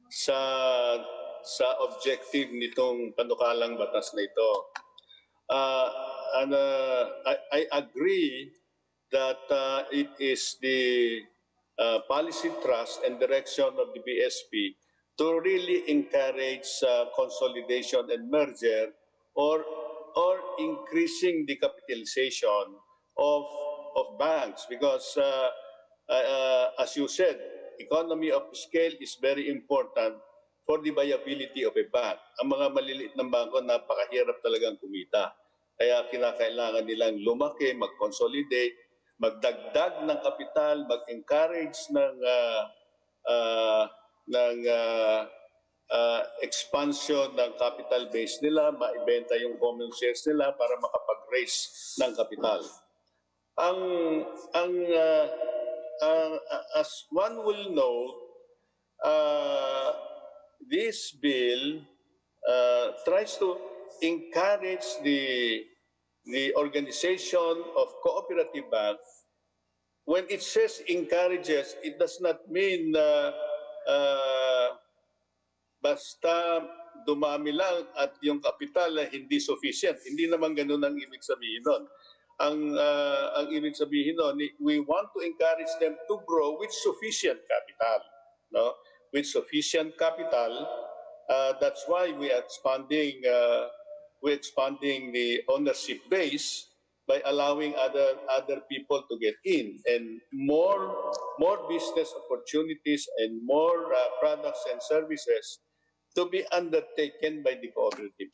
sa objective nitong panukalang batas na ito. I agree that it is the policy thrust and direction of the BSP to really encourage consolidation and merger, or increasing the capitalization of banks, because as you said, economy of scale is very important for the viability of a bank. Ang mga maliliit ng bangko, napakahirap talagang kumita. Kaya kinakailangan nilang lumaki, mag-consolidate, magdagdag ng kapital, mag-encourage ng expansion ng capital base nila, maibenta yung common shares nila para makapag-raise ng kapital. As one will know, this bill tries to encourage the organization of cooperative banks. When it says encourages, it does not mean basta dumami lang at yung kapital hindi sufficient. Hindi naman ganun ang ibig sabihin nun. Ang ibig sabihin nun, we want to encourage them to grow with sufficient capital. No? With sufficient capital, that's why we are expanding the ownership base by allowing other people to get in, and more business opportunities and more products and services to be undertaken by the cooperative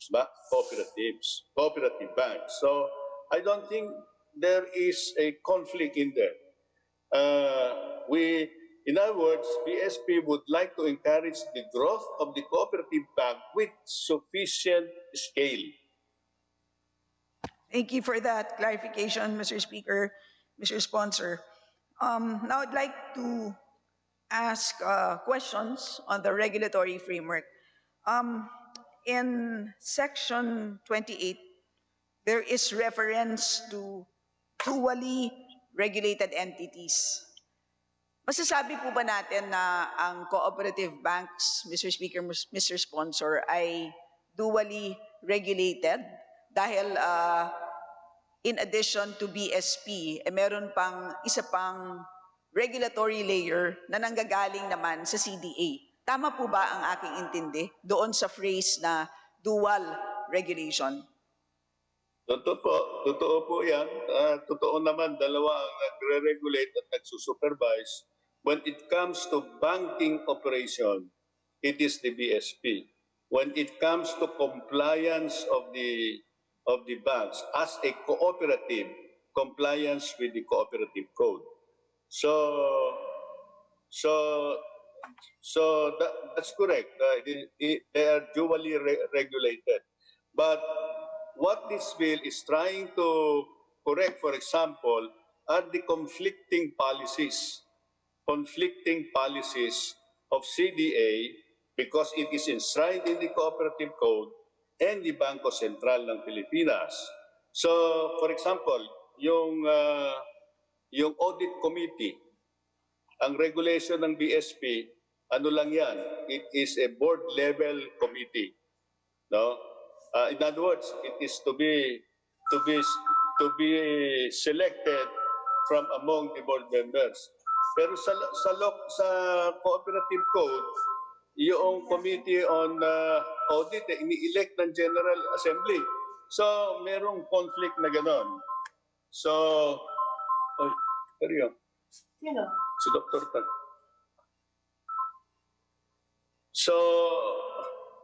banks. So I don't think there is a conflict in there. In other words, BSP would like to encourage the growth of the cooperative bank with sufficient scale. Thank you for that clarification, Mr. Speaker, Mr. Sponsor. Now I'd like to ask questions on the regulatory framework. In Section 28, there is reference to dually regulated entities. Masasabi po ba natin na ang cooperative banks, Mr. Speaker, Mr. Sponsor, ay dually regulated? Dahil in addition to BSP, meron pang isa pang regulatory layer na nanggagaling naman sa CDA. Tama po ba ang aking intindi doon sa phrase na dual regulation? Totoo po yan. Totoo naman, dalawa ang nagre-regulate at nagsusupervise. When it comes to banking operation, it is the BSP. When it comes to compliance of the banks as a cooperative, compliance with the cooperative code. That's correct. They are dually regulated. But what this bill is trying to correct, for example, are the conflicting policies of CDA, because it is enshrined in the cooperative code and the Bangko Sentral ng Pilipinas. So, for example, yung audit committee, ang regulation ng BSP, ano lang yan? It is a board level committee. No? In other words, it is to be selected from among the board members. Pero sa cooperative code, yung committee on audit, ini-elect ng General Assembly. So, merong conflict na ganon. So, Sino? si Dr. Tan.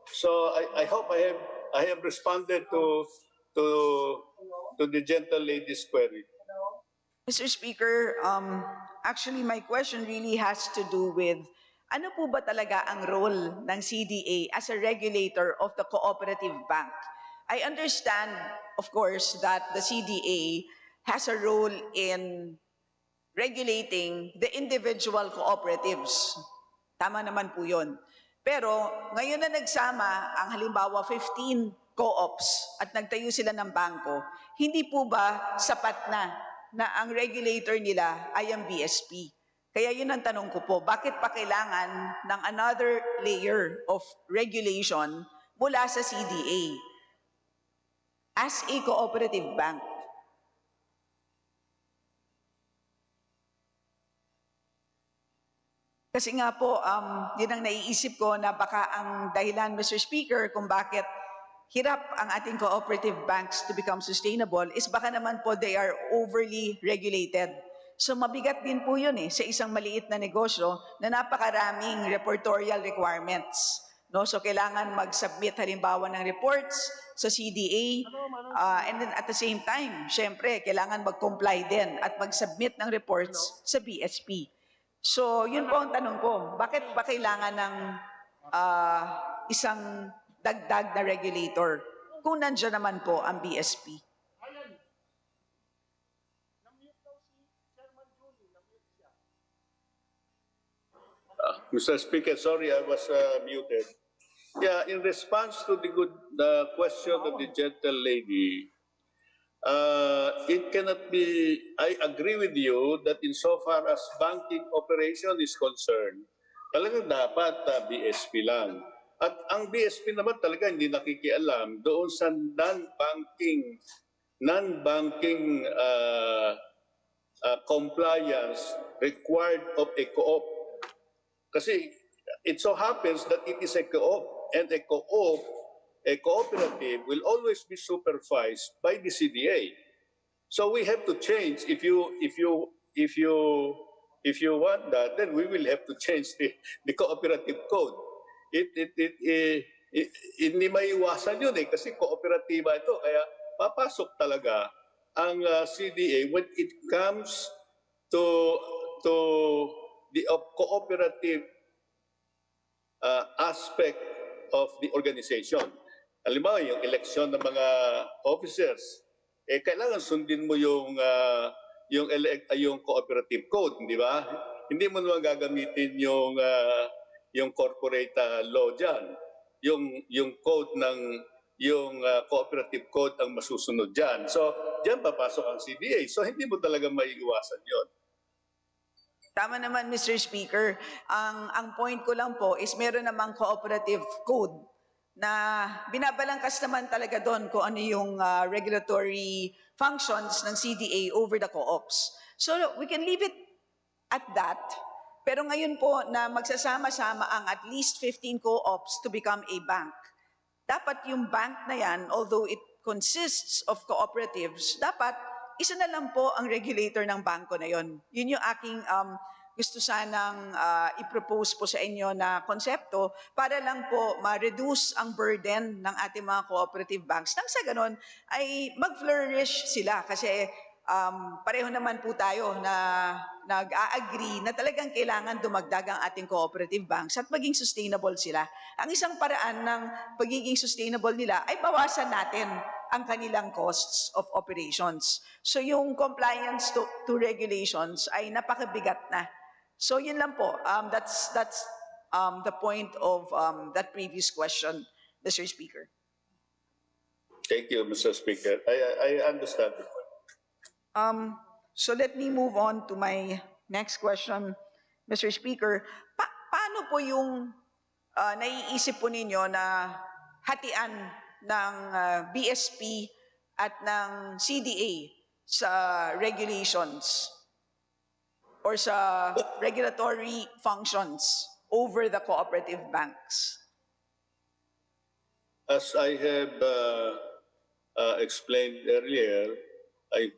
So I hope I have responded to the gentle lady's query. Mr. Speaker, actually my question really has to do with ano po ba talaga ang role ng CDA as a regulator of the cooperative bank? I understand, of course, that the CDA has a role in regulating the individual cooperatives. Tama naman po yun. Pero ngayon na nagsama ang halimbawa 15 co-ops at nagtayo sila ng bangko, hindi po ba sapat na ang regulator nila ay ang BSP? Kaya yun ang tanong ko po, bakit pa kailangan ng another layer of regulation mula sa CDA as a cooperative bank? Kasi nga po, yun ang naiisip ko na baka ang dahilan, Mr. Speaker, kung bakit hirap ang ating cooperative banks to become sustainable is baka naman po they are overly regulated. So mabigat din po yun sa isang maliit na negosyo na napakaraming reportorial requirements. No? So kailangan mag-submit halimbawa ng reports sa CDA and then at the same time, syempre, kailangan mag-comply din at mag-submit ng reports sa BSP. So yun po ang tanong ko, bakit ba kailangan ng isang dagdag na regulator kung nandiyan naman po ang BSP? Mr. Speaker, sorry, I was muted. Yeah, in response to the question of the gentle lady, it cannot be, I agree with you that insofar as banking operation is concerned, talagang dapat BSP lang. At ang BSP naman talaga hindi nakikialam doon sa non-banking compliance required of a co-op. Kasi it so happens that it is a co-op, and a cooperative will always be supervised by the CDA. So we have to change. If you want that, then we will have to change the cooperative code. Hindi maiwasan yun kasi kooperatiba ito, kaya papasok talaga ang CDA when it comes to the cooperative aspect of the organization. Halimbawa, yung eleksyon ng mga officers, kailangan sundin mo yung cooperative code, di ba? Hindi mo naman gagamitin yung corporate law diyan. Yung code ng cooperative code ang masusunod diyan. So, diyan papasok ang CDA. So, hindi mo talaga maiiwasan 'yon. Tama naman, Mr. Speaker. Ang point ko lang po is meron namang cooperative code na binabalangkas naman talaga doon kung ano yung regulatory functions ng CDA over the co-ops. So we can leave it at that. Pero ngayon po na magsasama-sama ang at least 15 co-ops to become a bank, dapat yung bank na yan, although it consists of cooperatives, dapat isa na lang po ang regulator ng bangko na yon. Yun yung aking gusto sanang i-propose po sa inyo na konsepto para lang po ma-reduce ang burden ng ating mga cooperative banks. Nang sa ganon ay mag-flourish sila kasi pareho naman po tayo na nag-a-agree na talagang kailangan dumagdag ang ating cooperative banks at maging sustainable sila. Ang isang paraan ng pagiging sustainable nila ay bawasan natin ang kanilang costs of operations. So yung compliance to regulations ay napakabigat na. So yun lang po. That's the point of that previous question, Mr. Speaker. Thank you, Mr. Speaker. I understand the point. So let me move on to my next question, Mr. Speaker. Paano po yung naiisip po ninyo na hatian ng BSP at ng CDA sa regulations or sa regulatory functions over the cooperative banks? As I have explained earlier, I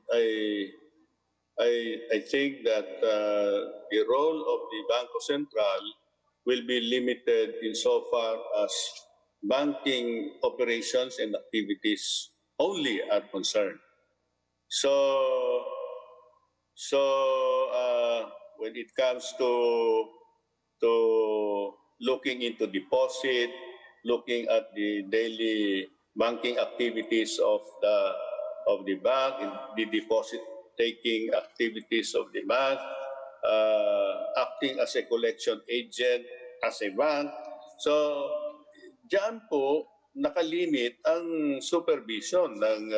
think that the role of the Bangko Sentral will be limited insofar as banking operations and activities only are concerned. So when it comes to looking into deposit, looking at the daily banking activities of the bank, the deposit-taking activities of the bank, acting as a collection agent as a bank. So, diyan po nakalimit ang supervision ng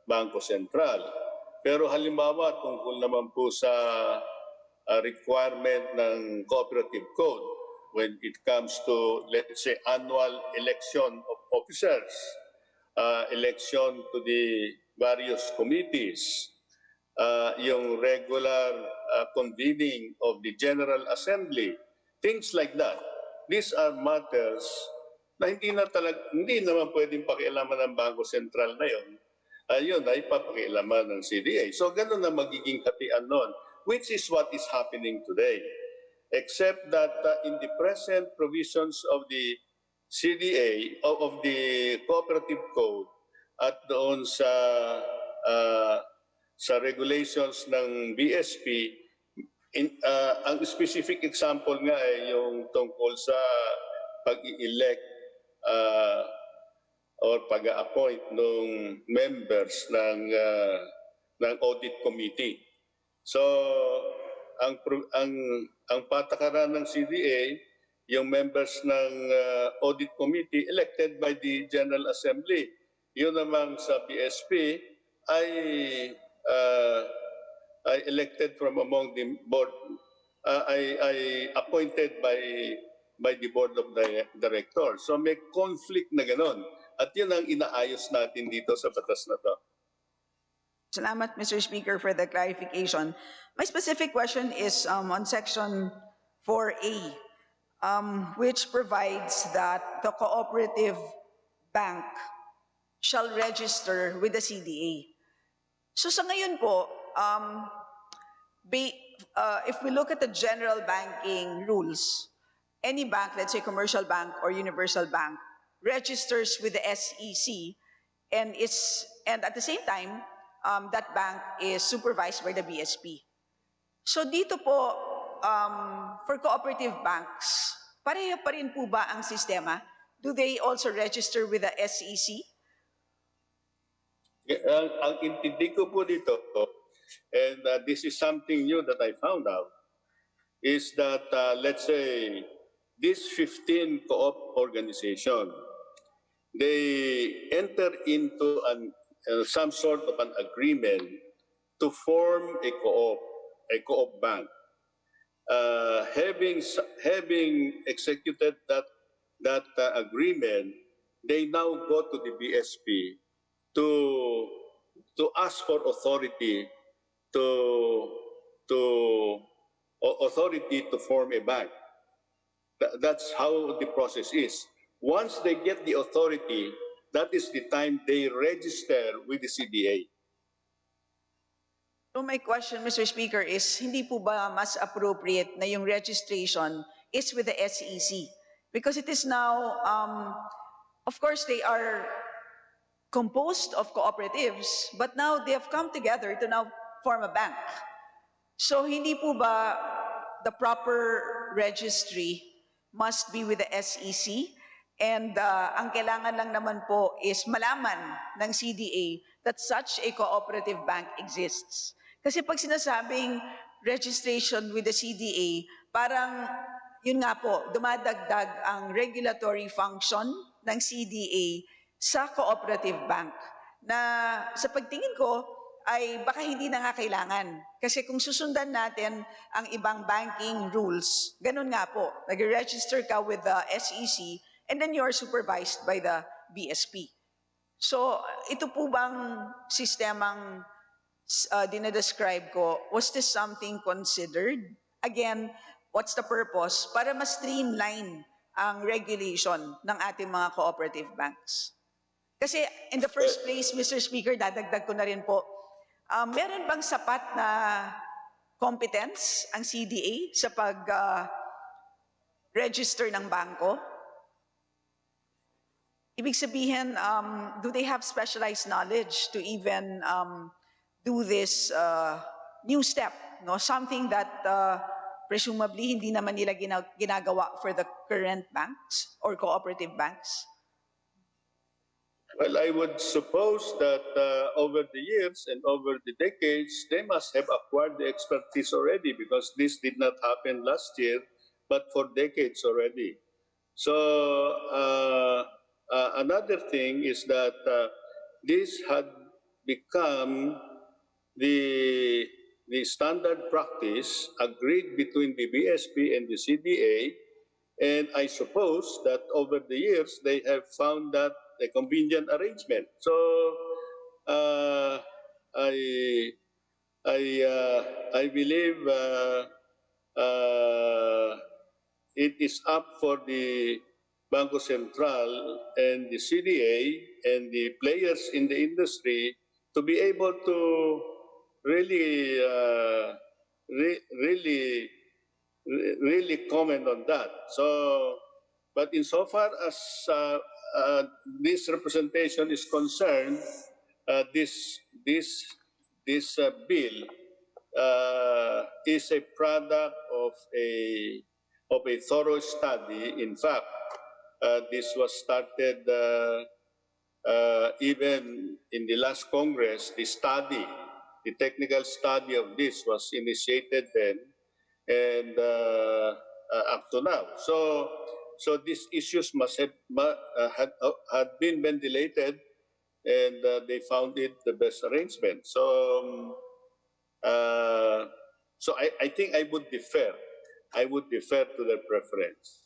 Bangko Sentral. Pero halimbawa, tungkol naman po sa requirement ng Cooperative Code when it comes to, let's say, annual election of officers, election to the various committees, yung regular convening of the General Assembly, Things like that. These are matters na hindi naman pwedeng pakialaman ng Bangko Sentral na yon. Ayun ay papakialaman ng CDA. So ganun na magiging hatian nun, which is what is happening today. Except that in the present provisions of the CDA, of the Cooperative Code, at doon sa regulations ng BSP, ang specific example nga ay yung tungkol sa pag-i-elect or pag-appoint ng members ng audit committee. So ang patakaran ng CDA, yung members ng audit committee elected by the General Assembly. Yun namang sa BSP ay elected from among the board, ay appointed by the board of directors. So may conflict na ganon. At yun ang inaayos natin dito sa batas na to. Salamat, Mr. Speaker, for the clarification. My specific question is on Section 4A, which provides that the cooperative bank shall register with the CDA. So sa ngayon po, if we look at the general banking rules, any bank, let's say commercial bank or universal bank, registers with the SEC, and at the same time, that bank is supervised by the BSP. So dito po, for cooperative banks, pareho pa rin po ba ang sistema? Do they also register with the SEC? Ang intindi ko po dito, and this is something new that I found out, is that let's say this 15 co-op organization, they enter into some sort of an agreement to form a co-op bank. Having executed that agreement, they now go to the BSP to ask for authority to form a bank. That's how the process is. Once they get the authority, that is the time they register with the CDA. So my question, Mr. Speaker, is hindi po ba mas appropriate na yung registration is with the SEC? Because it is now, of course, they are composed of cooperatives, but now they have come together to now form a bank. So hindi po ba the proper registry must be with the SEC? And ang kailangan lang naman po is malaman ng CDA that such a cooperative bank exists. Kasi pag sinasabing registration with the CDA, parang yun nga po, dumadagdag ang regulatory function ng CDA sa cooperative bank na sa pagtingin ko ay baka hindi na nga kailangan. Kasi kung susundan natin ang ibang banking rules, ganun nga po, nag-register ka with the SEC and then you are supervised by the BSP. So ito po bang sistemang dinedescribe ko, was this something considered? Again, what's the purpose? Para mas streamline ang regulation ng ating mga cooperative banks. Kasi in the first place, Mr. Speaker, dadagdag ko na rin po, meron bang sapat na competence ang CDA sa pag-register ng bangko? Ibig sabihin, do they have specialized knowledge to even do this new step? No? Something that presumably hindi naman nila ginagawa for the current banks or cooperative banks? Well, I would suppose that over the years and over the decades, they must have acquired the expertise already because this did not happen last year, but for decades already. So another thing is that this had become the standard practice agreed between the BSP and the CDA, and I suppose that over the years they have found that a convenient arrangement. So I believe it is up for the Bangko Sentral and the CDA and the players in the industry to be able to really, really comment on that. So, but insofar as this representation is concerned, this bill is a product of a thorough study. In fact, this was started even in the last Congress. The technical study of this was initiated then, and up to now. So these issues must have had been ventilated, and they found it the best arrangement. So I think I would defer. I would defer to their preference.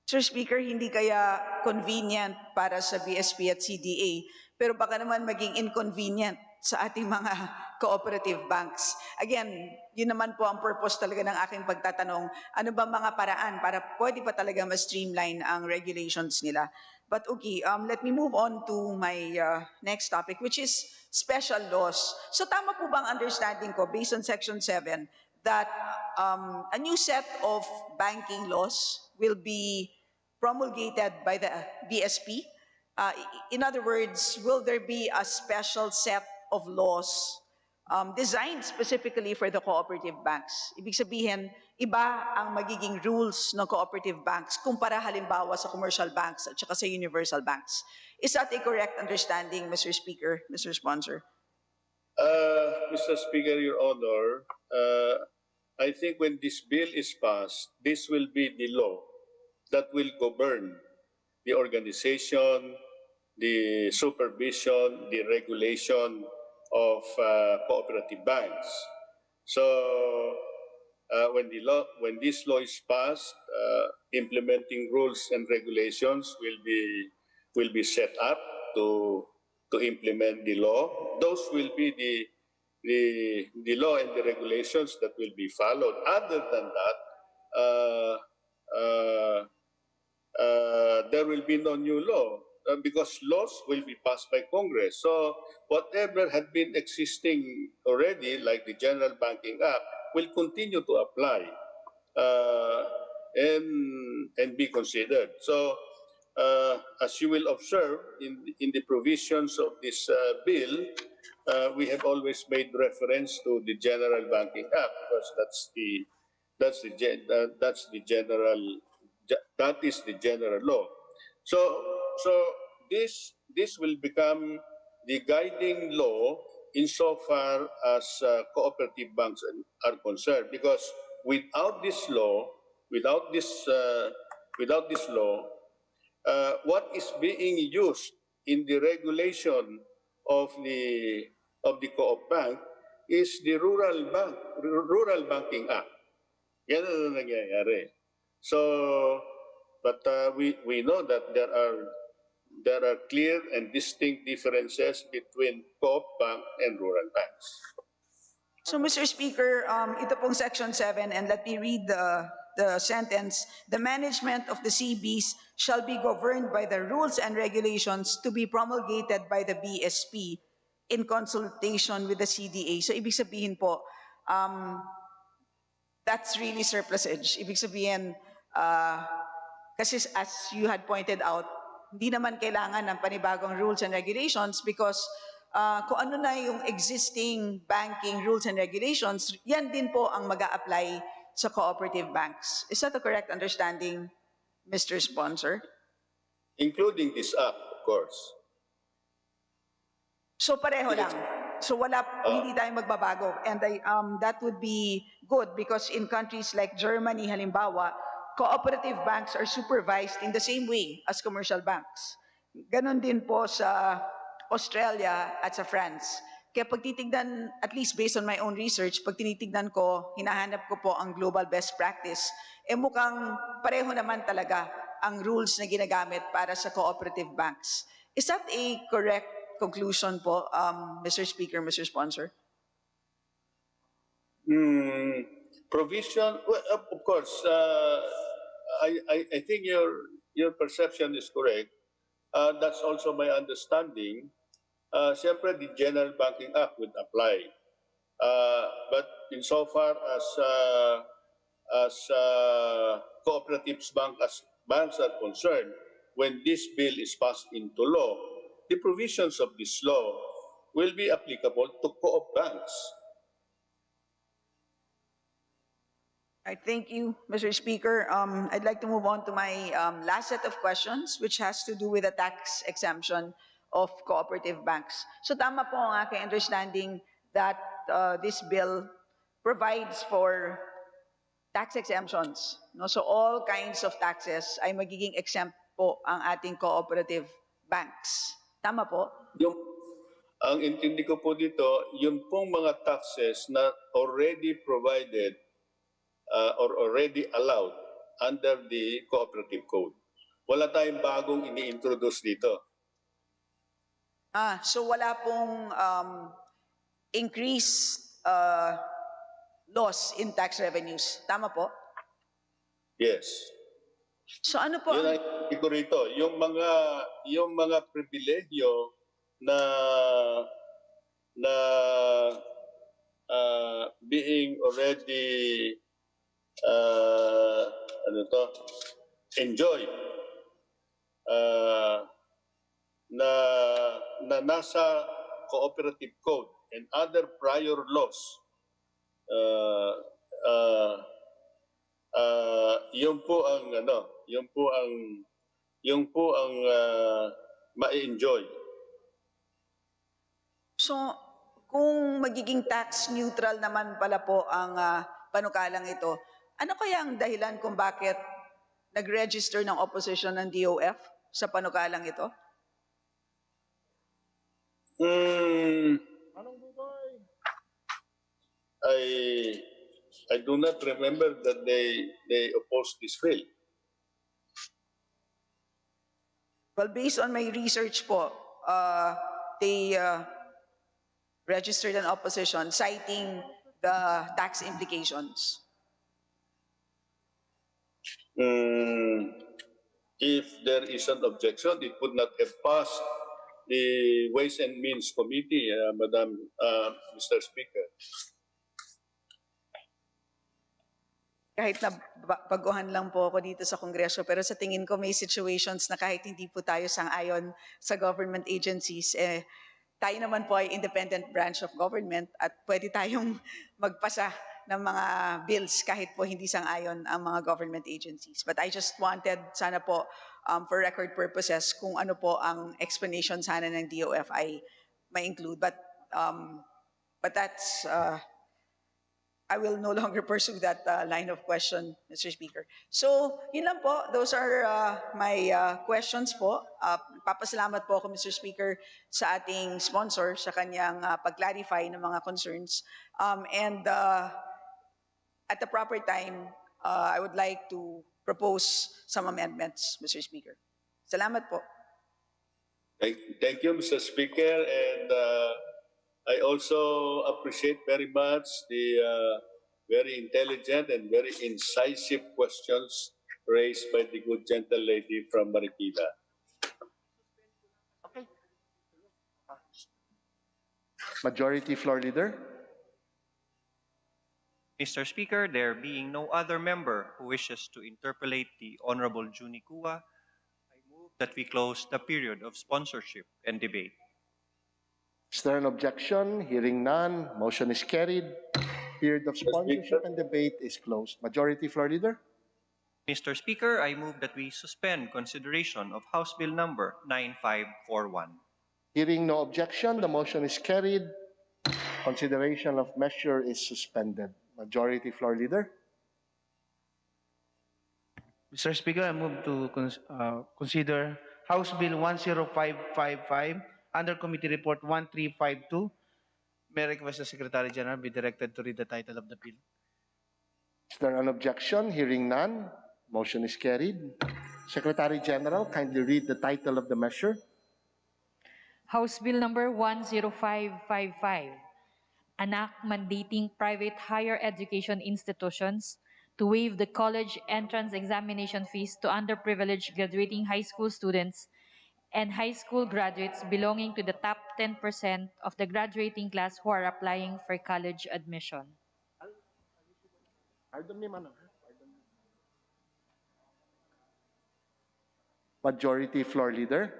Mr. Speaker, hindi kaya convenient para sa BSP at CDA, pero baka naman maging inconvenient sa ating mga cooperative banks. Again, yun naman po ang purpose talaga ng aking pagtatanong. Ano ba mga paraan para pwede pa talaga ma-streamline ang regulations nila? But okay, let me move on to my next topic, which is special laws. So tama po bang understanding ko, based on Section 7, that a new set of banking laws will be promulgated by the BSP? In other words, will there be a special set of laws designed specifically for the cooperative banks? Ibig sabihin, iba ang magiging rules ng cooperative banks kumpara halimbawa sa commercial banks at saka sa universal banks. Is that a correct understanding, Mr. Speaker, Mr. Sponsor? Mr. Speaker, Your Honor, I think when this bill is passed, this will be the law that will govern the organization, the supervision, the regulation of cooperative banks. So when this law is passed, implementing rules and regulations will be set up to implement the law. Those will be the law and the regulations that will be followed. Other than that, there will be no new law because laws will be passed by Congress. So whatever had been existing already, like the General Banking Act, will continue to apply and be considered. So as you will observe in the provisions of this bill, we have always made reference to the General Banking Act because that is the general law. So this will become the guiding law insofar as cooperative banks are concerned, because without this law, what is being used in the regulation of the co-op bank is the Rural Banking Act. Yan ang nangyayari. So, but we know that there are clear and distinct differences between co-op bank and rural banks. So, Mr. Speaker, ito pong Section 7, and let me read the sentence. The management of the CBs shall be governed by the rules and regulations to be promulgated by the BSP in consultation with the CDA. So, ibig sabihin po, that's really surplusage. Ibig sabihin, kasi as you had pointed out, hindi naman kailangan ng panibagong rules and regulations because kung ano na yung existing banking rules and regulations, yan din po ang mag-a-apply sa cooperative banks. Is that a correct understanding, Mr. Sponsor? Including this act, of course. So pareho lang. So hindi tayo magbabago. And that would be good because in countries like Germany, halimbawa, cooperative banks are supervised in the same way as commercial banks. Ganon din po sa Australia at sa France. Kaya pag titignan, at least based on my own research, pag tinitignan ko, hinahanap ko po ang global best practice, mukhang pareho naman talaga ang rules na ginagamit para sa cooperative banks. Is that a correct conclusion po, Mr. Speaker, Mr. Sponsor? Provision, well, of course, I think your perception is correct. That's also my understanding. Siyempre, the General Banking Act would apply. But insofar as cooperatives banks are concerned, when this bill is passed into law, the provisions of this law will be applicable to co-op banks. I thank you, Mr. Speaker. I'd like to move on to my last set of questions, which has to do with the tax exemption of cooperative banks. So tama po ang aking understanding that this bill provides for tax exemptions. No? So all kinds of taxes ay magiging exempt po ang ating cooperative banks. Tama po? Ang intindi ko po dito, yung pong mga taxes na already provided or already allowed under the Cooperative Code. Wala tayong bagong ini-introduce dito. So wala pong increased loss in tax revenues. Tama po? Yes. So ano po? Yun ang intindi ko rito. Yung mga pribilehyo na being already enjoyed na nasa Cooperative Code and other prior laws, yun po ang ma-enjoy. So kung magiging tax neutral naman pala po ang panukalang ito, ano kaya ang dahilan kung bakit nag-register ng opposition ng DOF sa panukalang ito? I do not remember that they opposed this bill. Well, based on my research po, they registered an opposition citing the tax implications. If there is an objection, it would not have passed the Ways and Means Committee, Mr. Speaker. Kahit na baguhan lang po ako dito sa Kongreso, pero sa tingin ko may situations na kahit hindi po tayo sang-ayon sa government agencies, tayo naman po ay independent branch of government at pwede tayong magpasa ng mga bills kahit po hindi sang-ayon ang mga government agencies. But I just wanted, sana po, for record purposes, kung ano po ang explanation sana ng DOF ay ma-include. But that's, I will no longer pursue that line of question, Mr. Speaker. So, yun lang po. Those are my questions po. Papasalamat po ako, Mr. Speaker, sa ating sponsor sa kanyang pag-clarify ng mga concerns. And at the proper time, I would like to propose some amendments, Mr. Speaker. Salamat po. Thank you, Mr. Speaker, and I also appreciate very much the very intelligent and very incisive questions raised by the good gentle lady from Marikina. Okay. Majority Floor Leader. Mr. Speaker, there being no other member who wishes to interpolate the Honorable Juni Kua, I move that we close the period of sponsorship and debate. Is there an objection? Hearing none, motion is carried. Period of sponsorship and debate is closed. Majority Floor Leader. Mr. Speaker, I move that we suspend consideration of House Bill number 9541. Hearing no objection, the motion is carried. Consideration of measure is suspended. Majority Floor Leader. Mr. Speaker, I move to consider House Bill 10555 under Committee Report 1352. May I request the Secretary General be directed to read the title of the bill. Is there an objection? Hearing none, motion is carried. Secretary General, kindly read the title of the measure. House Bill number 10555, an act mandating private higher education institutions to waive the college entrance examination fees to underprivileged graduating high school students and high school graduates belonging to the top 10% of the graduating class who are applying for college admission. Majority Floor Leader.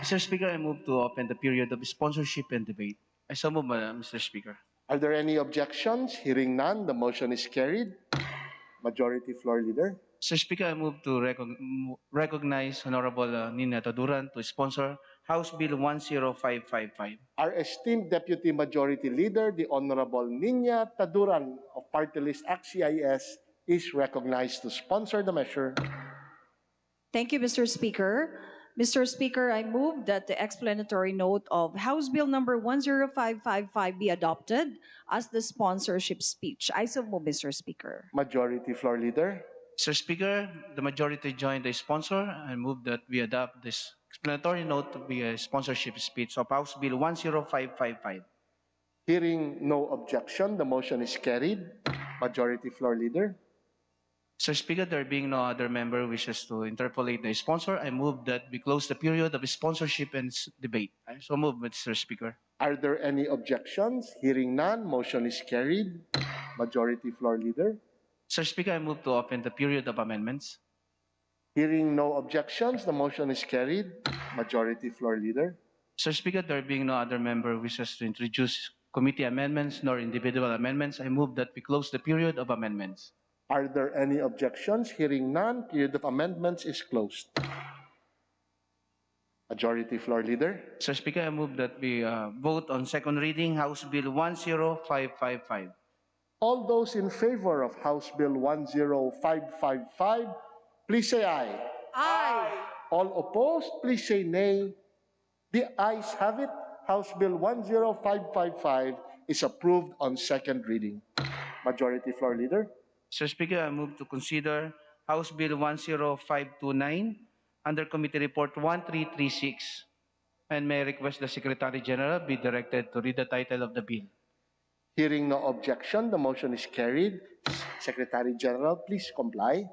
Mr. Speaker, I move to open the period of sponsorship and debate. I so move, Mr. Speaker. Are there any objections? Hearing none, the motion is carried. Majority Floor Leader. Mr. Speaker, I move to recognize Honorable Nina Taduran to sponsor House Bill 10555. Our esteemed Deputy Majority Leader, the Honorable Nina Taduran of Party List ACT-CIS, is recognized to sponsor the measure. Thank you, Mr. Speaker. Mr. Speaker, I move that the explanatory note of House Bill number 10555 be adopted as the sponsorship speech. I so move, Mr. Speaker. Majority Floor Leader. Mr. Speaker, the majority joined the sponsor and move that we adopt this explanatory note to be a sponsorship speech of House Bill 10555. Hearing no objection, the motion is carried. Majority Floor Leader. Mr. Speaker, there being no other member who wishes to interpolate the sponsor, I move that we close the period of sponsorship and debate. I so move, Mr. Speaker. Are there any objections? Hearing none, motion is carried. Majority Floor Leader. Mr. Speaker, I move to open the period of amendments. Hearing no objections, the motion is carried. Majority Floor Leader. Mr. Speaker, there being no other member who wishes to introduce committee amendments nor individual amendments, I move that we close the period of amendments. Are there any objections? Hearing none, period of amendments is closed. Majority Floor Leader. Mr. Speaker, I move that we vote on second reading House Bill 10555. All those in favor of House Bill 10555, please say aye. Aye. All opposed, please say nay. The ayes have it. House Bill 10555 is approved on second reading. Majority Floor Leader. Mr. Speaker, I move to consider House Bill 10529 under Committee Report 1336 and may I request the Secretary General be directed to read the title of the bill. Hearing no objection, the motion is carried. Secretary General, please comply.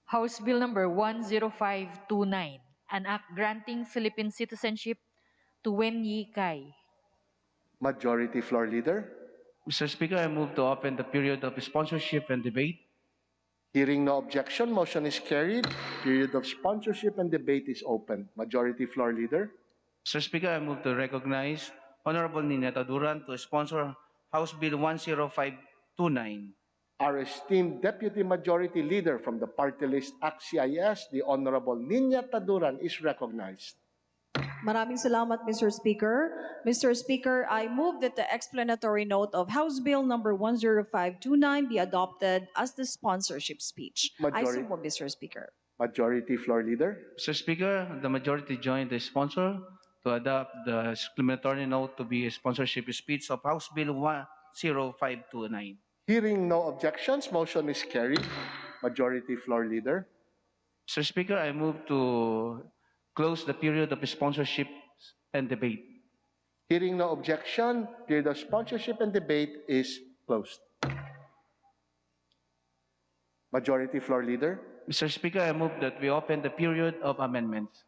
House Bill number 10529, an act granting Philippine citizenship to Wen Yi Kai. Majority Floor Leader. Mr. Speaker, I move to open the period of sponsorship and debate. Hearing no objection, motion is carried. Period of sponsorship and debate is open. Majority Floor Leader. Mr. Speaker, I move to recognize Honorable Nina Taduran to sponsor House Bill 10529. Our esteemed Deputy Majority Leader from the Party List ACT-CIS, the Honorable Nina Taduran, is recognized. Maraming salamat, Mr. Speaker. Mr. Speaker, I move that the explanatory note of House Bill number 10529 be adopted as the sponsorship speech. I so move, Mr. Speaker. Majority Floor Leader. Mr. Speaker, the majority joined the sponsor to adopt the explanatory note to be a sponsorship speech of House Bill 10529. Hearing no objections, motion is carried. Majority Floor Leader. Mr. Speaker, I move to close the period of sponsorship and debate. Hearing no objection, period of sponsorship and debate is closed. Majority Floor Leader. Mr. Speaker, I move that we open the period of amendments.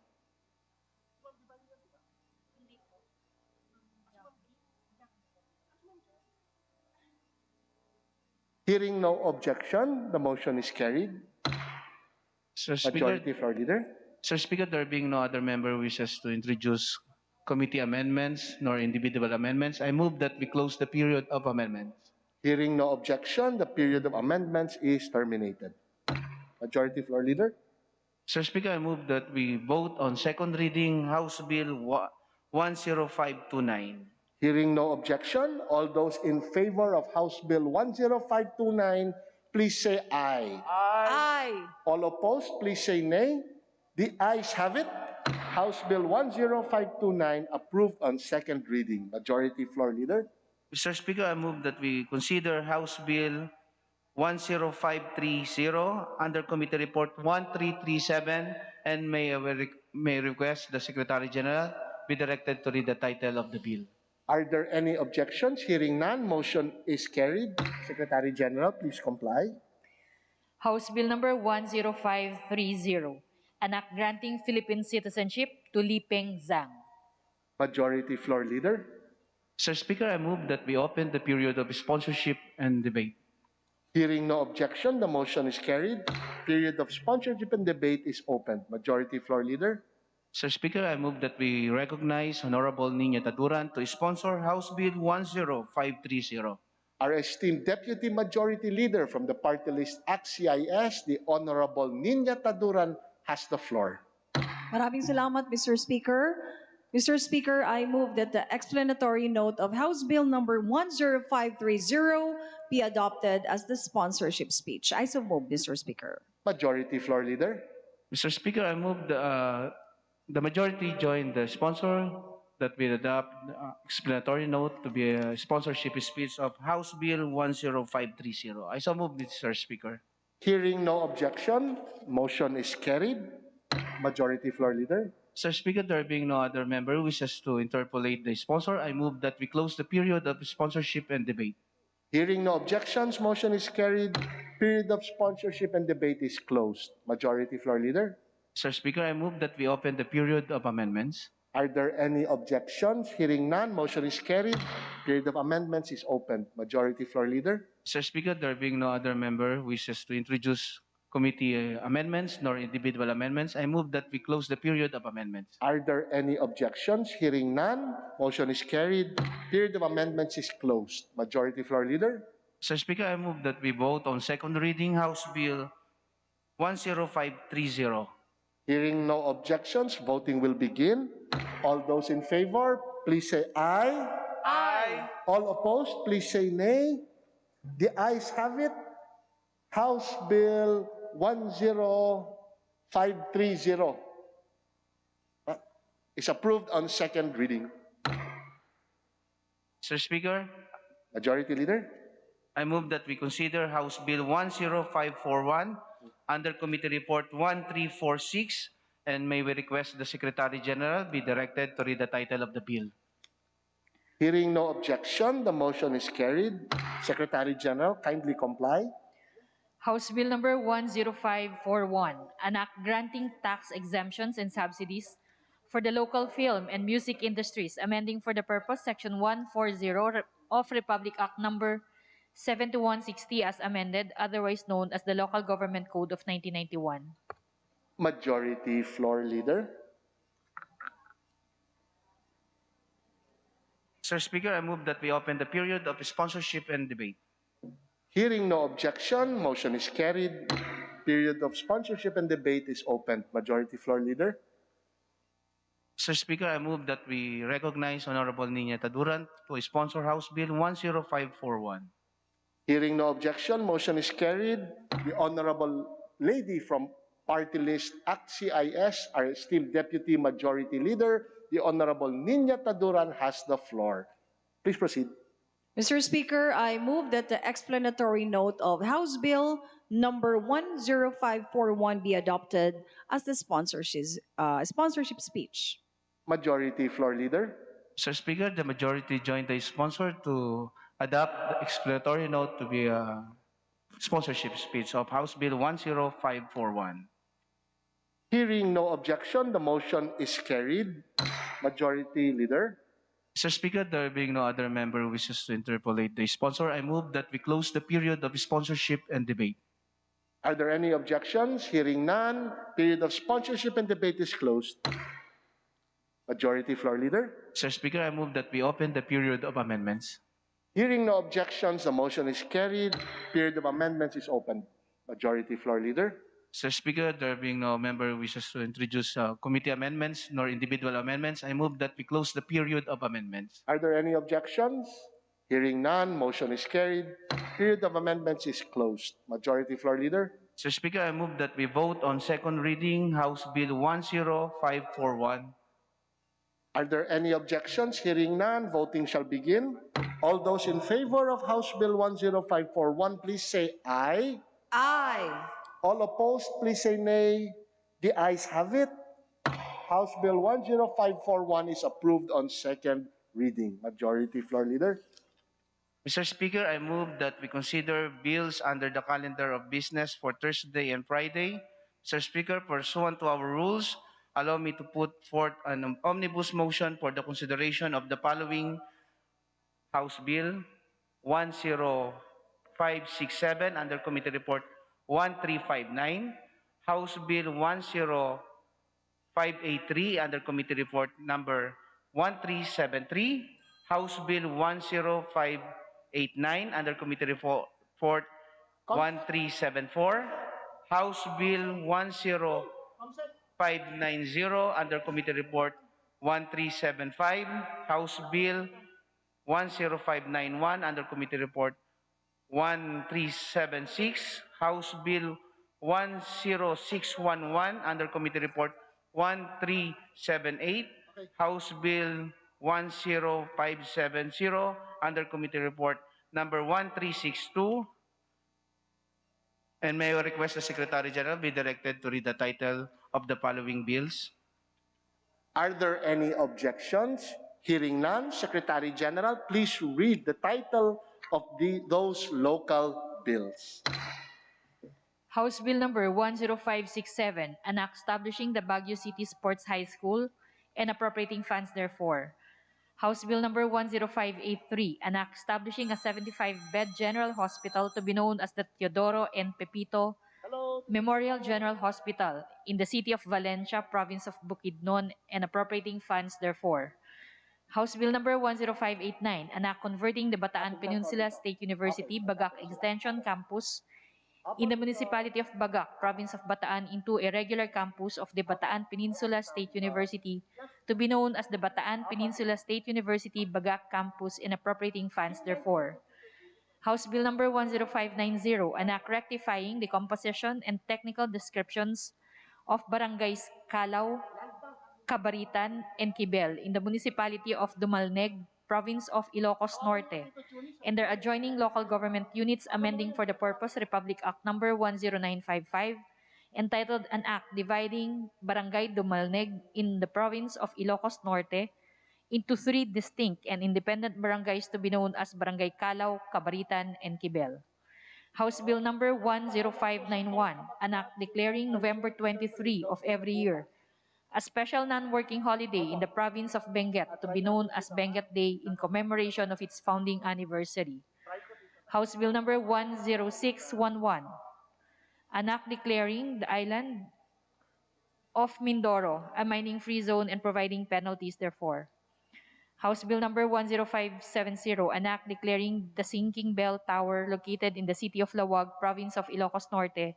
Hearing no objection, the motion is carried. Mr. Speaker, Majority Floor Leader. Mr. Speaker, there being no other member who wishes to introduce committee amendments nor individual amendments, I move that we close the period of amendments. Hearing no objection, the period of amendments is terminated. Majority Floor Leader. Mr. Speaker, I move that we vote on second reading House Bill 10529. Hearing no objection, all those in favor of House Bill 10529, please say aye. Aye. All opposed, please say nay. The ayes have it. House Bill 10529 approved on second reading. Majority Floor Leader. Mr. Speaker, I move that we consider House Bill 10530 under Committee Report 1337 and may request the Secretary General be directed to read the title of the bill. Are there any objections? Hearing none, motion is carried. Secretary General, please comply. House Bill number 10530, an act granting Philippine citizenship to Li Peng Zhang. Majority Floor Leader. Mr. Speaker, I move that we open the period of sponsorship and debate. Hearing no objection, the motion is carried. Period of sponsorship and debate is open. Majority Floor Leader. Mr. Speaker, I move that we recognize Honorable Nina Taduran to sponsor House Bill 10530. Our esteemed Deputy Majority Leader from the party list at CIS, the Honorable Nina Taduran, has the floor. Maraming salamat, Mr. Speaker. Mr. Speaker, I move that the explanatory note of House Bill number 10530 be adopted as the sponsorship speech. I so move, Mr. Speaker. Majority Floor Leader. Mr. Speaker, I move the majority join the sponsor that we adopt the explanatory note to be a sponsorship speech of House Bill 10530. I so move, Mr. Speaker. Hearing no objection, motion is carried. Majority Floor Leader. Mr. Speaker, there being no other member who wishes to interpolate the sponsor, I move that we close the period of sponsorship and debate. Hearing no objections, motion is carried. Period of sponsorship and debate is closed. Majority Floor Leader. Mr. Speaker, I move that we open the period of amendments. Are there any objections? Hearing none, motion is carried. Period of amendments is open. Majority Floor Leader. Mr. Speaker, there being no other member who wishes to introduce committee amendments nor individual amendments, I move that we close the period of amendments. Are there any objections? Hearing none, motion is carried. Period of amendments is closed. Majority Floor Leader. Mr. Speaker, I move that we vote on second reading House Bill 10530. Hearing no objections, voting will begin. All those in favor, please say aye. Aye. All opposed, please say nay. The ayes have it. House Bill 10530 is approved on second reading. Mr. Speaker, Majority Leader. I move that we consider House Bill 10541 under Committee Report 1346, and may we request the Secretary General be directed to read the title of the bill. Hearing no objection, the motion is carried. Secretary General, kindly comply. House Bill number 10541, an act granting tax exemptions and subsidies for the local film and music industries, amending for the purpose Section 140 of Republic Act number 7160 as amended, otherwise known as the Local Government Code of 1991. Majority Floor Leader. Mr. Speaker, I move that we open the period of sponsorship and debate. Hearing no objection, motion is carried. Period of sponsorship and debate is open. Majority Floor Leader. Mr. Speaker, I move that we recognize Honorable Nina Taduran to sponsor House Bill 10541. Hearing no objection, motion is carried. The Honorable Lady from Party List at CIS, our esteemed Deputy Majority Leader, the Honorable Nina Taduran, has the floor. Please proceed. Mr. Speaker, I move that the explanatory note of House Bill number 10541 be adopted as the sponsorship speech. Majority Floor Leader. Mr. Speaker, the majority joined the sponsor to adopt the explanatory note to be a sponsorship speech of House Bill 10541. Hearing no objection, the motion is carried. Majority Leader. Mr. Speaker, there being no other member who wishes to interpolate the sponsor, I move that we close the period of sponsorship and debate. Are there any objections? Hearing none, period of sponsorship and debate is closed. Majority Floor Leader. Mr. Speaker, I move that we open the period of amendments. Hearing no objections, the motion is carried. Period of amendments is open. Majority Floor Leader. Mr. Speaker, there being no member who wishes to introduce committee amendments nor individual amendments, I move that we close the period of amendments. Are there any objections? Hearing none, motion is carried. Period of amendments is closed. Majority Floor Leader. Mr. Speaker, I move that we vote on second reading House Bill 10541. Are there any objections? Hearing none, voting shall begin. All those in favor of House Bill 10541, please say aye. Aye. All opposed, please say nay. The ayes have it. House Bill 10541 is approved on second reading. Majority Floor Leader. Mr. Speaker, I move that we consider bills under the calendar of business for Thursday and Friday. Mr. Speaker, pursuant to our rules, allow me to put forth an omnibus motion for the consideration of the following House Bill 10567 under Committee Report 1359, House Bill 10583 under Committee Report number 1373, House Bill 10589 under Committee Report 1374, House Bill 10590 under Committee Report 1375, House Bill 10591 under Committee Report 1376, House Bill 10611 under Committee Report 1378, House Bill 10570 under Committee Report number 1362, and may I request the Secretary General be directed to read the title of the following bills. Are there any objections? Hearing none, Secretary General, please read the title of those local bills. House Bill number 10567, an act establishing the Baguio City Sports High School and appropriating funds therefore. House Bill number 10583, an act establishing a 75-bed general hospital to be known as the Teodoro and Pepito Memorial General Hospital in the city of Valencia, province of Bukidnon, and appropriating funds therefore. House Bill number 10589, an act converting the Bataan Peninsula State University Bagak Extension Campus in the municipality of Bagak, province of Bataan, into a regular campus of the Bataan Peninsula State University to be known as the Bataan Peninsula State University Bagak Campus and appropriating funds therefore. House Bill number 10590, an act rectifying the composition and technical descriptions of barangays Calao, Cabaritan, and Quibel in the municipality of Dumalneg, province of Ilocos Norte, and their adjoining local government units amending for the purpose Republic Act number 10955, entitled An Act Dividing Barangay Dumalneg in the province of Ilocos Norte into 3 distinct and independent barangays to be known as Barangay Calao, Cabaritan, and Quibel. House Bill number 10591, an act declaring November 23 of every year a special non-working holiday in the province of Benguet to be known as Benguet Day in commemoration of its founding anniversary. House Bill number 10611, an act declaring the island of Mindoro a mining-free zone and providing penalties therefore. House Bill number 10570, an act declaring the Sinking Bell Tower located in the city of Lawag, province of Ilocos Norte,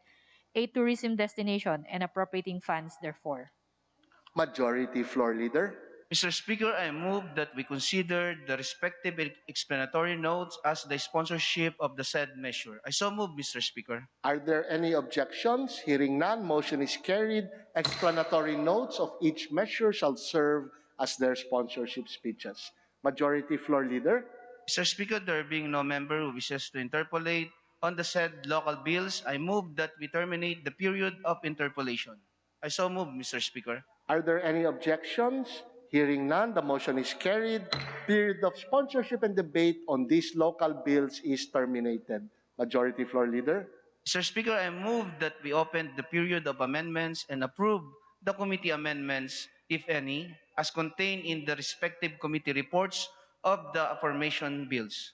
a tourism destination and appropriating funds therefore. Majority Floor Leader. Mr. Speaker, I move that we consider the respective explanatory notes as the sponsorship of the said measure. I so move, Mr. Speaker. Are there any objections? Hearing none, motion is carried. Explanatory notes of each measure shall serve as their sponsorship speeches. Majority Floor Leader. Mr. Speaker, there being no member who wishes to interpolate on the said local bills, I move that we terminate the period of interpolation. I so move, Mr. Speaker. Are there any objections? Hearing none, the motion is carried. Period of sponsorship and debate on these local bills is terminated. Majority Floor Leader. Mr. Speaker, I move that we open the period of amendments and approve the committee amendments, if any, as contained in the respective committee reports of the aforementioned bills.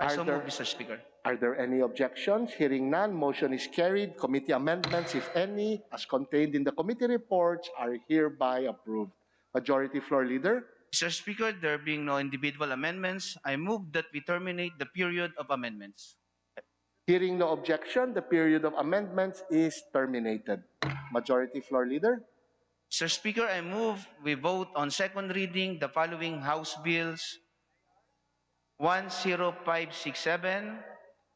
I so move, Mr. Speaker. Are there any objections? Hearing none, motion is carried. Committee amendments, if any, as contained in the committee reports, are hereby approved. Majority Floor Leader. Mr. Speaker, there being no individual amendments, I move that we terminate the period of amendments. Hearing no objection, the period of amendments is terminated. Majority Floor Leader. Mr. Speaker, I move we vote on second reading the following House Bills 10567,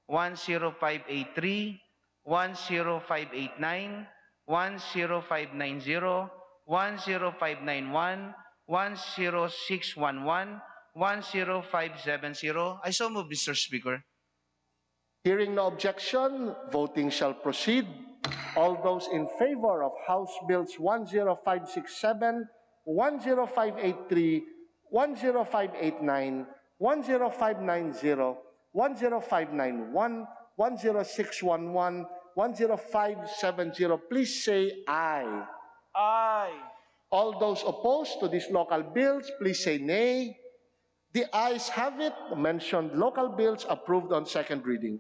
10583, 10589, 10590, 10591, 10611, 10570. I so move, Mr. Speaker. Hearing no objection, voting shall proceed. All those in favor of House Bills 10567, 10583, 10589, 10590, 10591, 10611, 10570. Please say aye. Aye. All those opposed to these local bills, please say nay. The ayes have it. The mentioned local bills approved on second reading.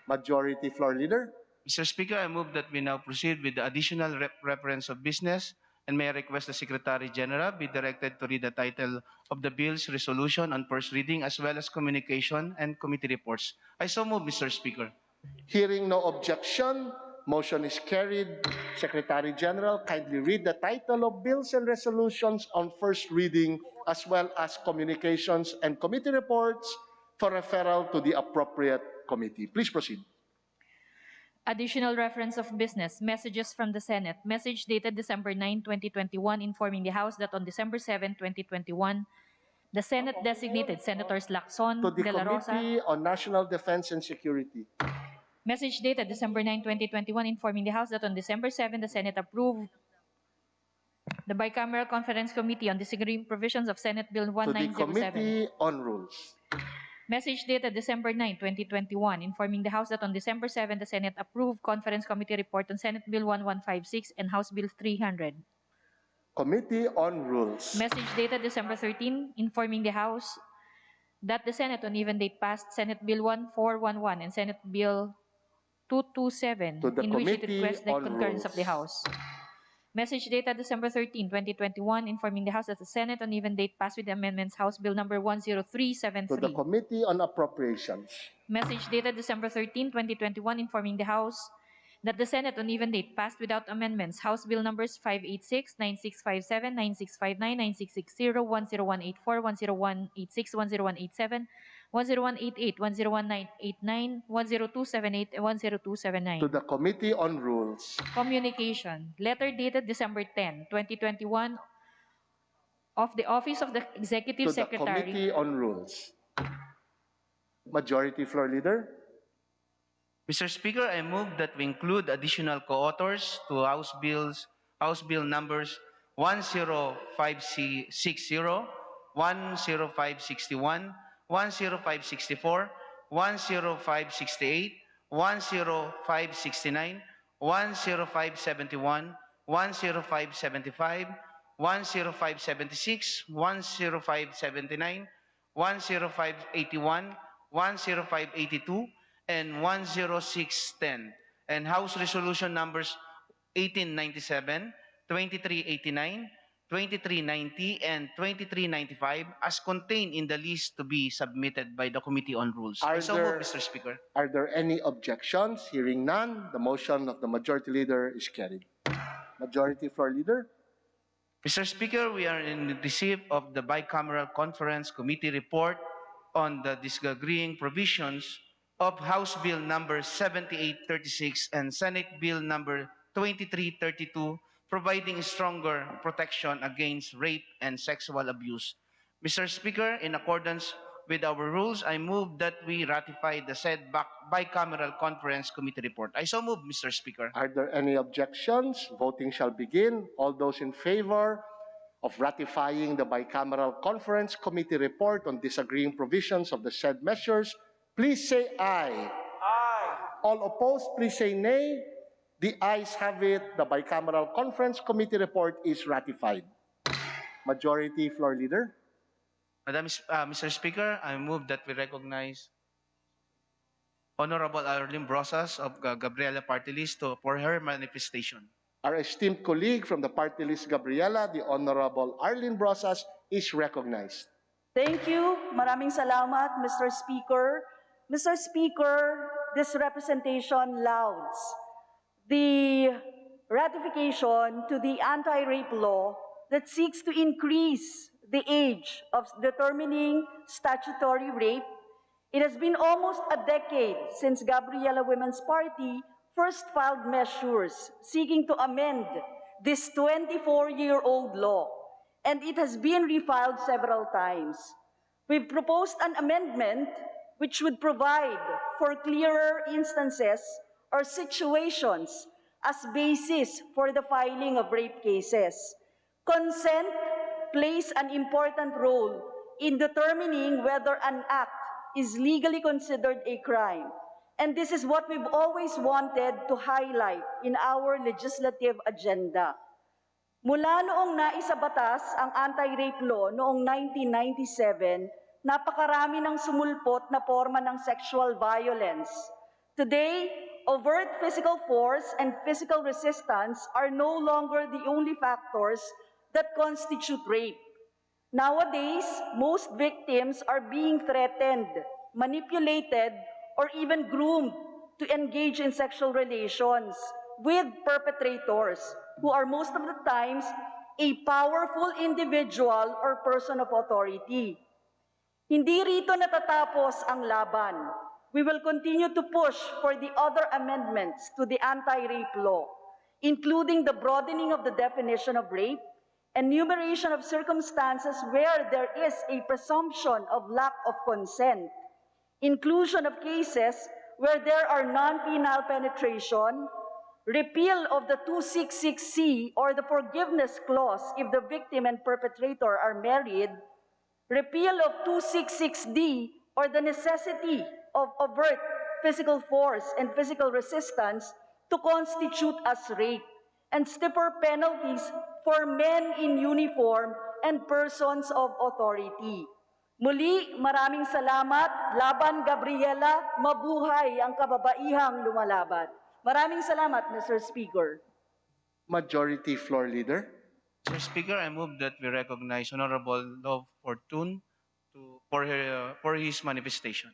Majority Floor Leader. Mr. Speaker, I move that we now proceed with the additional reference of business, and may I request the Secretary General be directed to read the title of the bill's resolution on first reading, as well as communication and committee reports. I so move, Mr. Speaker. Hearing no objection, motion is carried. Secretary General, kindly read the title of bills and resolutions on first reading, as well as communications and committee reports for referral to the appropriate committee. Please proceed. Additional reference of business, messages from the Senate. Message dated December 9, 2021, informing the House that on December 7, 2021, the Senate designated Senators Lacson, To the De La Rosa. Committee on National Defense and Security. Message dated December 9, 2021, informing the House that on December 7, the Senate approved the Bicameral Conference Committee on Disagreeing Provisions of Senate Bill To the 1907. Committee on Rules. Message dated December 9, 2021, informing the House that on December 7, the Senate approved Conference Committee Report on Senate Bill 1156 and House Bill 300. Committee on Rules. Message dated December 13, informing the House that the Senate on even date passed Senate Bill 1411 and Senate Bill 227, To the in which it Committee requests the on concurrence of the Rules. House. Message dated December 13, 2021, informing the House that the Senate on even date passed with the amendments House Bill number To the 10373. Committee on Appropriations. Message dated December 13, 2021, informing the House that the Senate on even date passed without amendments House Bill numbers 586, 9657, 9659, 9660, 10184, 10186, 10187, 10188, 10189, 10278, and 10279. To the Committee on Rules. Communication. Letter dated December 10, 2021, of the Office of the Executive To the Secretary. Committee on Rules. Majority Floor Leader. Mr. Speaker, I move that we include additional co-authors to House Bill numbers 10560, 10561, 10564, 10568, 10569, 10571, 10575, 10576, 10579, 10581, 10582, and 10610, and House Resolution numbers 1897, 2389, 2390, and 2395 as contained in the list to be submitted by the Committee on Rules. I so move, Mr. Speaker. Are there any objections? Hearing none, the motion of the Majority Leader is carried. Majority Floor Leader. Mr. Speaker, we are in receipt of the Bicameral Conference Committee report on the disagreeing provisions of House Bill number 7836 and Senate Bill number 2332, providing stronger protection against rape and sexual abuse. Mr. Speaker, in accordance with our rules, I move that we ratify the said Bicameral Conference Committee report. I so move, Mr. Speaker. Are there any objections? Voting shall begin. All those in favor of ratifying the Bicameral Conference Committee report on disagreeing provisions of the said measures, please say aye. Aye. All opposed, please say nay. The ayes have it. The Bicameral Conference Committee report is ratified. Majority Floor Leader. Mr. Speaker, I move that we recognize Honorable Arlene Brosas of Gabriela Party List for her manifestation. Our esteemed colleague from the Party List Gabriela, the Honorable Arlene Brosas, is recognized. Thank you. Maraming salamat, Mr. Speaker. Mr. Speaker, this representation lauds the ratification to the anti-rape law that seeks to increase the age of determining statutory rape. It has been almost a decade since Gabriela Women's Party first filed measures seeking to amend this 24-year-old law, and it has been refiled several times. We've proposed an amendment which would provide for clearer instances or situations as basis for the filing of rape cases. Consent plays an important role in determining whether an act is legally considered a crime. And this is what we've always wanted to highlight in our legislative agenda. Mula noong naisabatas ang anti-rape law noong 1997, napakarami ng sumulpot na forma ng sexual violence. Today, overt physical force and physical resistance are no longer the only factors that constitute rape. Nowadays, most victims are being threatened, manipulated, or even groomed to engage in sexual relations with perpetrators who are most of the times a powerful individual or person of authority. Hindi rito natatapos ang laban. We will continue to push for the other amendments to the anti-rape law, including the broadening of the definition of rape, enumeration of circumstances where there is a presumption of lack of consent, inclusion of cases where there are non-penal penetration, repeal of the 266C or the forgiveness clause if the victim and perpetrator are married, repeal of 266D or the necessity of overt physical force and physical resistance to constitute as rape, and stiffer penalties for men in uniform and persons of authority. Muli, maraming salamat. Laban Gabriela, mabuhay ang kababaihang lumalaban. Maraming salamat, Mr. Speaker. Majority Floor Leader. Mr. Speaker, I move that we recognize Honorable Love Fortune for his manifestation.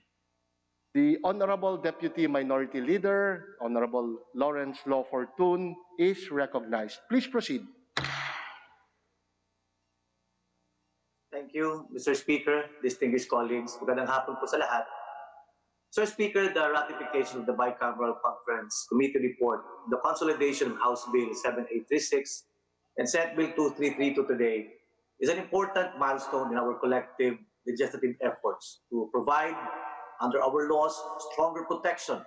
The Honorable Deputy Minority Leader, Honorable Lawrence Law Fortune, is recognized. Please proceed. Thank you, Mr. Speaker, distinguished colleagues. Magandang hapon po sa lahat. Sir Speaker, the ratification of the Bicameral Conference Committee report, the consolidation of House Bill 7836 and Senate Bill 2332 today is an important milestone in our collective legislative efforts to provide, under our laws, stronger protection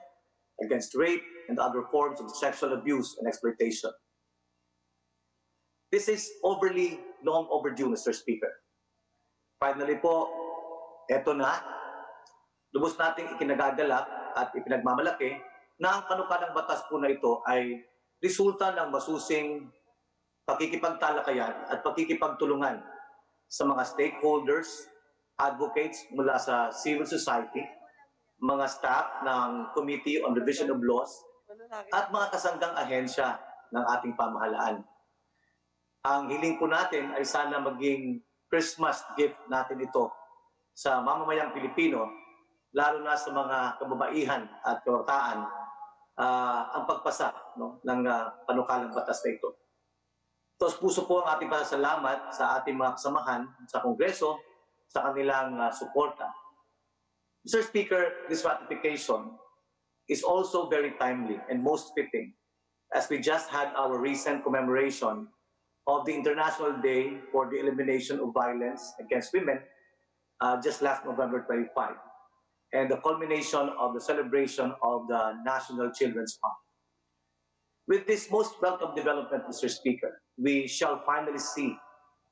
against rape and other forms of sexual abuse and exploitation. This is overly long overdue, Mr. Speaker. Finally po, eto na, lubos nating ikinagagalak at ipinagmamalaki na ang panukalang batas po na ito ay resulta ng masusing pakikipagtalakayan at pakikipagtulungan sa mga stakeholders, advocates mula sa civil society, mga staff ng Committee on Revision of Laws, at mga kasanggang ahensya ng ating pamahalaan. Ang hiling po natin ay sana maging Christmas gift natin ito sa mamamayang Pilipino, lalo na sa mga kababaihan at kabataan, ang pagpasa ng panukalang batas na ito. Taos puso po ang ating pasasalamat sa ating mga kasamahan sa Kongreso sa kanilang suporta. Mr. Speaker, this ratification is also very timely and most fitting as we just had our recent commemoration of the International Day for the Elimination of Violence Against Women just last November 25, and the culmination of the celebration of the National Children's Month. With this most welcome development, Mr. Speaker, we shall finally see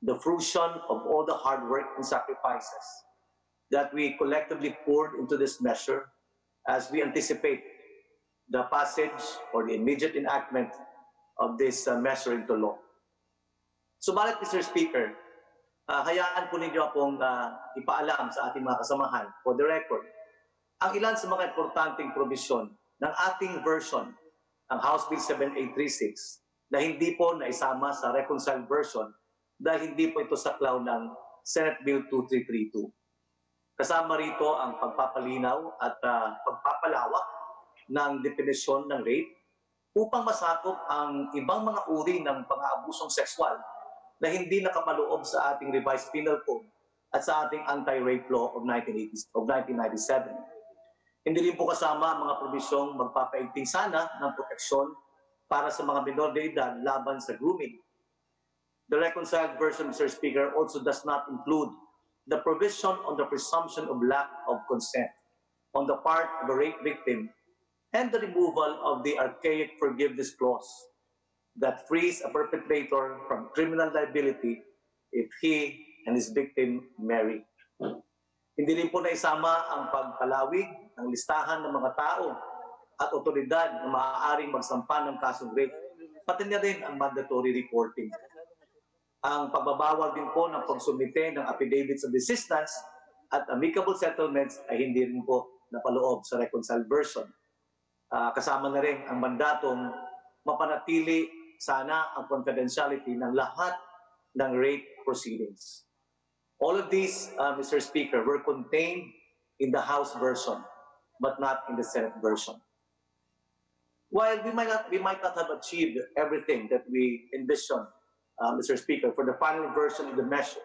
the fruition of all the hard work and sacrifices that we collectively poured into this measure as we anticipate the passage or the immediate enactment of this measure into law. Subalit, Mr. Speaker, hayaan po ninyo akong ipaalam sa ating mga kasamahan, for the record, ang ilan sa mga importanteng probisyon ng ating version, ang House Bill 7836, na hindi po naisama sa reconciled version dahil hindi po ito saklaw ng Senate Bill 2332. Kasama rito ang pagpapalinaw at pagpapalawak ng definisyon ng rape upang masakop ang ibang mga uri ng pang-aabusong sexual na hindi nakapaloob sa ating revised penal code at sa ating anti-rape law of 1997. Hindi rin po kasama ang mga probisyong magpapaigting sana ng proteksyon para sa mga minor de edad laban sa grooming. The reconciled version, Mr. Speaker, also does not include the provision on the presumption of lack of consent on the part of a rape victim and the removal of the archaic forgiveness clause that frees a perpetrator from criminal liability if he and his victim marry. Hindi rin po naisama ang pagpalawig ng listahan ng mga tao at otoridad na maaaring magsampa ng kasong rape, pati na rin ang mandatory reporting. Ang pagbabawal din po ng pagsumite ng affidavits of desistance at amicable settlements ay hindi rin po napaloob sa reconciled version. Kasama na rin ang mandatong mapanatili sana ang confidentiality ng lahat ng rape proceedings. All of these, Mr. Speaker, were contained in the House version, but not in the Senate version. While we might not have achieved everything that we envisioned, Mr. Speaker, for the final version of the measure,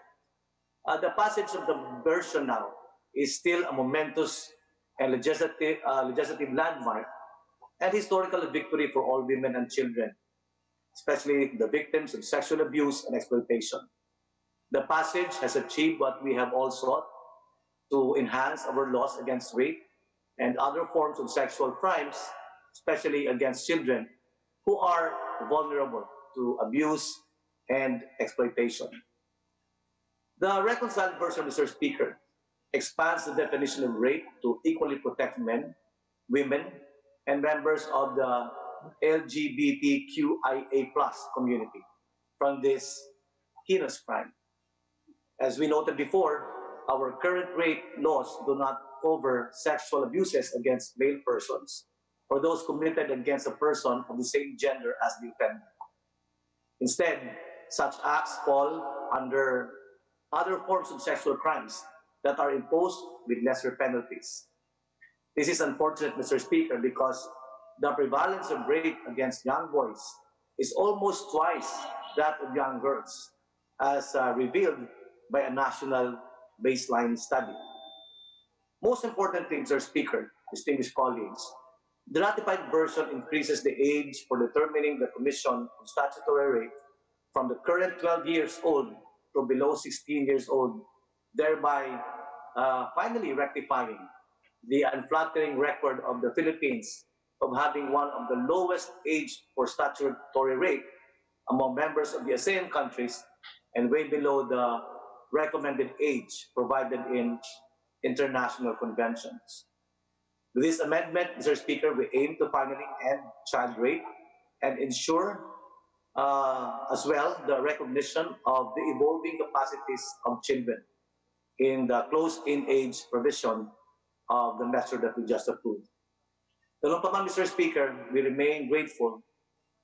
the passage of the version now is still a momentous and legislative landmark and historical victory for all women and children, especially the victims of sexual abuse and exploitation. The passage has achieved what we have all sought, to enhance our laws against rape and other forms of sexual crimes, especially against children who are vulnerable to abuse and exploitation. The reconciled version, Mr. Speaker, expands the definition of rape to equally protect men, women, and members of the LGBTQIA+ community from this heinous crime. As we noted before, our current rape laws do not cover sexual abuses against male persons or those committed against a person of the same gender as the offender. Instead, such acts fall under other forms of sexual crimes that are imposed with lesser penalties. This is unfortunate, Mr. Speaker, because the prevalence of rape against young boys is almost twice that of young girls, as revealed by a national baseline study. Most importantly, Mr. Speaker, distinguished colleagues, the ratified version increases the age for determining the commission of statutory rape from the current 12 years old to below 16 years old, thereby finally rectifying the unflattering record of the Philippines of having one of the lowest age for statutory rape among members of the ASEAN countries and way below the recommended age provided in international conventions. With this amendment, Mr. Speaker, we aim to finally end child rape and ensure as well the recognition of the evolving capacities of children in the close-in age provision of the measure that we just approved. Ganun pa man, Mr. Speaker, we remain grateful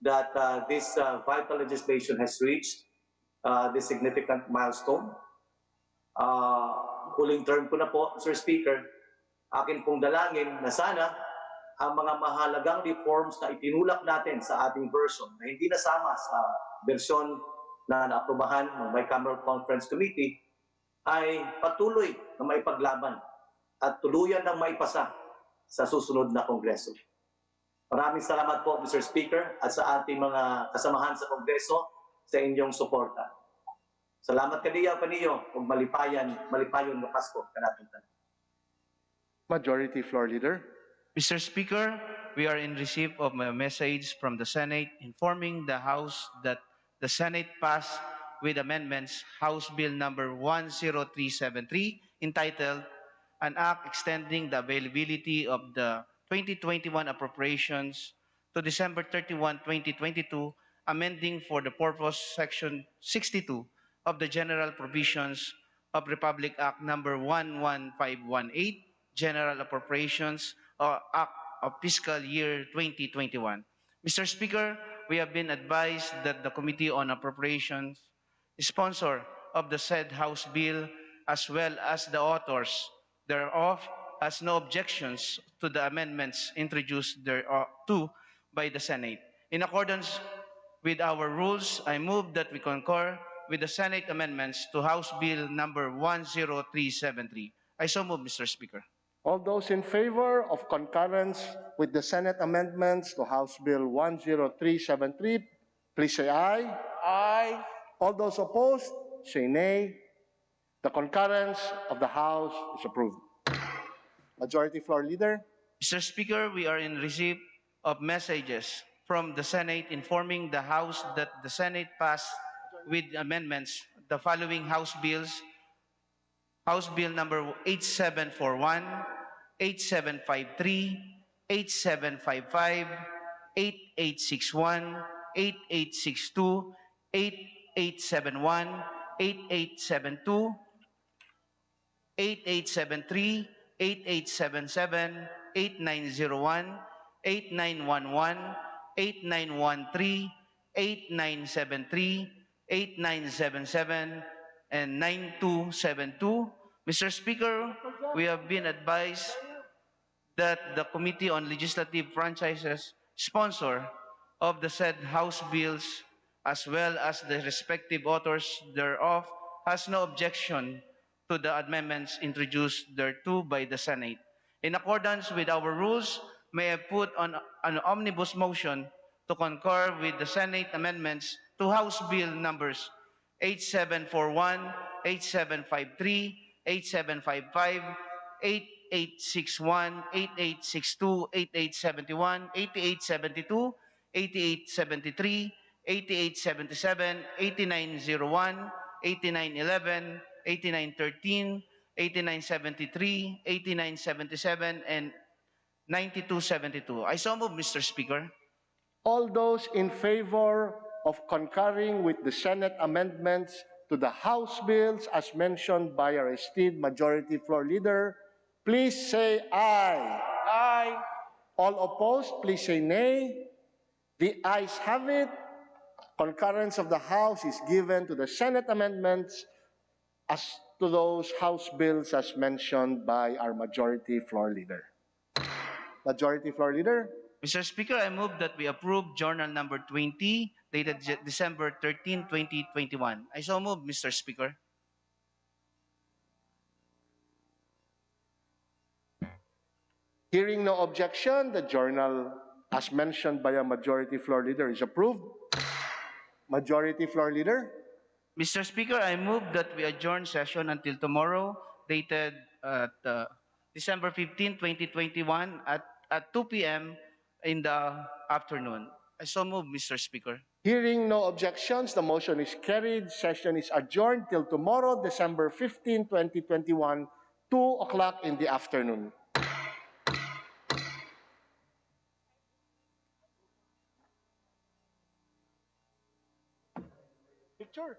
that this vital legislation has reached this significant milestone. Huling term ko na po, Mr. Speaker, akin pong dalangin na sana ang mga mahalagang reforms na itinulak natin sa ating version na hindi nasama sa bersyon na naaprubahan ng Bicameral Conference Committee ay patuloy na maipaglaban at tuluyan ng maipasa sa susunod na Kongreso. Maraming salamat po, Mr. Speaker, at sa ating mga kasamahan sa Kongreso sa inyong suporta. Salamat kaniya ug malipayon nga Pasko kanatong tanan. Majority Floor Leader. Mr. Speaker, we are in receipt of a message from the Senate informing the House that the Senate passed with amendments House Bill number 10373 entitled An Act Extending the Availability of the 2021 Appropriations to December 31, 2022, amending for the purpose Section 62 of the General Provisions of Republic Act number 11518, General Appropriations Act of Fiscal Year 2021. Mr. Speaker, we have been advised that the Committee on Appropriations, sponsor of the said House Bill, as well as the authors thereof, has no objections to the amendments introduced thereto by the Senate. In accordance with our rules, I move that we concur with the Senate amendments to House Bill number 10373. I so move, Mr. Speaker. All those in favor of concurrence with the Senate amendments to House Bill 10373, please say aye. Aye. All those opposed, say nay. The concurrence of the House is approved. Majority Floor Leader. Mr. Speaker, we are in receipt of messages from the Senate informing the House that the Senate passed with amendments the following House Bills: House Bill number 8741, 8753, 8755, 8861, 8862, 8871, 8872, 8873, 8877, 8901, 8911, 8913, 8973, 8977, and 9272. Mr. Speaker, we have been advised that the Committee on Legislative Franchises sponsor of the said House bills, as well as the respective authors thereof, has no objection to the amendments introduced thereto by the Senate. In accordance with our rules, may I put on an omnibus motion to concur with the Senate amendments to House Bill numbers 8741, 8753, 8755, 8861, 8862, 8871, 8872, 8873, 8877, 8901, 8911, 8913, 8973, 8977, and 9272. I so move, Mr. Speaker. All those in favor of concurring with the Senate amendments to the House bills as mentioned by our esteemed Majority Floor Leader, please say aye. Aye. All opposed, please say nay. The ayes have it. Concurrence of the House is given to the Senate amendments as to those House bills as mentioned by our Majority Floor Leader. Majority Floor Leader. Mr. Speaker, I move that we approve Journal number 20, dated December 13, 2021. I so move, Mr. Speaker. Hearing no objection, the journal, as mentioned by a Majority Floor Leader, is approved. Majority Floor Leader. Mr. Speaker, I move that we adjourn session until tomorrow, dated December 15, 2021 at 2 p.m. in the afternoon. I so move, Mr. Speaker. Hearing no objections, the motion is carried. Session is adjourned till tomorrow, December 15, 2021, 2 o'clock in the afternoon. Picture.